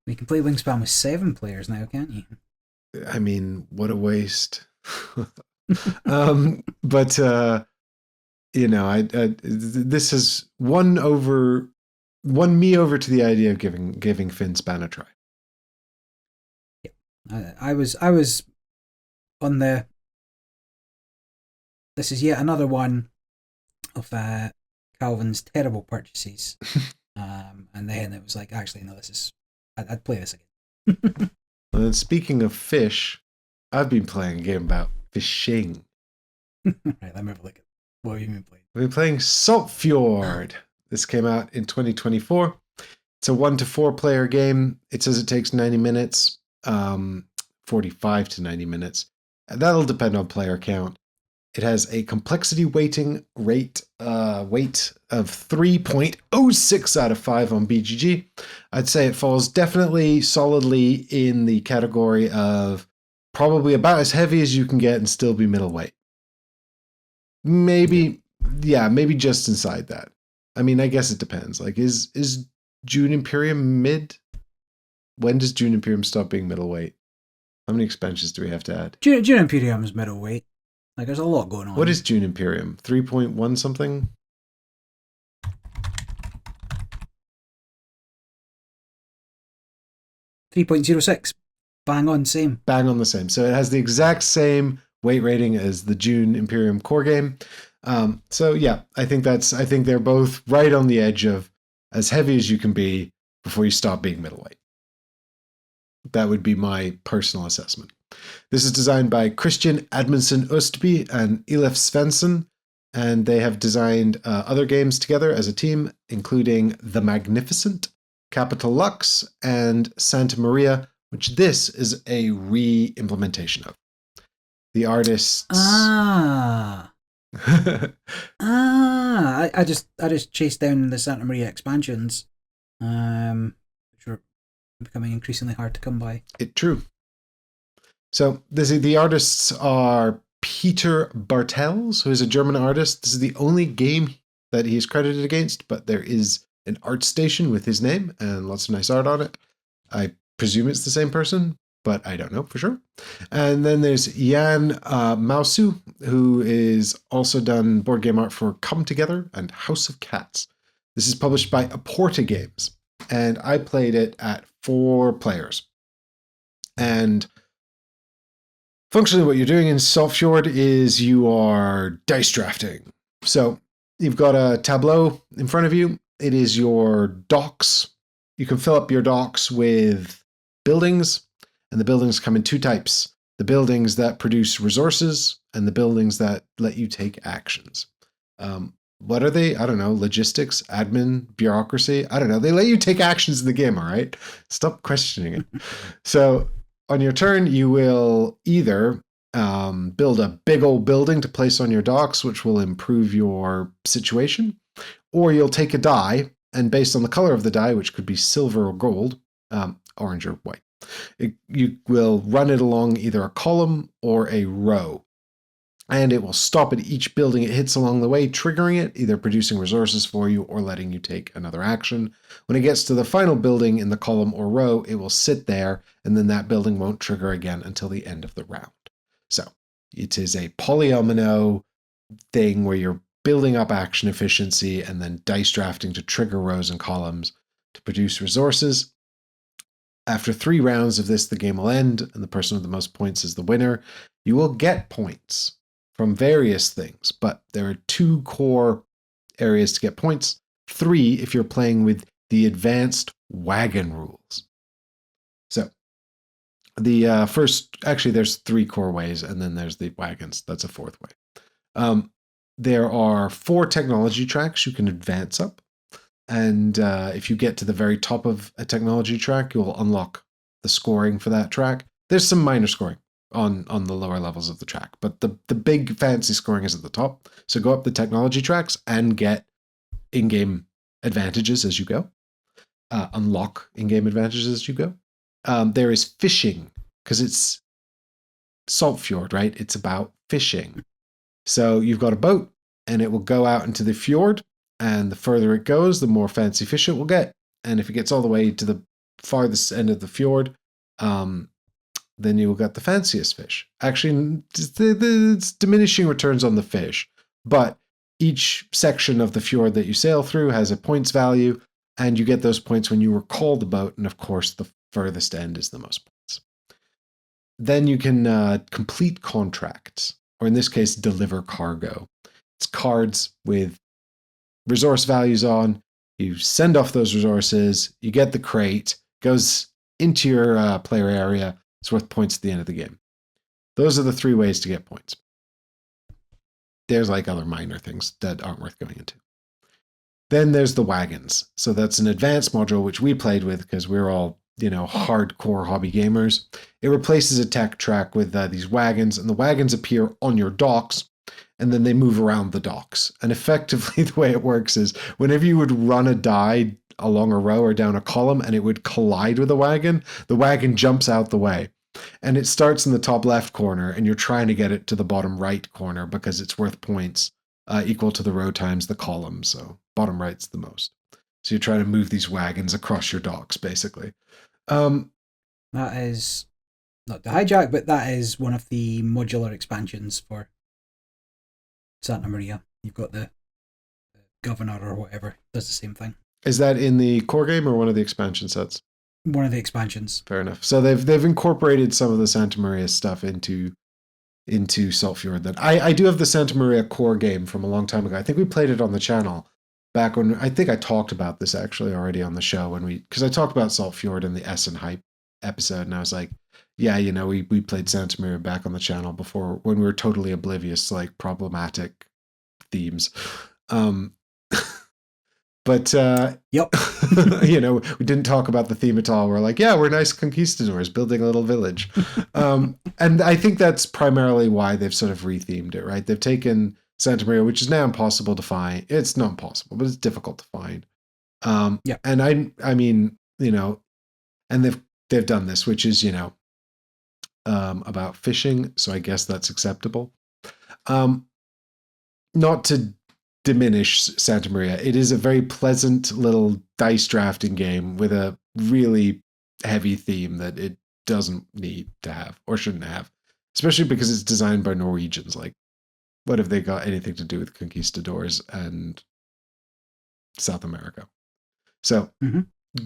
you can play Wingspan with 7 players now, can't you? I mean, what a waste. But this has won me over to the idea of giving Finspan a try. Yeah, I was on the. This is yet another one of Calvin's terrible purchases, and then it was like, actually, no, I'd play this again. And speaking of fish, I've been playing a game about fishing. Right, let me have a look at what have you been playing. We've been playing Saltfjord. This came out in 2024. It's a 1 to 4 player game. It says it takes 90 minutes, 45 to 90 minutes. That'll depend on player count. It has a complexity weight of 3.06 out of 5 on BGG. I'd say it falls definitely solidly in the category of probably about as heavy as you can get and still be middleweight. Maybe just inside that. I mean, I guess it depends. Like, is June Imperium mid? When does June Imperium stop being middleweight? How many expansions do we have to add? June Imperium is middleweight. Like, there's a lot going on. What is June Imperium? 3.1 something? $3.06. Bang on same. Bang on the same. So it has the exact same weight rating as the June Imperium core game. So yeah, I think they're both right on the edge of as heavy as you can be before you stop being middleweight. That would be my personal assessment. This is designed by Christian Admundsen Østby and Elif Svensson, and they have designed other games together as a team, including The Magnificent, Capital Lux, and Santa Maria, which this is a re-implementation of. The artists... I just chased down the Santa Maria expansions, which are becoming increasingly hard to come by. True. So the artists are Peter Bartels, who is a German artist. This is the only game that he is credited against, but there is an art station with his name and lots of nice art on it. I presume it's the same person, but I don't know for sure. And then there's Jan Mausu, who is also done board game art for Come Together and House of Cats. This is published by Aporta Games, and I played it at 4 players. And functionally, what you're doing in Saltfjord is you are dice drafting. So you've got a tableau in front of you. It is your docks. You can fill up your docks with buildings, and the buildings come in 2 types. The buildings that produce resources and the buildings that let you take actions. What are they? I don't know. Logistics, admin, bureaucracy. I don't know. They let you take actions in the game, all right? Stop questioning it. So on your turn, you will either build a big old building to place on your docks, which will improve your situation, or you'll take a die, and based on the color of the die, which could be silver or gold, orange or white, you will run it along either a column or a row. and it will stop at each building it hits along the way, triggering it, either producing resources for you or letting you take another action. When it gets to the final building in the column or row, it will sit there, and then that building won't trigger again until the end of the round. So it is a polyomino thing where you're building up action efficiency and then dice drafting to trigger rows and columns to produce resources. After 3 rounds of this, the game will end, and the person with the most points is the winner. You will get points from various things, but there are 2 core areas to get points. 3 if you're playing with the advanced wagon rules. So the first, actually there's 3 core ways, and then there's the wagons. That's a 4th way. There are 4 technology tracks you can advance up. And if you get to the very top of a technology track, you'll unlock the scoring for that track. There's some minor scoring on the lower levels of the track, but the big fancy scoring is at the top. So go up the technology tracks and get in-game advantages as you go. Unlock in-game advantages as you go. There is fishing, because it's Saltfjord, right? It's about fishing. So you've got a boat, and it will go out into the fjord, and the further it goes, the more fancy fish it will get. And if it gets all the way to the farthest end of the fjord, then you will get the fanciest fish. Actually, it's diminishing returns on the fish, but each section of the fjord that you sail through has a points value, and you get those points when you recall the boat, and of course, the furthest end is the most points. Then you can complete contracts, or in this case, deliver cargo. It's cards with resource values on. You send off those resources, you get the crate, goes into your player area. It's worth points at the end of the game. Those are the 3 ways to get points. There's like other minor things that aren't worth going into. Then there's the wagons. So that's an advanced module which we played with because we're all, hardcore hobby gamers. It replaces a tech track with these wagons, and the wagons appear on your docks, and then they move around the docks. And effectively the way it works is whenever you would run a die along a row or down a column and it would collide with a wagon, the wagon jumps out the way. And it starts in the top left corner, and you're trying to get it to the bottom right corner because it's worth points equal to the row times the column. So bottom right's the most. So you're trying to move these wagons across your docks, basically. That is not the hijack, but that is one of the modular expansions for Santa Maria. You've got the governor or whatever does the same thing. Is that in the core game or one of the expansion sets? One of the expansions. Fair enough. So they've incorporated some of the Santa Maria stuff into Saltfjord. Then I do have the Santa Maria core game from a long time ago. I think we played it on the channel back when I think I talked about this actually already on the show because I talked about Saltfjord in the Essen Hype episode, and I was like, yeah, we played Santa Maria back on the channel before when we were totally oblivious to like problematic themes. But yep. We didn't talk about the theme at all. We're like, yeah, we're nice conquistadors building a little village. And I think that's primarily why they've sort of rethemed it, right? They've taken Santa Maria, which is now impossible to find. It's not impossible, but it's difficult to find. Yeah. And I mean, and they've done this, which is, about fishing. So I guess that's acceptable. Not to diminish Santa Maria. It is a very pleasant little dice drafting game with a really heavy theme that it doesn't need to have or shouldn't have, especially because it's designed by Norwegians. Like, what have they got anything to do with conquistadors and South America? So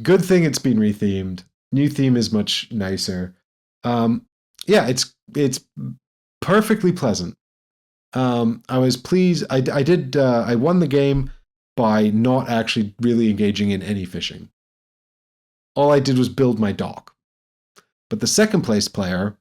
good thing it's been rethemed. New theme is much nicer. Yeah, it's perfectly pleasant. I was pleased. I won the game by not actually really engaging in any fishing. All I did was build my dock. But the second place player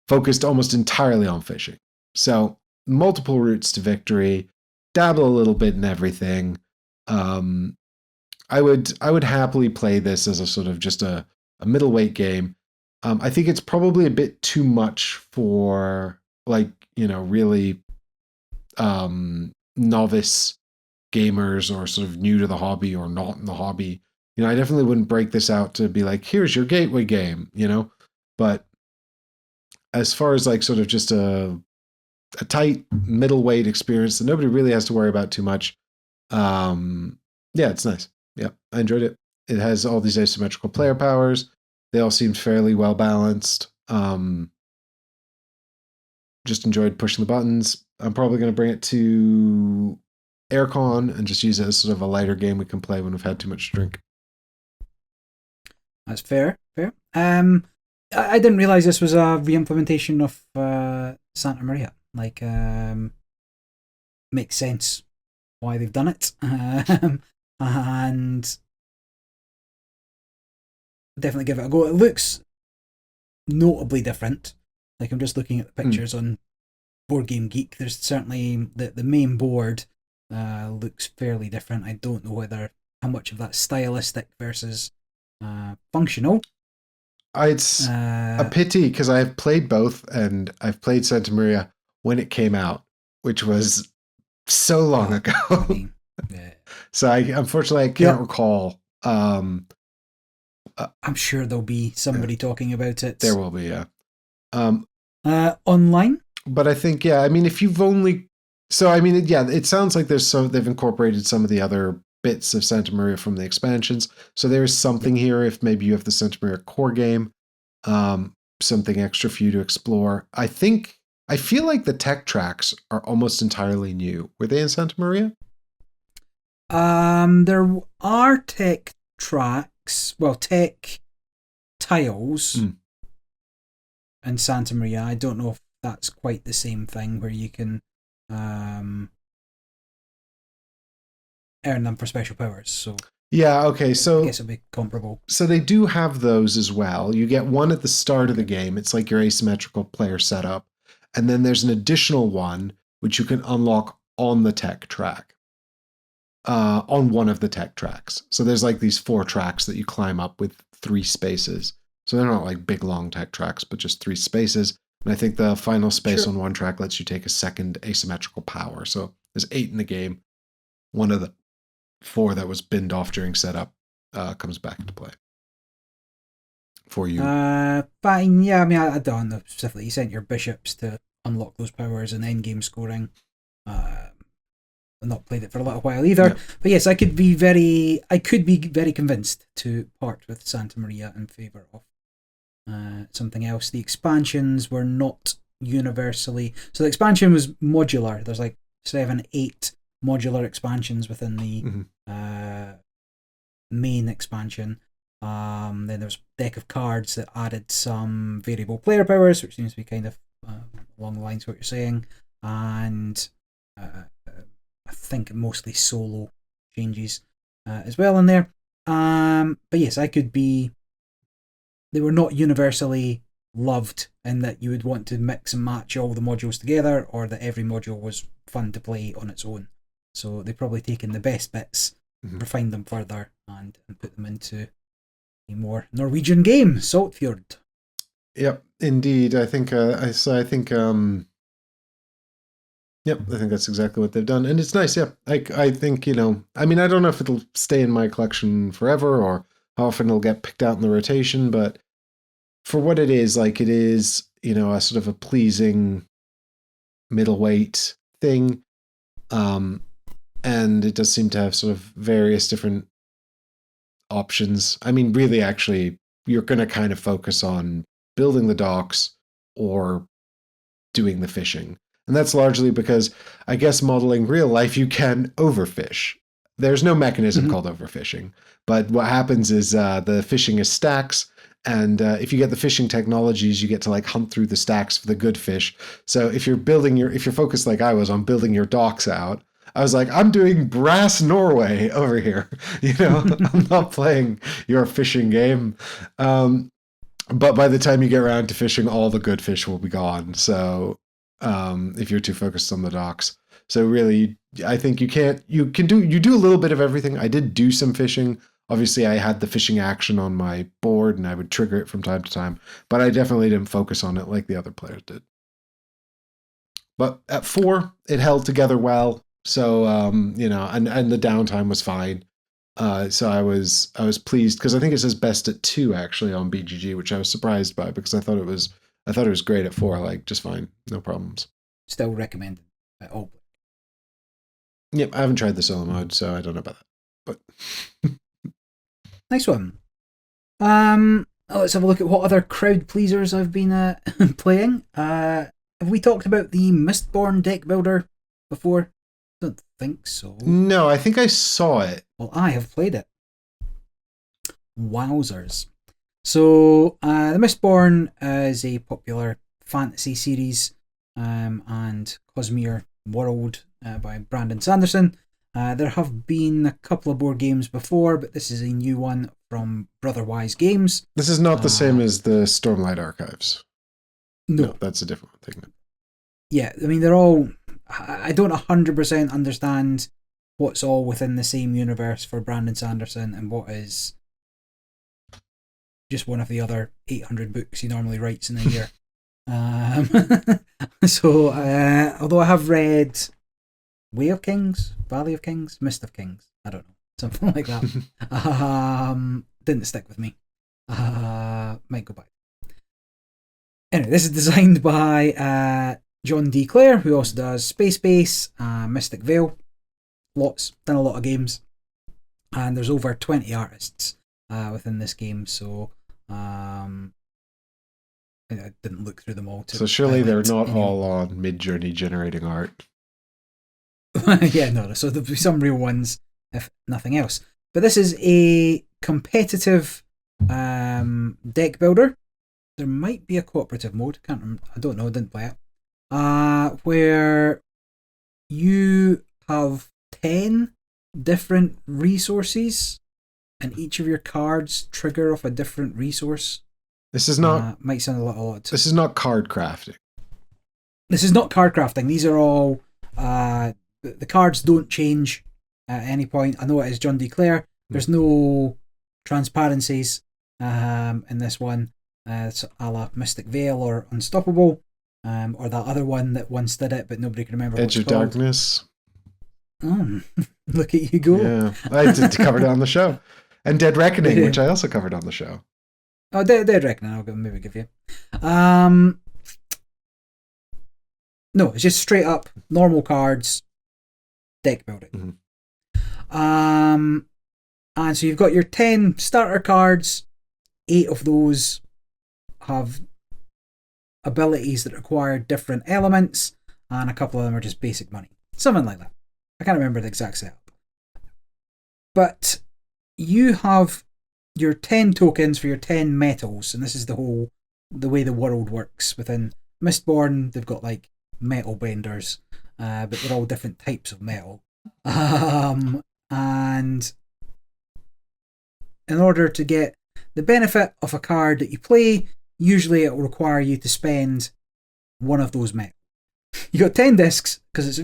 focused almost entirely on fishing. So multiple routes to victory, dabble a little bit in everything. I would happily play this as a sort of just a middleweight game. I think it's probably a bit too much for really novice gamers or sort of new to the hobby or not in the hobby. I definitely wouldn't break this out to be like, here's your gateway game, but as far as like sort of just a a tight middleweight experience that nobody really has to worry about too much. Yeah, it's nice. Yeah, I enjoyed it. It has all these asymmetrical player powers. They all seemed fairly well balanced. Just enjoyed pushing the buttons. I'm probably going to bring it to Aircon and just use it as sort of a lighter game we can play when we've had too much to drink. That's fair. I didn't realize this was a re-implementation of Santa Maria. Like, makes sense why they've done it, and definitely give it a go. It looks notably different. Like, I'm just looking at the pictures on Board Game Geek. There's certainly the main board looks fairly different. I don't know how much of that stylistic versus functional. It's a pity because I've played both, and I've played Santa Maria when it came out, which was so long ago. I mean, yeah. So unfortunately I can't recall. I'm sure there'll be somebody talking about it. There will be, yeah. Online, but I think if you've only it sounds like they've incorporated some of the other bits of Santa Maria from the expansions, so there's something here if maybe you have the Santa Maria core game, something extra for you to explore. I feel like the tech tracks are almost entirely new. Were they in Santa Maria? There are tech tracks, tech tiles in Santa Maria. I don't know if that's quite the same thing where you can earn them for special powers. So yeah, okay. So I guess it'll be comparable. So they do have those as well. You get one at the start of the game. It's like your asymmetrical player setup. And then there's an additional one which you can unlock on the tech track. On one of the tech tracks. So there's like these 4 tracks that you climb up with 3 spaces. So they're not like big long tech tracks, but just 3 spaces. And I think the final space on one track lets you take a second asymmetrical power. So there's 8 in the game. One of the 4 that was binned off during setup comes back into play for you. Fine. Yeah, I mean, I don't know specifically. You sent your bishops to unlock those powers and endgame scoring. I've not played it for a little while either. Yeah. But yes, I could be very convinced to part with Santa Maria in favour of something else. The expansions were not universally. So the expansion was modular. There's like 7, 8 modular expansions within the main expansion. Then there was a deck of cards that added some variable player powers, which seems to be kind of along the lines of what you're saying, and I think mostly solo changes as well in there. But yes, they were not universally loved in that you would want to mix and match all the modules together, or that every module was fun to play on its own. So they've probably taken the best bits, refined them further, and put them into a more Norwegian game, Saltfjord. Yep, indeed. I think I think that's exactly what they've done, and it's nice. Yeah, I think I don't know if it'll stay in my collection forever or how often it'll get picked out in the rotation, but for what it is, a sort of a pleasing middleweight thing, and it does seem to have sort of various different options. I mean, really, actually, you're going to kind of focus on building the docks or doing the fishing. And that's largely because, I guess, modeling real life, you can overfish. There's no mechanism called overfishing. But what happens is the fishing is stacks. And if you get the fishing technologies, you get to hunt through the stacks for the good fish. So if you're focused like I was on building your docks out, I was like, I'm doing Brass Norway over here. I'm not playing your fishing game. But by the time you get around to fishing, all the good fish will be gone. So if you're too focused on the docks. So really, I think you do a little bit of everything. I did do some fishing. Obviously, I had the fishing action on my board, and I would trigger it from time to time. But I definitely didn't focus on it like the other players did. But at 4, it held together well. So and the downtime was fine. So I was pleased because I think it says best at 2 actually on BGG, which I was surprised by because I thought it was great at 4, just fine, no problems. still recommended at all. Yep, I haven't tried the solo mode, so I don't know about that. But Nice one. Let's have a look at what other crowd pleasers I've been playing. Have we talked about the Mistborn deck builder before? Don't think so. No, I think I saw it. Well, I have played it. Wowzers. So, the Mistborn is a popular fantasy series and Cosmere world by Brandon Sanderson. There have been a couple of board games before, but this is a new one from Brotherwise Games. This is not the same as the Stormlight Archives. No, that's a different thing. Yeah, I mean, they're all... I don't 100% understand what's all within the same universe for Brandon Sanderson and what is just one of the other 800 books he normally writes in a year. So, although I have read Way of Kings, Valley of Kings, Mist of Kings, I don't know, something like that. Didn't stick with me. Might go back. Anyway, this is designed by John D. Clare, who also does Space Base, Mystic Vale. Done a lot of games. And there's over 20 artists within this game, so I didn't look through them all. So surely they're not all on Midjourney generating art. Yeah, no, so there'll be some real ones, if nothing else. But this is a competitive deck builder. There might be a cooperative mode. I don't know. Didn't play it. Where you have 10 different resources, and each of your cards trigger off a different resource. This is not. Might sound a little odd. This is not card crafting. This is not card crafting. These are all. The cards don't change at any point. I know it is John D. Clare. There's no transparencies in this one. It's a la Mystic Vale or Unstoppable, or that other one that once did it, but nobody can remember. Edge of Darkness. Oh, look at you go! Yeah, I did cover it on the show, and Dead Reckoning, which I also covered on the show. Oh, Dead Reckoning. I'll maybe give you. No, it's just straight up normal cards, deck building. Mm-hmm. And so you've got your 10 starter cards. 8 of those have abilities that require different elements, and a couple of them are just basic money. Something like that. I can't remember the exact setup. But you have your 10 tokens for your 10 metals, and this is the way the world works. Within Mistborn, they've got like metal benders, but they're all different types of metal. And in order to get the benefit of a card that you play, usually it will require you to spend one of those metals. You got 10 discs, because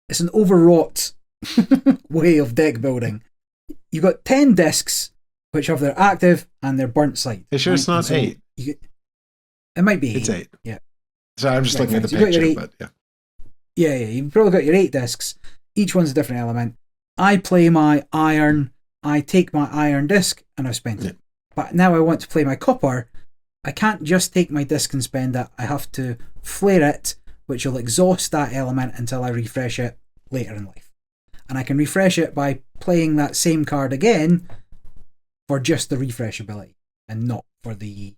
it's an overwrought way of deck building. You got 10 discs, which have their active and their burnt side. You sure it's not so 8? It might be 8. It's 8. Yeah. So I'm just looking at the picture, but yeah. Yeah, you've probably got your 8 discs. Each one's a different element. I play my iron. I take my iron disc and I've spent it. But now I want to play my copper. I can't just take my disc and spend it. I have to flare it, which will exhaust that element until I refresh it later in life. And I can refresh it by playing that same card again for just the refresh ability and not for the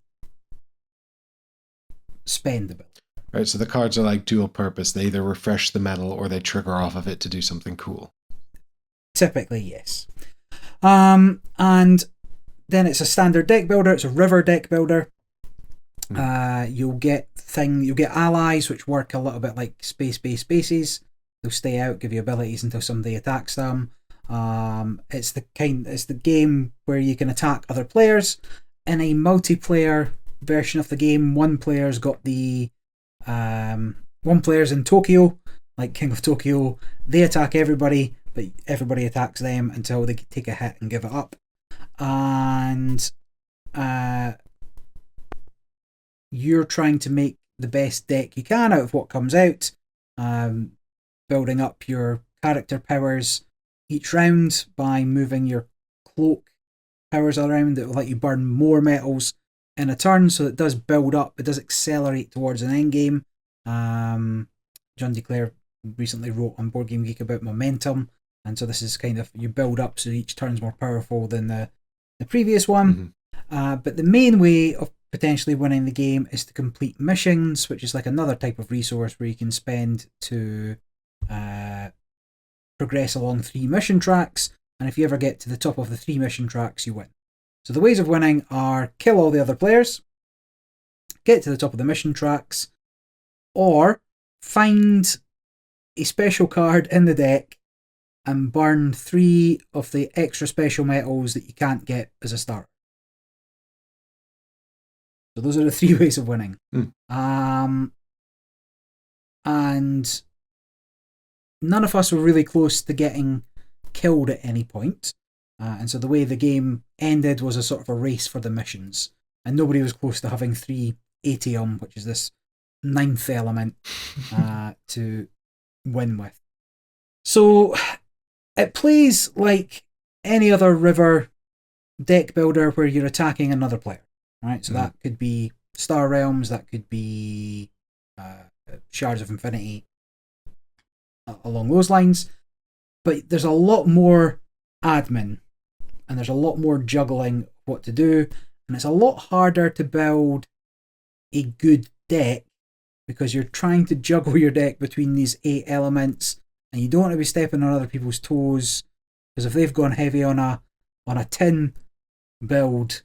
spend ability. Right, so the cards are like dual purpose. They either refresh the metal or they trigger off of it to do something cool. Typically, yes. And then it's a standard deck builder. It's a river deck builder. You'll get allies which work a little bit like space-based bases. They'll stay out, give you abilities until somebody attacks them. It's the game where you can attack other players. In a multiplayer version of the game, one player's in Tokyo, like King of Tokyo. They attack everybody, but everybody attacks them until they take a hit and give it up. And you're trying to make the best deck you can out of what comes out, building up your character powers each round by moving your cloak powers around that will let you burn more metals in a turn, so it does build up, it does accelerate towards an end game. John DeClaire recently wrote on Board Game Geek about momentum, and so this is kind of, you build up so each turn's more powerful than the previous one. But the main way of potentially winning the game is to complete missions, which is like another type of resource where you can spend to progress along 3 mission tracks, and if you ever get to the top of the 3 mission tracks, you win. So the ways of winning are kill all the other players, get to the top of the mission tracks, or find a special card in the deck and burn 3 of the extra special metals that you can't get as a starter. So those are the 3 ways of winning. And none of us were really close to getting killed at any point. And so the way the game ended was a sort of a race for the missions. And nobody was close to having 3 Atium, which is this 9th element, to win with. So it plays like any other river deck builder where you're attacking another player. Right? So that could be Star Realms, that could be Shards of Infinity, along those lines. But there's a lot more admin, and there's a lot more juggling of what to do, and it's a lot harder to build a good deck because you're trying to juggle your deck between these 8 elements, and you don't want to be stepping on other people's toes, because if they've gone heavy on a tin build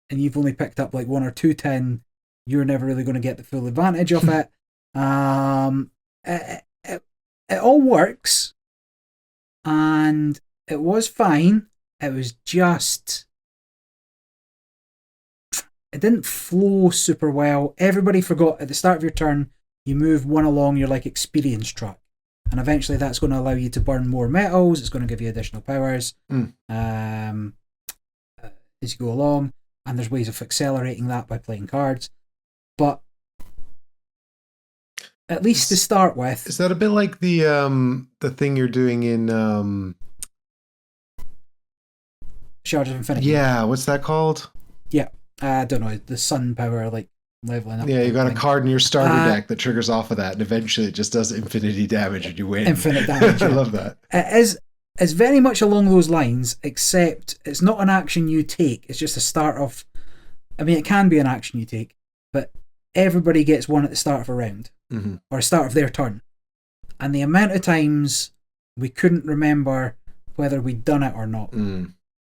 and you've only picked up like 1 or 2 tin, you're never really going to get the full advantage of it. It all works, and it was fine. It was just, it didn't flow super well. Everybody forgot at the start of your turn, you move 1 along your like experience track, and eventually that's going to allow you to burn more metals. It's going to give you additional powers as you go along, and there's ways of accelerating that by playing cards. But at least to start with, is that a bit like the thing you're doing in Shards of Infinity? Yeah, what's that called? Yeah, I don't know, the sun power, like leveling up. Yeah, you got a card in your starter deck that triggers off of that, and eventually it just does infinity damage and you win. Infinite damage. I love that. It's very much along those lines, except it's not an action you take. It's just a start of, I mean, it can be an action you take, but everybody gets one at the start of a round, or start of their turn. And the amount of times we couldn't remember whether we'd done it or not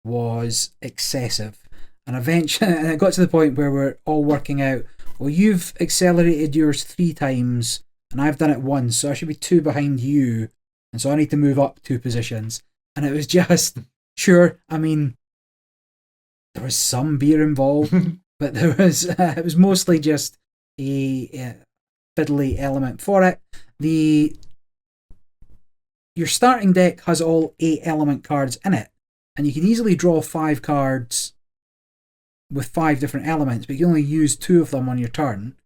was excessive. And eventually, and it got to the point where we're all working out, well, you've accelerated yours 3 times, and I've done it once, so I should be 2 behind you, and so I need to move up 2 positions. And it was just, sure, I mean, there was some beer involved, but there was it was mostly just a fiddly element for it. Your starting deck has all 8 element cards in it, and you can easily draw 5 cards with 5 different elements, but you can only use 2 of them on your turn,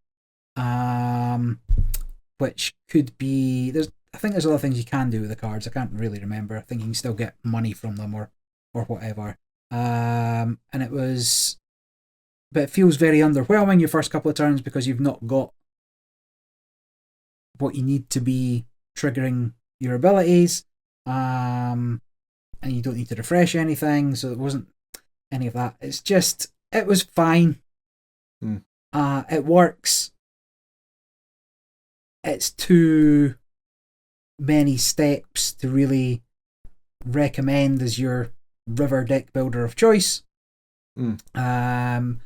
which could be, I think there's other things you can do with the cards. I can't really remember. I think you can still get money from them or whatever. And it was, but it feels very underwhelming your first couple of turns because you've not got what you need to be triggering your abilities, and you don't need to refresh anything, so it wasn't any of that. It's just, it was fine. It works. It's too many steps to really recommend as your river deck builder of choice, because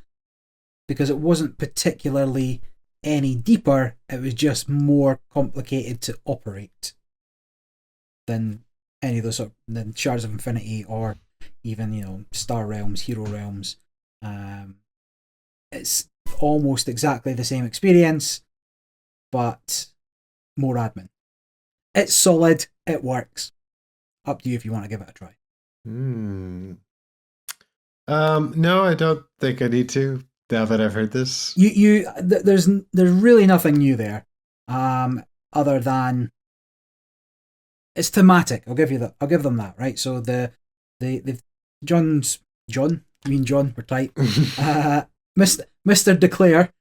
it wasn't particularly any deeper. It was just more complicated to operate than any of those than Shards of Infinity or even Star Realms, Hero Realms. It's almost exactly the same experience, but more admin. It's solid. It works. Up to you if you want to give it a try. No, I don't think I need to. Now that I've heard this, There's really nothing new there, other than it's thematic. I'll give them that, right? So the John, you mean John? We're tight. Mr. DeClaire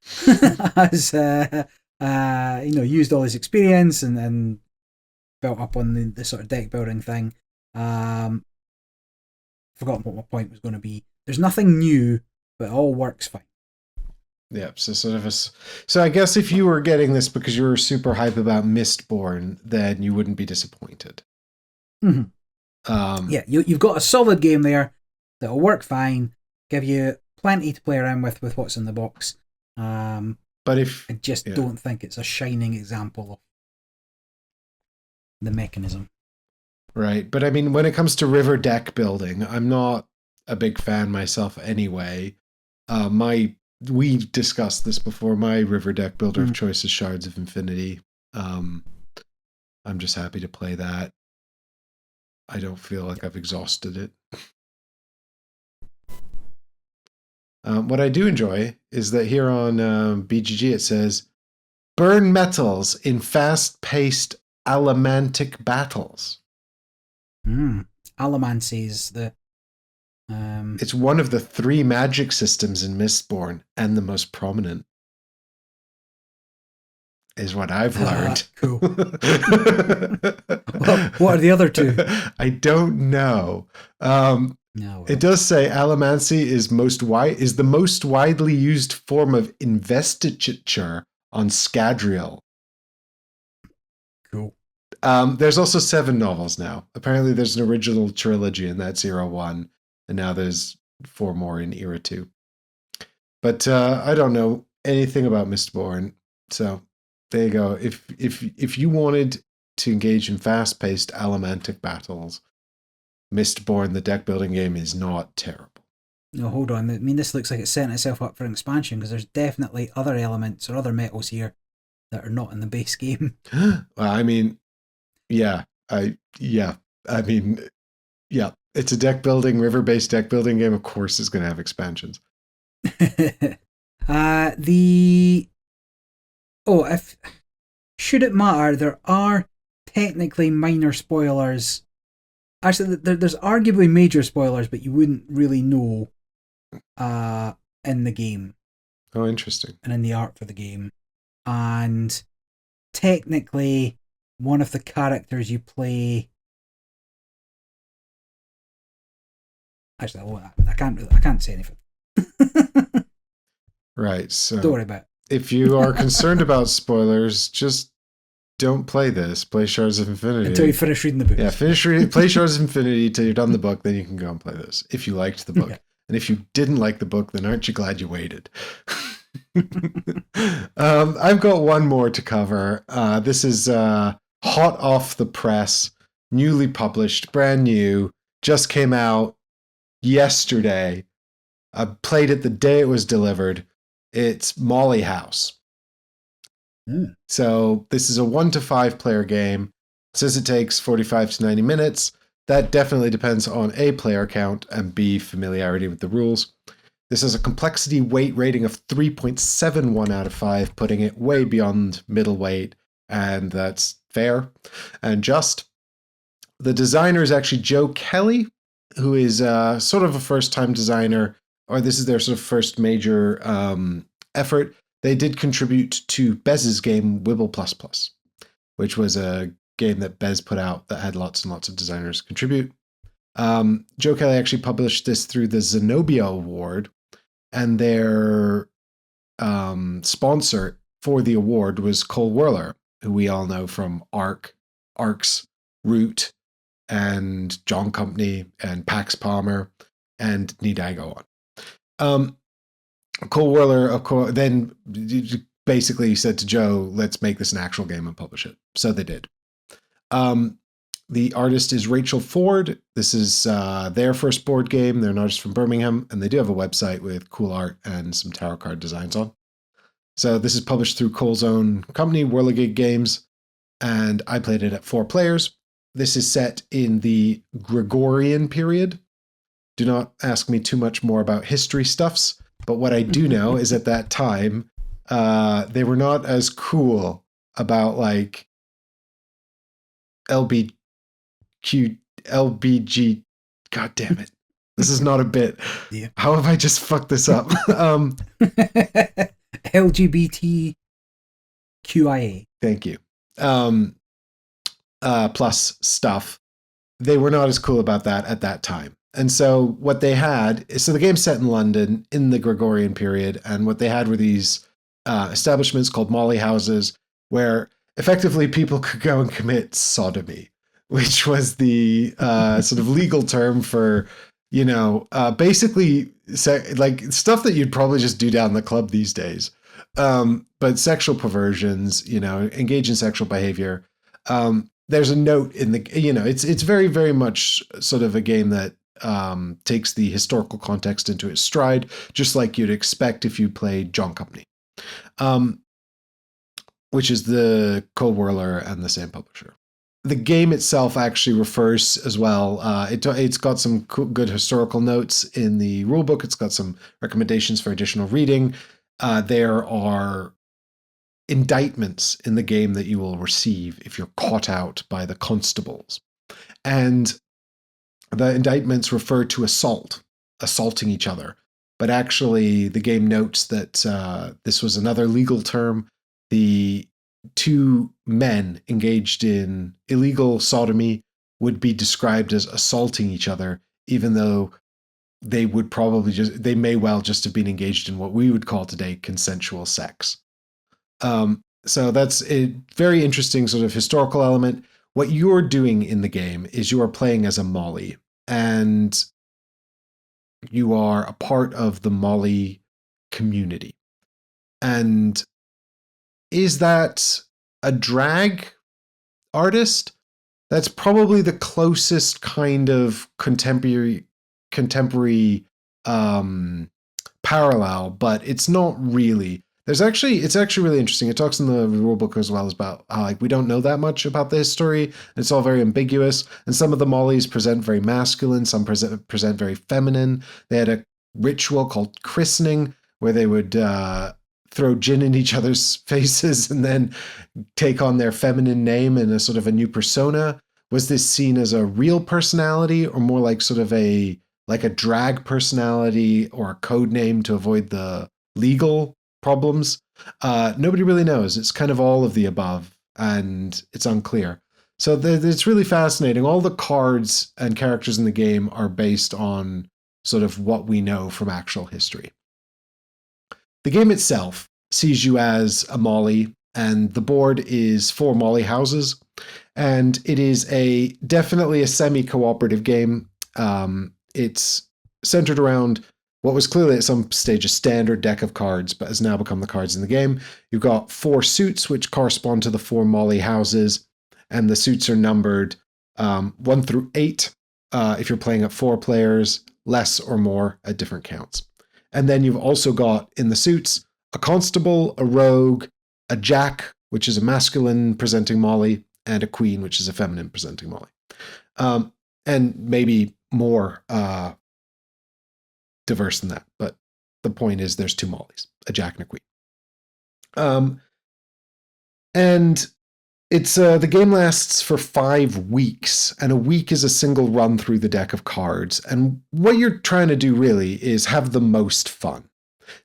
has used all his experience and built up on the sort of deck building thing. Forgotten what my point was going to be. There's nothing new, but it all works fine. Yeah, so I guess if you were getting this because you were super hype about Mistborn, then you wouldn't be disappointed. Mm-hmm. Yeah, you've got a solid game there that'll work fine, give you plenty to play around with what's in the box. But I just don't think it's a shining example of the mechanism. Right, but I mean, when it comes to river deck building, I'm not a big fan myself anyway. We discussed this before. My river deck builder of choice is Shards of Infinity. I'm just happy to play that. I don't feel like I've exhausted it. What I do enjoy is that here on BGG it says, burn metals in fast-paced allomantic battles. Allomancy is the... It's one of the 3 magic systems in Mistborn, and the most prominent, is what I've learned. Cool. What are the other 2? I don't know. No. It does say allomancy is the most widely used form of investiture on Scadrial. Cool. There's also 7 novels now. Apparently there's an original trilogy, and that's Era 1. And now there's 4 more in Era 2. But I don't know anything about Mistborn. So there you go. If you wanted to engage in fast-paced allomantic battles, Mistborn, the deck building game, is not terrible. No, hold on. I mean, this looks like it's setting itself up for an expansion, because there's definitely other elements or other metals here that are not in the base game. Well, I mean, yeah. It's a deck building, river-based deck building game. Of course, it's going to have expansions. Should it matter, there are technically minor spoilers. Actually, there's arguably major spoilers, but you wouldn't really know in the game. Oh, interesting. And in the art for the game. And technically, one of the characters you play... Actually, I can't say anything. Right, so... Don't worry about it. If you are concerned about spoilers, just don't play this. Play Shards of Infinity. Until you finish reading the book. Yeah, play Shards of Infinity till you're done the book, then you can go and play this, if you liked the book. Yeah. And if you didn't like the book, then aren't you glad you waited? I've got one more to cover. This is hot off the press, newly published, brand new, just came out yesterday. I played it the day it was delivered. It's Molly House. So this is a 1 to 5 player game. It says it takes 45 to 90 minutes. That definitely depends on A, player count, and B, familiarity with the rules. This has a complexity weight rating of 3.71 out of 5, putting it way beyond middleweight, and that's fair and just. The designer is actually Joe Kelly, who is sort of a first-time designer, or this is their sort of first major effort. They did contribute to Bez's game Wibble++, which was a game that Bez put out that had lots and lots of designers contribute. Joe Kelly actually published this through the Zenobia Award, and their sponsor for the award was Cole Whirler, who we all know from Arcs, Root, and John Company, and Pax Palmer, and need I go on. Cole Whirler, of course, then basically said to Joe, let's make this an actual game and publish it. So they did. The artist is Rachel Ford. This is their first board game. They're an artist from Birmingham, and they do have a website with cool art and some tarot card designs on. So this is published through Cole's own company, Whirligig Games, and I played it at 4 players. This is set in the Gregorian period. Do not ask me too much more about history stuffs, but what I do know is at that time, they were not as cool about like LBG, God damn it. This is not a bit. Yeah. How have I just fucked this up? LGBT. QIA. Thank you. Plus stuff. They were not as cool about that at that time. And so what they had, so the game's set in London in the Gregorian period, and what they had were these establishments called molly houses, where effectively people could go and commit sodomy, which was the sort of legal term for, basically like stuff that you'd probably just do down the club these days. But sexual perversions, engage in sexual behavior. There's a note in the, it's very, very much sort of a game that takes the historical context into its stride, just like you'd expect if you played John Company, which is the co-whirler and the same publisher. The game itself actually refers as well. It's got some good historical notes in the rulebook. It's got some recommendations for additional reading. There are indictments in the game that you will receive if you're caught out by the constables. And the indictments refer to assaulting each other. But actually, the game notes that this was another legal term. The two men engaged in illegal sodomy would be described as assaulting each other, even though they may well just have been engaged in what we would call today consensual sex. So that's a very interesting sort of historical element. What you're doing in the game is you are playing as a Molly, and you are a part of the Molly community. And is that a drag artist? That's probably the closest kind of contemporary parallel, but it's not really. It's actually really interesting. It talks in the rulebook as well about how we don't know that much about the history, and it's all very ambiguous. And some of the Mollies present very masculine, some present very feminine. They had a ritual called christening where they would throw gin in each other's faces and then take on their feminine name and a sort of a new persona. Was this seen as a real personality or more like sort of a drag personality or a code name to avoid the legal problems? Nobody really knows. It's kind of all of the above, and it's unclear. So it's really fascinating. All the cards and characters in the game are based on sort of what we know from actual history. The game itself sees you as a Molly, and the board is 4 Molly houses, and it is definitely a semi-cooperative game. It's centered around what was clearly at some stage a standard deck of cards, but has now become the cards in the game. You've got 4 suits, which correspond to the 4 Molly houses, and the suits are numbered 1 through 8 if you're playing at 4 players, less or more at different counts. And then you've also got in the suits a constable, a rogue, a jack, which is a masculine presenting Molly, and a queen, which is a feminine presenting Molly. And maybe more diverse than that, but the point is there's 2 Mollys, a jack and a queen. And it's the game lasts for 5 weeks, and a week is a single run through the deck of cards. And what you're trying to do really is have the most fun.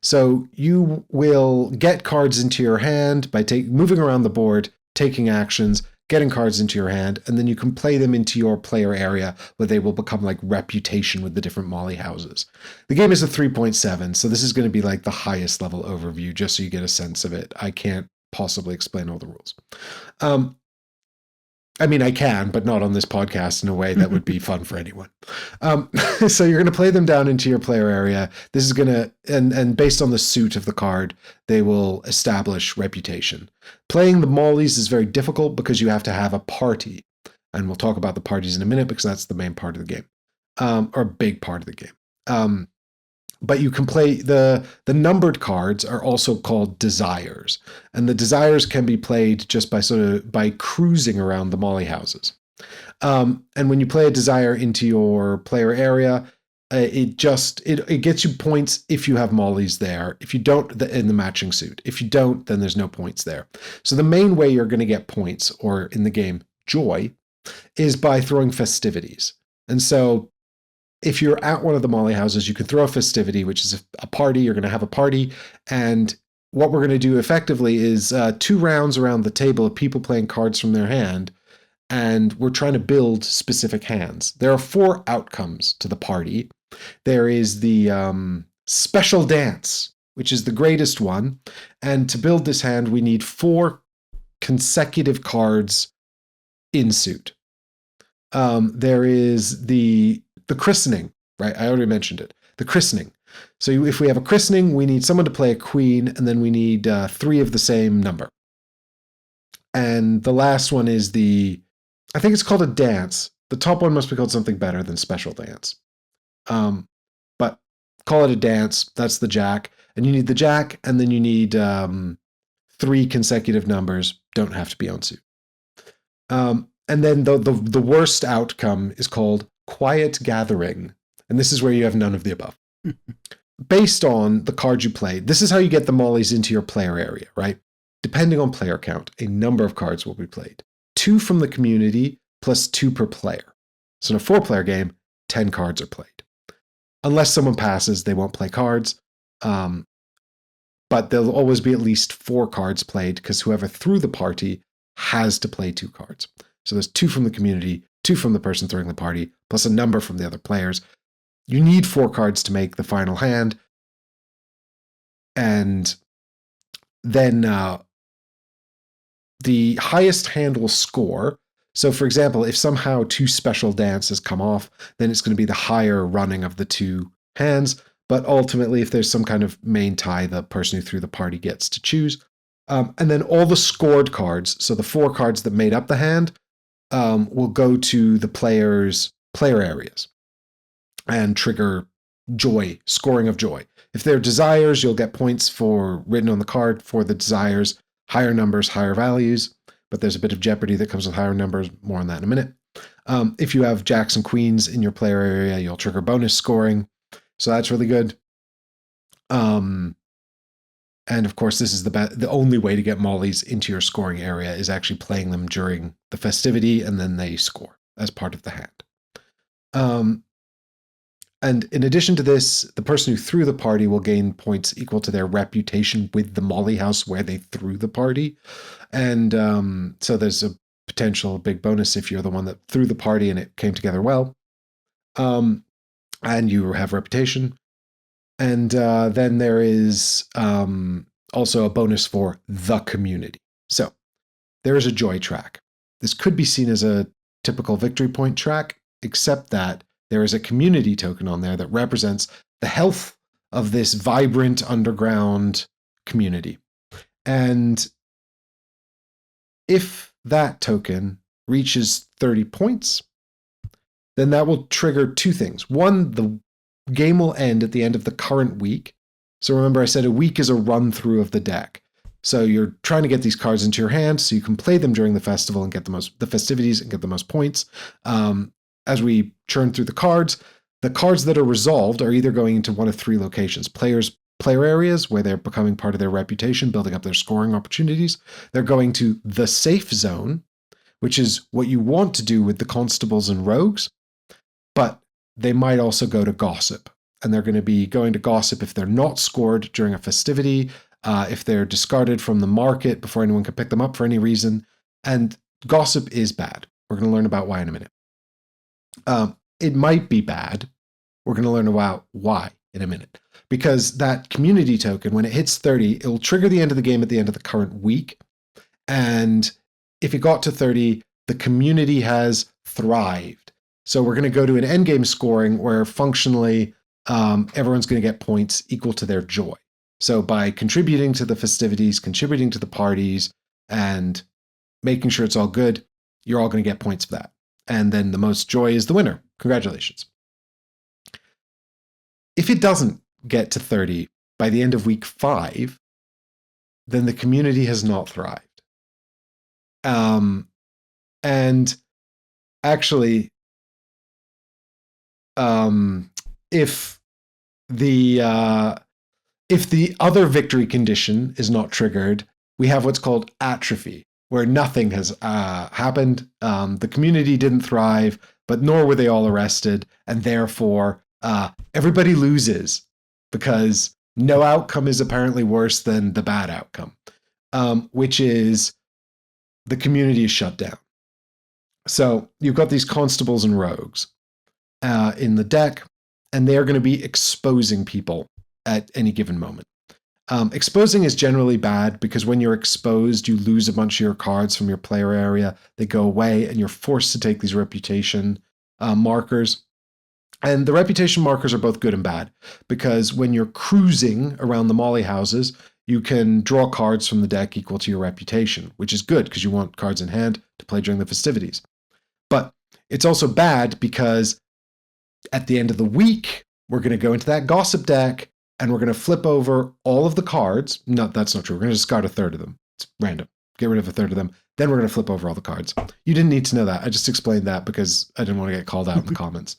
So you will get cards into your hand by moving around the board, taking actions, getting cards into your hand, and then you can play them into your player area where they will become like reputation with the different Molly houses. The game is a 3.7, so this is going to be like the highest level overview, just so you get a sense of it. I can't possibly explain all the rules. I mean, I can, but not on this podcast in a way that would be fun for anyone. So you're going to play them down into your player area. This is going to, and based on the suit of the card, they will establish reputation. Playing the Mollies is very difficult because you have to have a party. And we'll talk about the parties in a minute because that's the main part of the game, or a big part of the game. But you can play the numbered cards are also called desires, and the desires can be played just by cruising around the Molly houses. And when you play a desire into your player area, it gets you points if you have Mollies there. If you don't, in the matching suit. If you don't, then there's no points there. So the main way you're going to get points, or in the game, joy, is by throwing festivities. And so if you're at one of the Molly houses, you can throw a festivity, which is a party. You're going to have a party, and what we're going to do effectively is 2 rounds around the table of people playing cards from their hand, and we're trying to build specific hands. There are 4 outcomes to the party. There is the special dance, which is the greatest one. And to build this hand, we need 4 consecutive cards in suit. There is the christening, right? I already mentioned it. The christening. So if we have a christening, we need someone to play a queen, and then we need 3 of the same number. And the last one is I think it's called a dance. The top one must be called something better than special dance. But call it a dance. That's the jack. And you need the jack, and then you need 3 consecutive numbers. Don't have to be on suit. And then the worst outcome is called quiet gathering. And this is where you have none of the above. Based on the cards you played, this is how you get the mollies into your player area, right? Depending on player count, a number of cards will be played. 2 from the community plus 2 per player. So in a 4-player game, 10 cards are played. Unless someone passes, they won't play cards. But there'll always be at least 4 cards played, because whoever threw the party has to play 2 cards. So there's 2 from the community, 2 from the person throwing the party, plus a number from the other players. You need 4 cards to make the final hand. And then the highest hand will score. So for example, if somehow 2 special dances come off, then it's going to be the higher running of the 2 hands. But ultimately, if there's some kind of main tie, the person who threw the party gets to choose. And then all the scored cards, so the 4 cards that made up the hand, will go to the player's player areas and trigger joy, scoring of joy. If they're desires, you'll get points for written on the card for the desires, higher numbers, higher values, but there's a bit of jeopardy that comes with higher numbers. More on that in a minute. If you have jacks and queens in your player area, you'll trigger bonus scoring. So that's really good. And of course, this is the only way to get mollies into your scoring area is actually playing them during the festivity, and then they score as part of the hand. And in addition to this, the person who threw the party will gain points equal to their reputation with the molly house where they threw the party. And so there's a potential big bonus if you're the one that threw the party and it came together well. And you have reputation. And then there is also a bonus for the community. So there is a joy track. This could be seen as a typical victory point track, except that there is a community token on there that represents the health of this vibrant underground community. And if that token reaches 30 points, then that will trigger 2 things. One, the game will end at the end of the current week. So remember, I said a week is a run through of the deck. So you're trying to get these cards into your hand so you can play them during the festival and get the festivities and get the most points. As we churn through the cards that are resolved are either going into one of 3 locations. Player areas, where they're becoming part of their reputation, building up their scoring opportunities. They're going to the safe zone, which is what you want to do with the constables and rogues. But they might also go to gossip. And they're going to be going to gossip if they're not scored during a festivity, if they're discarded from the market before anyone can pick them up for any reason. And gossip is bad. We're going to learn about why in a minute. It might be bad. We're going to learn about why in a minute. Because that community token, when it hits 30, it will trigger the end of the game at the end of the current week. And if it got to 30, the community has thrived. So we're going to go to an endgame scoring where functionally everyone's going to get points equal to their joy. So by contributing to the festivities, contributing to the parties, and making sure it's all good, you're all going to get points for that. And then the most joy is the winner. Congratulations. If it doesn't get to 30 by the end of week 5, then the community has not thrived. And actually, if the other victory condition is not triggered, we have what's called atrophy, where nothing has happened. The community didn't thrive, but nor were they all arrested, and therefore everybody loses because No outcome is apparently worse than the bad outcome, which is the community is shut down. So you've got these constables and rogues in the deck, and they're going to be exposing people at any given moment. Exposing is generally bad because when you're exposed, you lose a bunch of your cards from your player area. They go away, and you're forced to take these reputation markers. And the reputation markers are both good and bad because when you're cruising around the molly houses, you can draw cards from the deck equal to your reputation, which is good because you want cards in hand to play during the festivities. But it's also bad because at the end of the week, we're going to go into that gossip deck and we're going to flip over all of the cards. No, that's not true. We're going to discard a third of them. It's random. Get rid of a third of them. Then we're going to flip over all the cards. You didn't need to know that. I just explained that because I didn't want to get called out in the comments.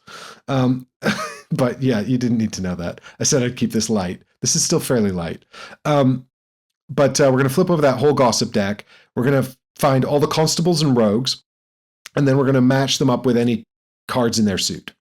But yeah, you didn't need to know that. I said I'd keep this light. This is still fairly light. But we're going to flip over that whole gossip deck. We're going to find all the constables and rogues, and then we're going to match them up with any cards in their suit.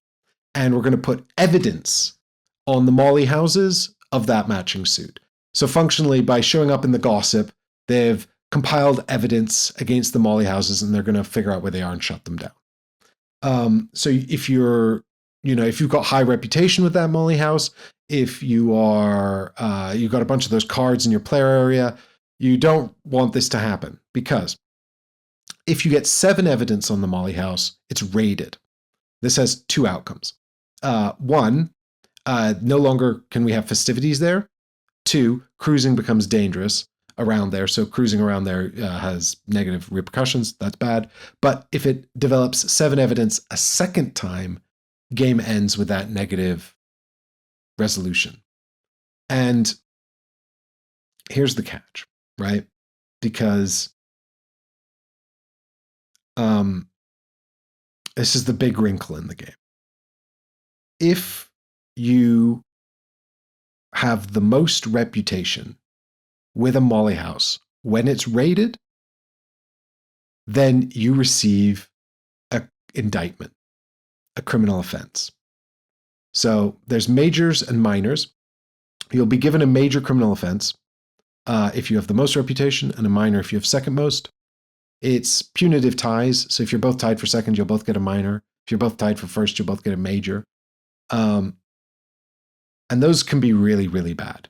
And we're going to put evidence on the molly houses of that matching suit. So functionally, by showing up in the gossip, they've compiled evidence against the molly houses, and they're going to figure out where they are and shut them down. So if you're, if you've got high reputation with that molly house, if you are, you've got a bunch of those cards in your player area, you don't want this to happen because if you get 7 evidence on the molly house, it's raided. This has 2 outcomes. 1, no longer can we have festivities there. 2, cruising becomes dangerous around there. So cruising around there has negative repercussions. That's bad. But if it develops 7 evidence a second time, game ends with that negative resolution. And here's the catch, right? Because this is the big wrinkle in the game. If you have the most reputation with a molly house when it's raided, then you receive an indictment, a criminal offense. So there's majors and minors. You'll be given a major criminal offense if you have the most reputation, and a minor if you have second most. It's punitive ties. So if you're both tied for second, you'll both get a minor. If you're both tied for first, you'll both get a major. And those can be really, really bad.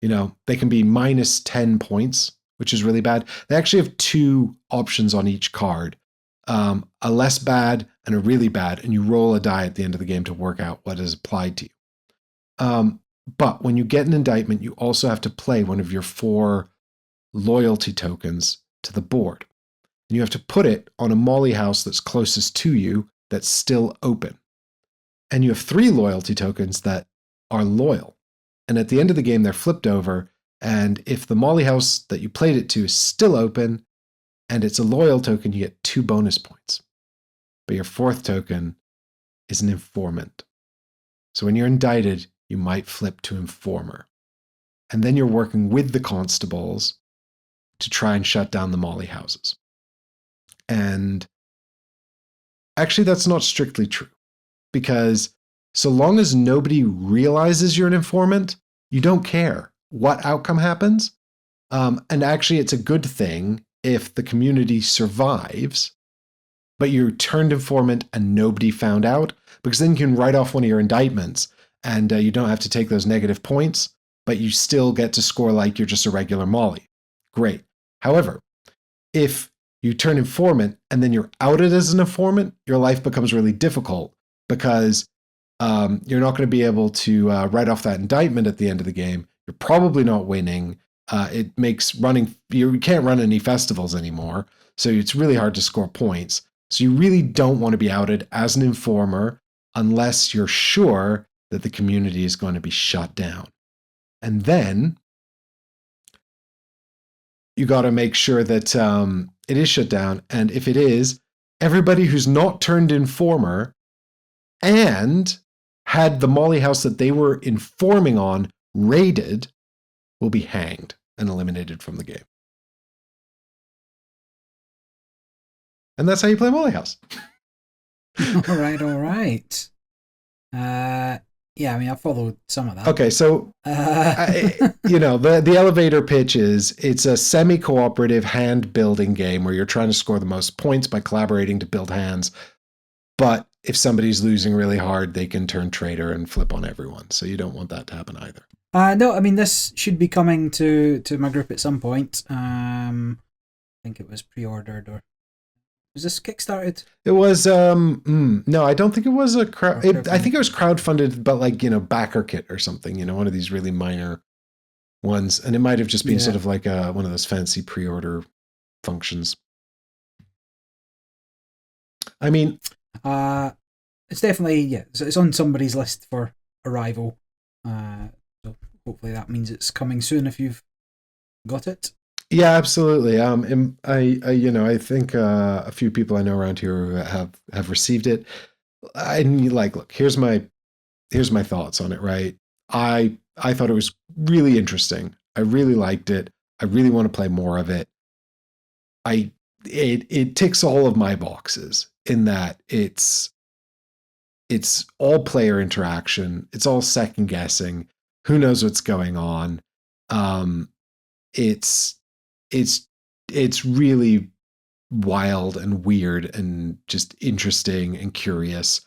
They can be minus 10 points, which is really bad. They actually have 2 options on each card, a less bad and a really bad, and you roll a die at the end of the game to work out what is applied to you. But when you get an indictment, you also have to play one of your 4 loyalty tokens to the board. And you have to put it on a molly house that's closest to you that's still open. And you have 3 loyalty tokens that are loyal. And at the end of the game, they're flipped over. And if the molly house that you played it to is still open and it's a loyal token, you get 2 bonus points. But your 4th token is an informant. So when you're indicted, you might flip to informer. And then you're working with the constables to try and shut down the molly houses. And actually, that's not strictly true. Because so long as nobody realizes you're an informant, you don't care what outcome happens. And actually, it's a good thing if the community survives, but you turned informant and nobody found out, because then you can write off one of your indictments and you don't have to take those negative points, but you still get to score like you're just a regular molly. Great. However, if you turn informant and then you're outed as an informant, your life becomes really difficult because you're not going to be able to write off that indictment at the end of the game. You're probably not winning. It makes you can't run any festivals anymore. So it's really hard to score points. So you really don't want to be outed as an informer unless you're sure that the community is going to be shut down. And then you got to make sure that it is shut down. And if it is, everybody who's not turned informer and had the molly house that they were informing on raided will be hanged and eliminated from the game. And that's how you play molly house. All right. Yeah, I mean, I followed some of that. Okay, so the elevator pitch is it's a semi-cooperative hand building game where you're trying to score the most points by collaborating to build hands. But if somebody's losing really hard, they can turn traitor and flip on everyone. So you don't want that to happen either. No, I mean, this should be coming to my group at some point. I think it was pre-ordered, or was this kickstarted? It was no, I don't think it was a crowd. I think it was crowdfunded, but like backer kit or something. One of these really minor ones, and it might have just been sort of like one of those fancy pre-order functions. I mean, it's definitely it's on somebody's list for arrival. So hopefully that means it's coming soon if you've got it. Yeah, absolutely. I think a few people I know around here have received it. And look, here's my thoughts on it. Right, I thought it was really interesting. I really liked it. I really want to play more of it. It ticks all of my boxes in that it's all player interaction. It's all second guessing. Who knows what's going on? It's really wild and weird and just interesting and curious.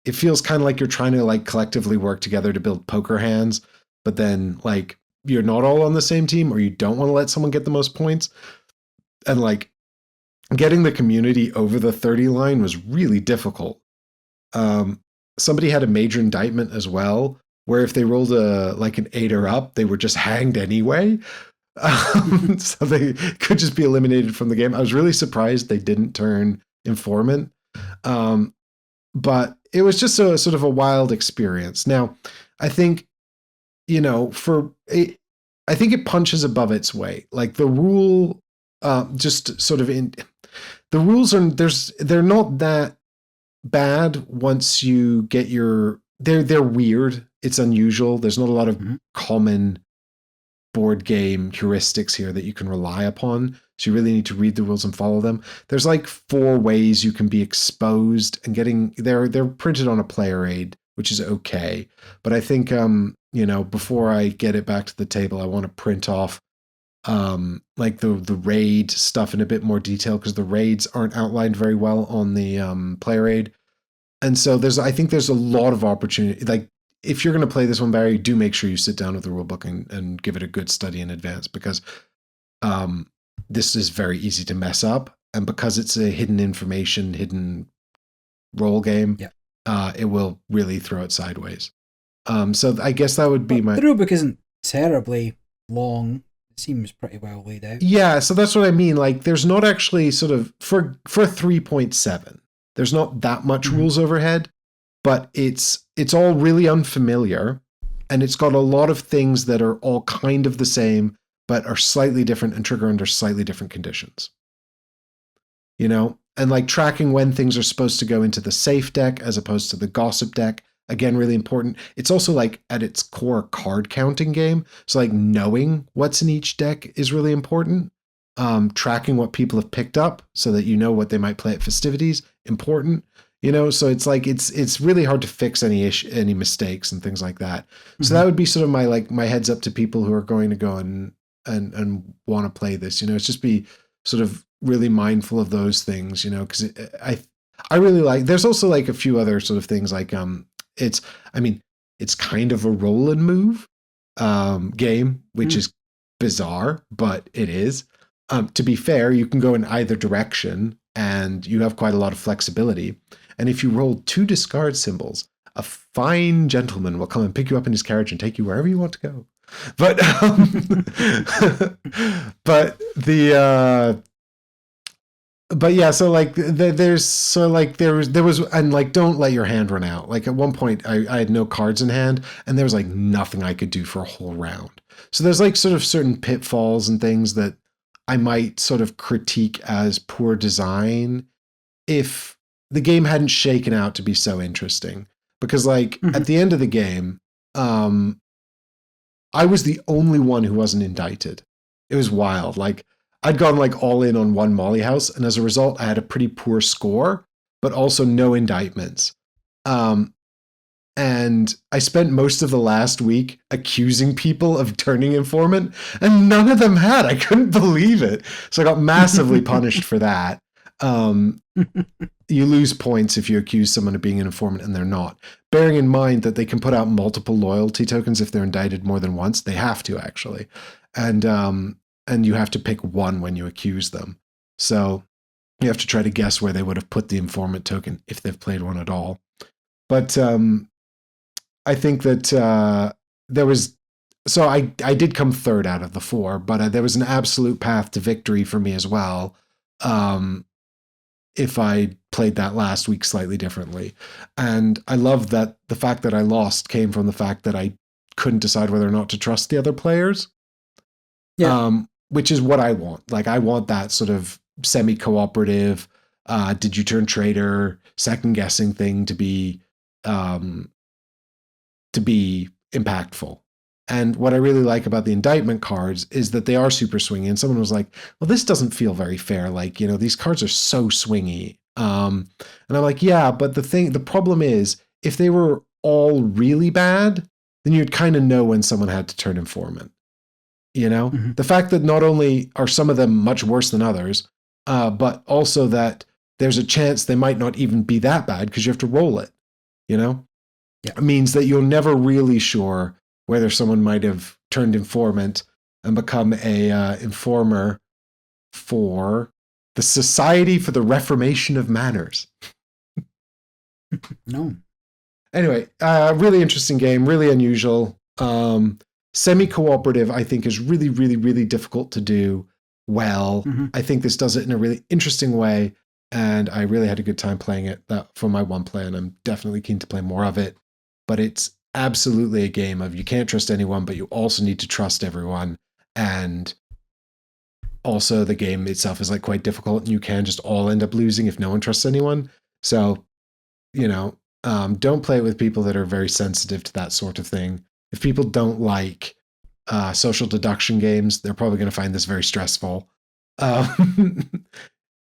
It feels kind of like you're trying to collectively work together to build poker hands, but then you're not all on the same team, or you don't want to let someone get the most points. And getting the community over the 30 line was really difficult. Somebody had a major indictment as well, where if they rolled an 8 or up, they were just hanged anyway. So they could just be eliminated from the game. I was really surprised they didn't turn informant. But it was just a sort of a wild experience. Now, I think, I think it punches above its weight. The rule, just sort of the rules they're not that bad once you get they're weird. It's unusual. There's not a lot of common board game heuristics here that you can rely upon. So you really need to read the rules and follow them. There's 4 ways you can be exposed, and they're printed on a player aid, which is okay. But I think, before I get it back to the table, I want to print off the raid stuff in a bit more detail, because the raids aren't outlined very well on the player aid. And so I think there's a lot of opportunity. If you're going to play this one, Barry, do make sure you sit down with the rulebook and give it a good study in advance, because this is very easy to mess up. And because it's a hidden role game, it will really throw it sideways. So I guess that would be the rulebook isn't terribly long. It seems pretty well laid out. Yeah, so that's what I mean. There's not actually sort of, for 3.7, there's not that much rules overhead. But it's all really unfamiliar, and it's got a lot of things that are all kind of the same, but are slightly different and trigger under slightly different conditions. And tracking when things are supposed to go into the safe deck as opposed to the gossip deck. Again, really important. It's also at its core card counting game. So knowing what's in each deck is really important. Tracking what people have picked up so that you know what they might play at festivities, important. So it's it's really hard to fix any mistakes and things like that. So that would be sort of my heads up to people who are going to go and want to play this. It's just be sort of really mindful of those things. Because I really like. There's also a few other sort of things it's kind of a roll and move game, which is bizarre, but it is. To be fair, you can go in either direction, and you have quite a lot of flexibility. And if you roll 2 discard symbols, a fine gentleman will come and pick you up in his carriage and take you wherever you want to go. But but yeah, so there was, and don't let your hand run out. At one point, I had no cards in hand, and there was nothing I could do for a whole round. So there's sort of certain pitfalls and things that I might sort of critique as poor design if the game hadn't shaken out to be so interesting. Because at the end of the game, I was the only one who wasn't indicted. It was wild. I'd gone all in on one Molly House, and as a result, I had a pretty poor score, but also no indictments. And And I spent most of the last week accusing people of turning informant, and none of them had. I couldn't believe it. So I got massively punished for that. You lose points if you accuse someone of being an informant and they're not. Bearing in mind that they can put out multiple loyalty tokens if they're indicted more than once. They have to, actually. And you have to pick one when you accuse them. So you have to try to guess where they would have put the informant token if they've played one at all. But I think that there was... So I did come third out of the 4, but there was an absolute path to victory for me as well. If I played that last week slightly differently. And I love that the fact that I lost came from the fact that I couldn't decide whether or not to trust the other players. Yeah. Which is what I want. Like, I want that sort of semi-cooperative, did you turn traitor, second-guessing thing to be impactful. And what I really like about the indictment cards is that they are super swingy. And someone was like, well, this doesn't feel very fair. Like, these cards are so swingy. And I'm like, yeah, but the problem is if they were all really bad, then you'd kind of know when someone had to turn informant. Mm-hmm. The fact that not only are some of them much worse than others, but also that there's a chance they might not even be that bad because you have to roll it, Yeah. It means that you're never really sure whether someone might have turned informant and become a informer for the Society for the Reformation of Manners. No. Anyway, really interesting game, really unusual. Semi-cooperative, I think, is really, really, really difficult to do well. Mm-hmm. I think this does it in a really interesting way, and I really had a good time playing it for my one play, and I'm definitely keen to play more of it. But it's absolutely a game of you can't trust anyone, but you also need to trust everyone. And also the game itself is like quite difficult, and you can just all end up losing if no one trusts anyone. So, don't play it with people that are very sensitive to that sort of thing. If people don't like social deduction games, they're probably going to find this very stressful.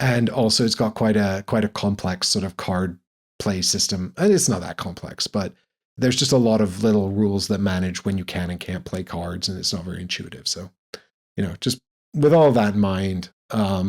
And also it's got quite a complex sort of card play system. And it's not that complex, but there's just a lot of little rules that manage when you can and can't play cards, and it's not very intuitive. So, just with all that in mind, I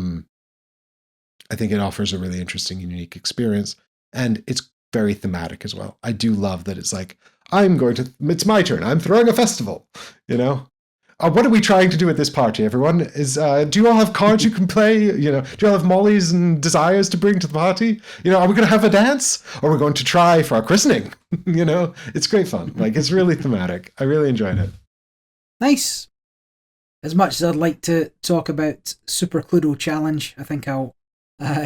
think it offers a really interesting and unique experience, and it's very thematic as well. I do love that it's like, it's my turn. I'm throwing a festival, What are we trying to do at this party, everyone? Do you all have cards you can play? Do you all have mollies and desires to bring to the party? Are we going to have a dance? Or are we going to try for our christening? It's great fun. Like, it's really thematic. I really enjoyed it. Nice. As much as I'd like to talk about Super Cluedo Challenge, I think I'll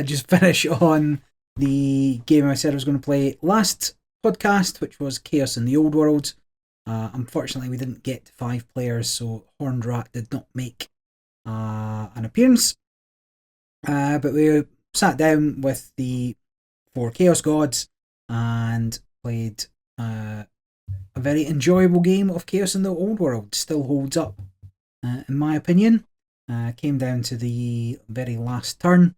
just finish on the game I said I was going to play last podcast, which was Chaos in the Old World. Unfortunately, we didn't get to 5 players, so Horned Rat did not make an appearance. But we sat down with the 4 Chaos Gods and played a very enjoyable game of Chaos in the Old World. Still holds up, in my opinion. Came down to the very last turn.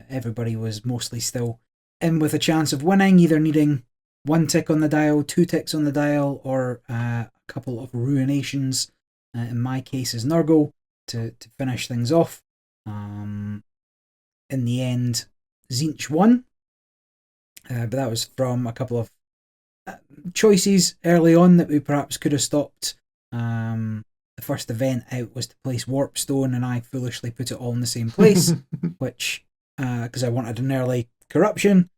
Everybody was mostly still in with a chance of winning, either needing 1 tick on the dial, 2 ticks on the dial, or a couple of ruinations, in my case as Nurgle, to finish things off. In the end, Tzeentch won, but that was from a couple of choices early on that we perhaps could have stopped. The first event out was to place Warpstone, and I foolishly put it all in the same place, which, because I wanted an early corruption,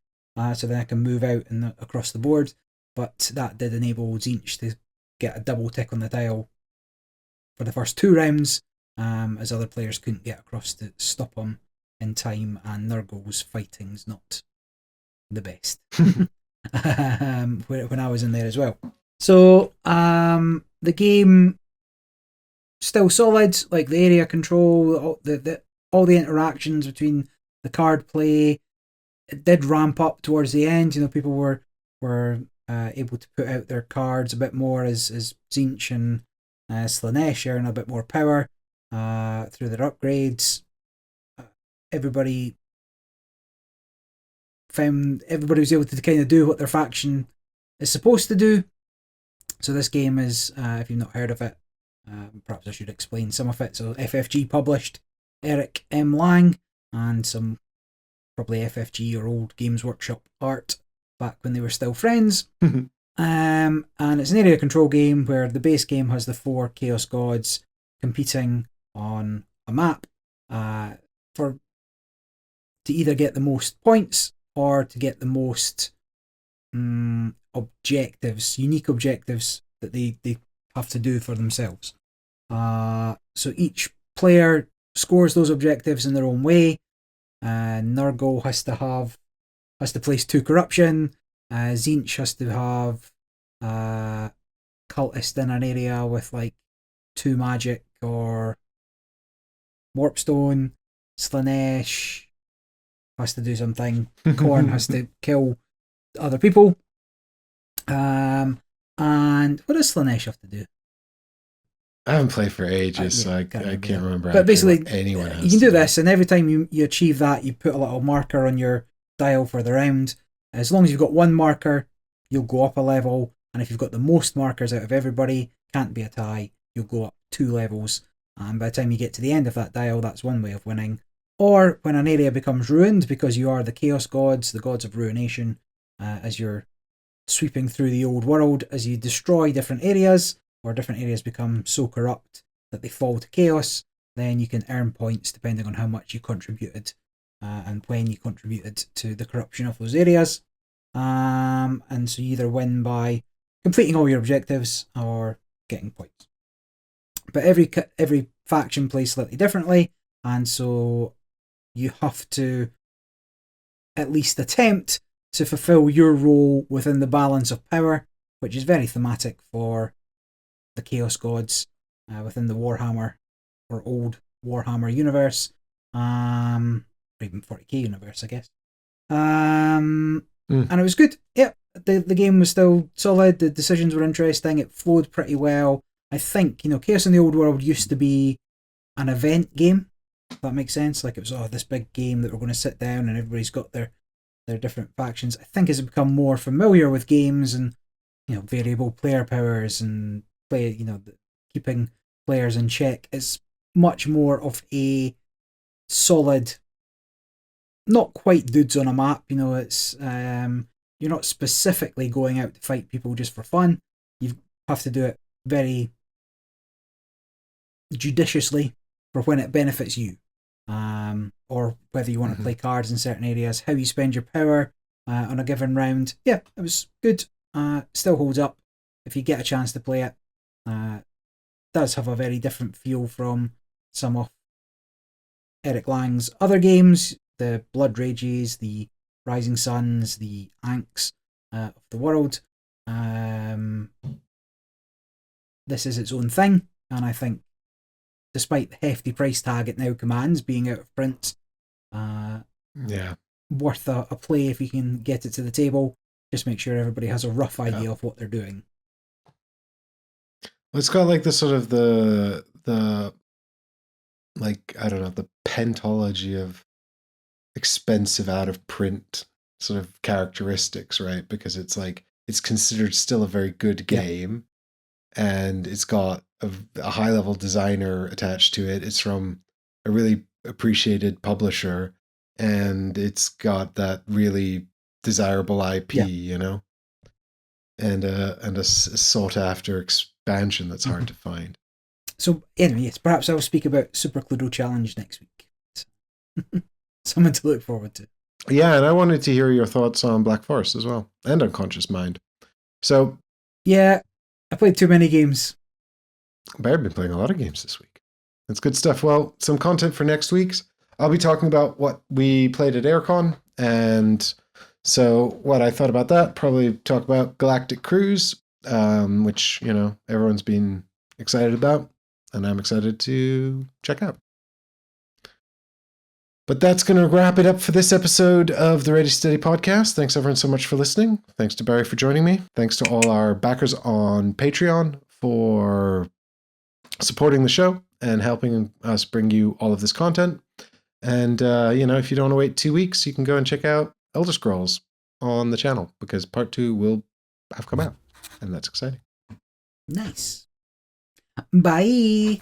so then I can move out across the board. But that did enable Tzeentch to get a double tick on the dial for the first 2 rounds, as other players couldn't get across to stop him in time, and Nurgle's fighting's not the best. When I was in there as well. So the game still solid, like the area control, all the interactions between the card play. It did ramp up towards the end. People were able to put out their cards a bit more as Tzeentch and Slaanesh earn a bit more power through their upgrades. Everybody was able to kind of do what their faction is supposed to do. So this game is, if you've not heard of it, perhaps I should explain some of it. So FFG published, Eric M. Lang, and some probably FFG or old Games Workshop art back when they were still friends. And it's an area control game where the base game has the 4 Chaos Gods competing on a map to either get the most points or to get the most objectives, unique objectives that they have to do for themselves. So each player scores those objectives in their own way. Nurgle has to place 2 corruption. Zinch has to have cultist in an area with like 2 magic or warpstone. Slanesh has to do something. Korn has to kill other people. And what does Slanesh have to do? I haven't played for ages, so I can't remember. But basically, anyone has you can do this, and every time you achieve that, you put a little marker on your dial for the round. As long as you've got 1 marker, you'll go up a level, and if you've got the most markers out of everybody, can't be a tie, you'll go up 2 levels. And by the time you get to the end of that dial, that's one way of winning. Or when an area becomes ruined, because you are the Chaos Gods, the gods of ruination, as you're sweeping through the old world, as you destroy different areas, or different areas become so corrupt that they fall to chaos, then you can earn points depending on how much you contributed and when you contributed to the corruption of those areas. And so you either win by completing all your objectives or getting points. But every faction plays slightly differently, and so you have to at least attempt to fulfill your role within the balance of power, which is very thematic for the Chaos Gods within the Warhammer or old Warhammer universe, or even 40k universe, I guess. And it was good. Yeah, the game was still solid. The decisions were interesting. It flowed pretty well. I think, Chaos in the Old World used to be an event game, if that makes sense. Like it was this big game that we're going to sit down and everybody's got their different factions. I think as it become more familiar with games and variable player powers and keeping players in check, it's much more of a solid, not quite dudes on a map. It's you're not specifically going out to fight people just for fun. You have to do it very judiciously for when it benefits you, or whether you want to play cards in certain areas, how you spend your power on a given round. Yeah, it was good. Still holds up if you get a chance to play it. Does have a very different feel from some of Eric Lang's other games, the Blood Rages, the Rising Suns, the Anks of the world. This is its own thing, and I think despite the hefty price tag it now commands, being out of print, worth a play if you can get it to the table. Just make sure everybody has a rough idea of what they're doing. Well, it's got like the sort of the like, I don't know, the pentology of expensive out of print sort of characteristics, right? Because it's like it's considered still a very good game, and it's got a high level designer attached to it. It's from a really appreciated publisher, and it's got that really desirable IP, and a sought after expansion that's hard to find. So anyway, yes, perhaps I'll speak about Super Cluedo Challenge next week. Something to look forward to. Yeah, and I wanted to hear your thoughts on Black Forest as well, and Unconscious Mind. So yeah, I played too many games. But I've been playing a lot of games this week. That's good stuff. Well, some content for next week's. I'll be talking about what we played at AirCon, and so what I thought about that. Probably talk about Galactic Cruise, which everyone's been excited about, and I'm excited to check out. But that's going to wrap it up for this episode of the Ready Steady podcast. Thanks everyone so much for listening. Thanks to Barry for joining me. Thanks to all our backers on Patreon for supporting the show and helping us bring you all of this content. And, if you don't want to wait 2 weeks, you can go and check out Elder Scrolls on the channel, because part 2 will have come out, and that's exciting. Nice. Bye.